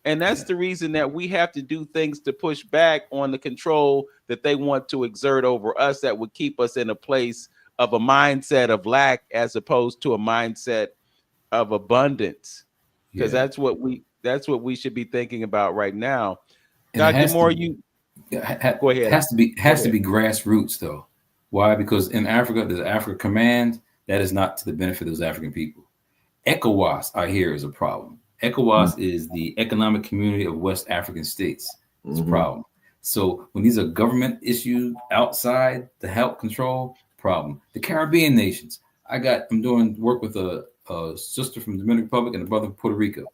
Speaker 2: And that's the reason that we have to do things to push back on the control that they want to exert over us that would keep us in a place of a mindset of lack as opposed to a mindset of abundance. Because that's what we should be thinking about right now.
Speaker 3: And
Speaker 2: Dr. Moore, go ahead.
Speaker 3: Has to be grassroots though. Why? Because in Africa, there's Africa Command. That is not to the benefit of those African people. ECOWAS, I hear, is a problem. ECOWAS is the Economic Community of West African States. It's a problem. So when these are government issues outside to help control, problem. The Caribbean nations. I'm doing work with a sister from the Dominican Republic and a brother from Puerto Rico.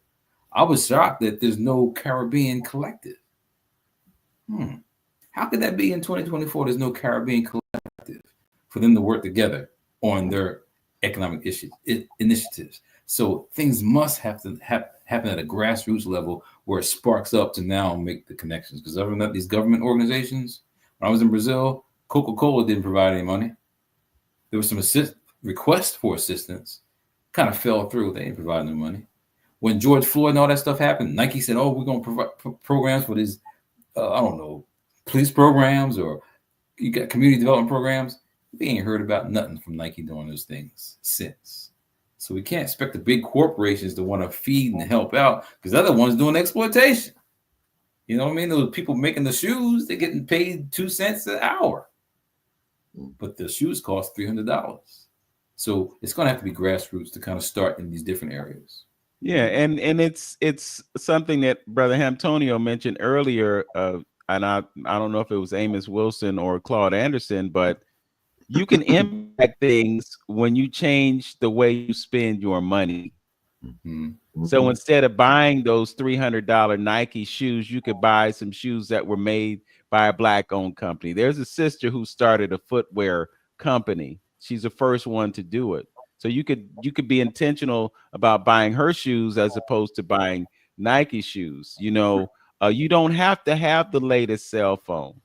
Speaker 3: I was shocked that there's no Caribbean collective. How could that be in 2024? There's no Caribbean collective for them to work together on their economic initiatives. So things must have to happen at a grassroots level where it sparks up to now make the connections. Because other than that, these government organizations, when I was in Brazil, Coca-Cola didn't provide any money. There was some requests for assistance, kind of fell through. They didn't provide no money. When George Floyd and all that stuff happened, Nike said, "Oh, we're going to provide programs for these, I don't know, police programs, or you got community development programs." We ain't heard about nothing from Nike doing those things since. So we can't expect the big corporations to want to feed and help out because they're the ones doing exploitation. You know what I mean? Those people making the shoes, they're getting paid 2 cents an hour, but the shoes cost $300. So it's going to have to be grassroots to kind of start in these different areas.
Speaker 2: Yeah, and it's something that Brother Antonio mentioned earlier, and I don't know if it was Amos Wilson or Claude Anderson, but you can impact things when you change the way you spend your money. So instead of buying those $300 Nike shoes, you could buy some shoes that were made by a Black-owned company. There's a sister who started a footwear company. She's the first one to do it. So you could be intentional about buying her shoes as opposed to buying Nike shoes. You know, you don't have to have the latest cell phone.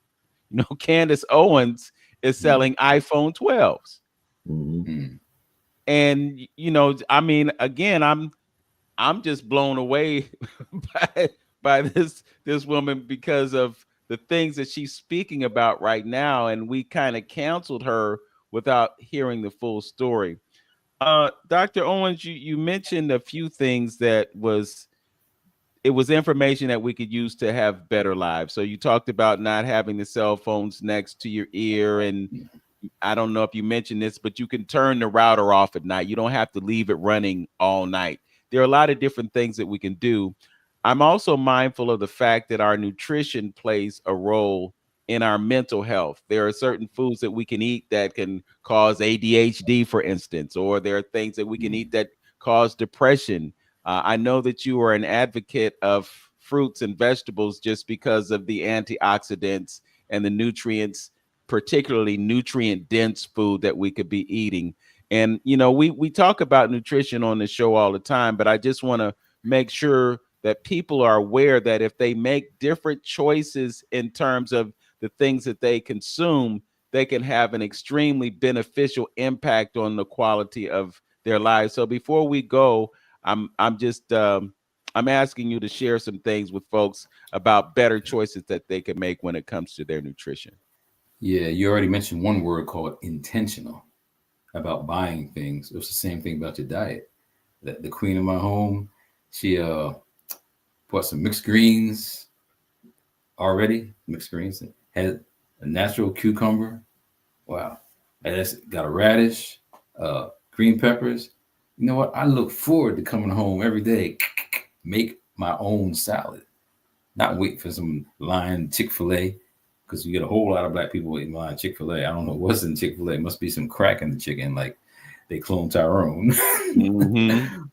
Speaker 2: You know, Candace Owens is selling iPhone 12s. And, you know, I mean, again, I'm just blown away by this woman because of the things that she's speaking about right now. And we kind of canceled her without hearing the full story. Dr. Owens, you mentioned a few things that was information that we could use to have better lives. So you talked about not having the cell phones next to your ear. And I don't know if you mentioned this, but you can turn the router off at night. You don't have to leave it running all night. There are a lot of different things that we can do. I'm also mindful of the fact that our nutrition plays a role in our mental health. There are certain foods that we can eat that can cause ADHD, for instance, or there are things that we can eat that cause depression. I know that you are an advocate of fruits and vegetables just because of the antioxidants and the nutrients, particularly nutrient-dense food that we could be eating. And, you know, we talk about nutrition on the show all the time, but I just want to make sure that people are aware that if they make different choices in terms of the things that they consume, they can have an extremely beneficial impact on the quality of their lives. So before we go, I'm asking you to share some things with folks about better choices that they can make when it comes to their nutrition.
Speaker 3: Yeah, you already mentioned one word called intentional about buying things. It was the same thing about your diet. The queen of my home, she bought some mixed greens already. Mixed greens, had a natural cucumber. Wow. And it's got a radish, green peppers. You know what? I look forward to coming home every day, make my own salad, not wait for some line Chick-fil-A, because you get a whole lot of Black people waiting in line Chick-fil-A. I don't know what's in Chick-fil-A. It must be some crack in the chicken, like they cloned Tyrone.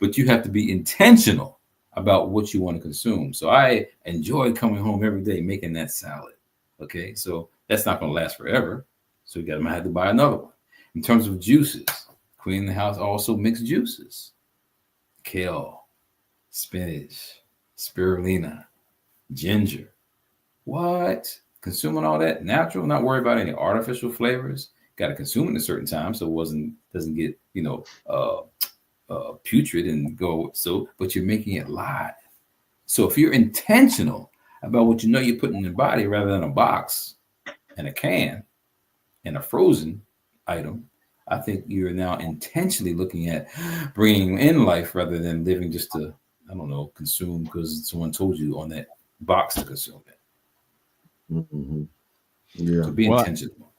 Speaker 3: But you have to be intentional about what you want to consume. So I enjoy coming home every day making that salad. Okay, so that's not going to last forever. So you might have to buy another one. In terms of juices, Queen in the house also mixed juices: kale, spinach, spirulina, ginger. What? Consuming all that natural, not worry about any artificial flavors. Got to consume it at a certain time so it doesn't get putrid and go. So, but you're making it live. So if you're intentional about what you know you're putting in your body rather than a box and a can and a frozen item, I think you're now intentionally looking at bringing in life rather than living just to, I don't know, consume because someone told you on that box to consume it.
Speaker 1: Mm-hmm. Yeah.
Speaker 3: So be intentional.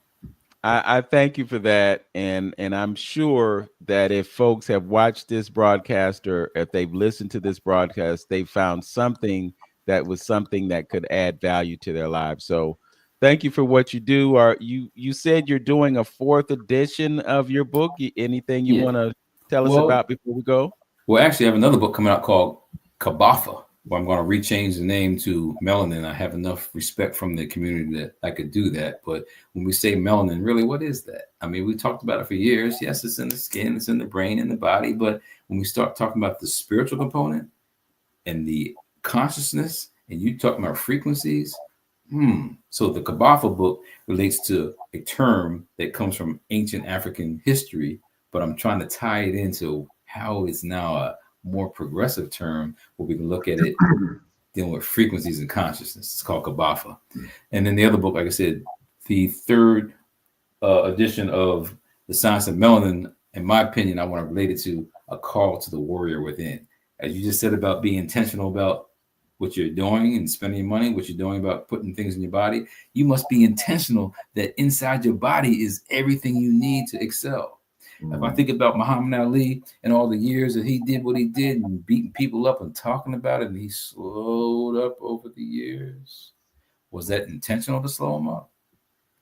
Speaker 2: I thank you for that, and I'm sure that if folks have watched this broadcast or if they've listened to this broadcast, they found something that could add value to their lives. So thank you for what you do. You said you're doing a 4th edition of your book. Anything you want to tell us about before we go?
Speaker 3: Well, actually, I have another book coming out called Kabafa, where I'm going to rechange the name to melanin. I have enough respect from the community that I could do that. But when we say melanin, really, what is that? I mean, we talked about it for years. Yes, it's in the skin, it's in the brain, in the body. But when we start talking about the spiritual component and the consciousness, and you talking about frequencies, so the Kabafa book relates to a term that comes from ancient African history, but I'm trying to tie it into how it's now a more progressive term where we can look at it dealing with frequencies and consciousness. It's called Kabafa. And then the other book, like I said, the 3rd edition of The Science of Melanin, in my opinion, I want to relate it to a call to the warrior within. As you just said about being intentional about what you're doing and spending your money, what you're doing about putting things in your body, you must be intentional that inside your body is everything you need to excel. If I think about Muhammad Ali and all the years that he did what he did and beating people up and talking about it, and he slowed up over the years, was that intentional to slow him up?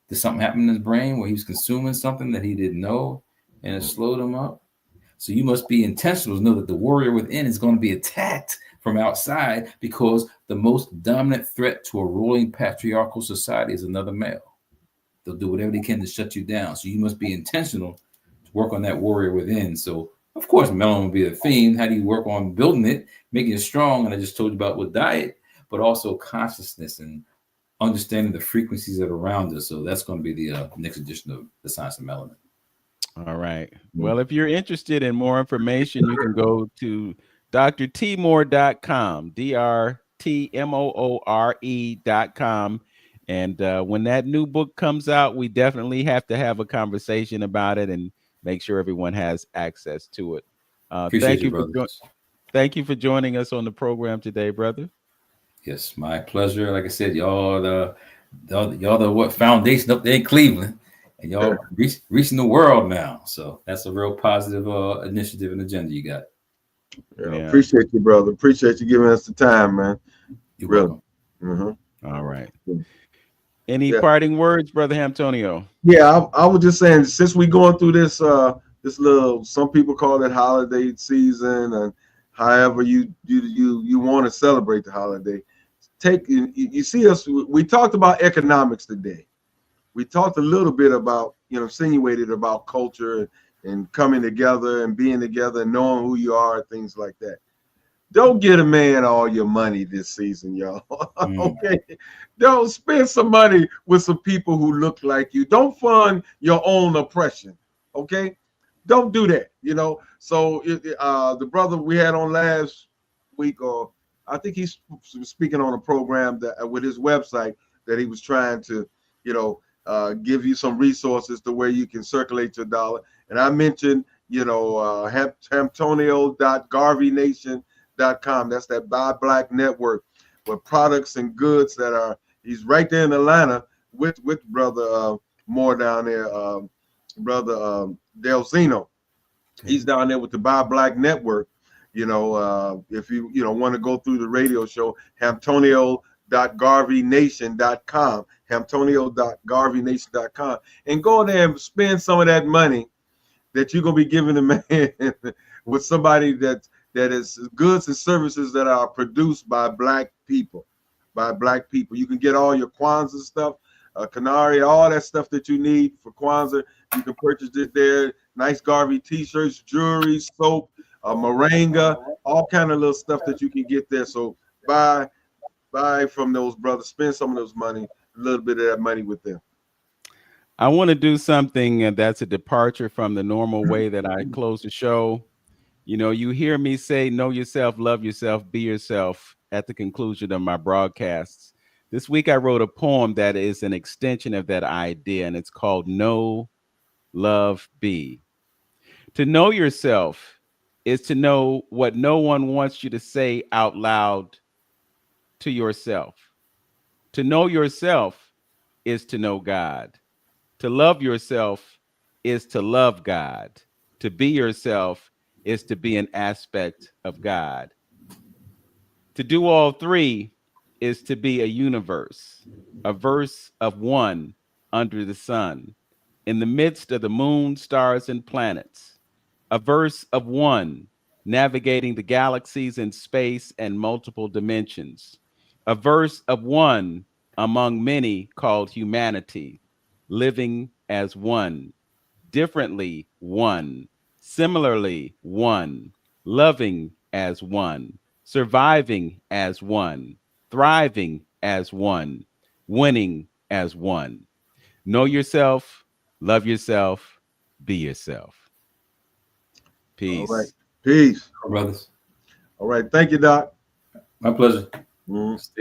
Speaker 3: Did something happen in his brain where he was consuming something that he didn't know and it slowed him up? So you must be intentional to know that the warrior within is going to be attacked from outside because the most dominant threat to a ruling patriarchal society is another male. They'll do whatever they can to shut you down. So you must be intentional work on that warrior within. So of course melanin will be the theme. How do you work on building it, making it strong? And I just told you about with diet, but also consciousness and understanding the frequencies that are around us. So that's going to be the next edition of The Science of Melanin.
Speaker 2: All right. Well, if you're interested in more information, you can go to Dr.T.Moore.com, DRTMOORE.com. And when that new book comes out, we definitely have to have a conversation about it and make sure everyone has access to it. Thank you for joining us on the program today, brother.
Speaker 3: Yes, my pleasure. Like I said, y'all the what foundation up there in Cleveland, and y'all reaching the world now. So that's a real positive initiative and agenda you got.
Speaker 1: Yeah. Appreciate you, brother. Appreciate you giving us the time, man.
Speaker 3: You're welcome.
Speaker 2: All right. Any parting words, Brother Antonio?
Speaker 1: Yeah, I was just saying, since we going through this little, some people call it holiday season, and however you want to celebrate the holiday, you see us. We talked about economics today. We talked a little bit about, insinuated about culture and coming together and being together and knowing who you are, things like that. Don't get a man all your money this season, y'all. Okay? Don't spend some money with some people who look like you. Don't fund your own oppression. Okay? Don't do that, So the brother we had on last week, or I think he's speaking on a program that with his website that he was trying to, give you some resources to where you can circulate your dollar. And I mentioned, Hamtonio.GarveyNation.com. That's that Buy Black network with products and goods that are. He's right there in Atlanta with brother Moore down there, brother Delzino. He's down there with the Buy Black network. If you want to go through the radio show, Hamtonio.GarveyNation.com, Hamtonio.GarveyNation.com, and go there and spend some of that money that you're gonna be giving the man with somebody that is goods and services that are produced by black people. You can get all your Kwanzaa stuff, Canary, all that stuff that you need for Kwanzaa. You can purchase it there. Nice Garvey t-shirts, jewelry, soap, moringa, all kind of little stuff that you can get there. So buy buy from those brothers, spend some of those money, a little bit of that money with them.
Speaker 2: I want to do something that's a departure from the normal way that I close the show. You know, you hear me say, know yourself, love yourself, be yourself at the conclusion of my broadcasts. This week, I wrote a poem that is an extension of that idea, and it's called Know, Love, Be. To know yourself is to know what no one wants you to say out loud to yourself. To know yourself is to know God. To love yourself is to love God. To be yourself is to be an aspect of God. To do all three is to be a universe, a verse of one under the sun, in the midst of the moon, stars, and planets, a verse of one navigating the galaxies in space and multiple dimensions, a verse of one among many called humanity, living as one, differently one, similarly one, loving as one, surviving as one, thriving as one, winning as one. Know yourself, love yourself, be yourself.
Speaker 1: All right.
Speaker 2: Peace.
Speaker 1: Peace.
Speaker 3: Brothers.
Speaker 1: All right. Thank you, Doc.
Speaker 3: My pleasure.
Speaker 1: Mhm.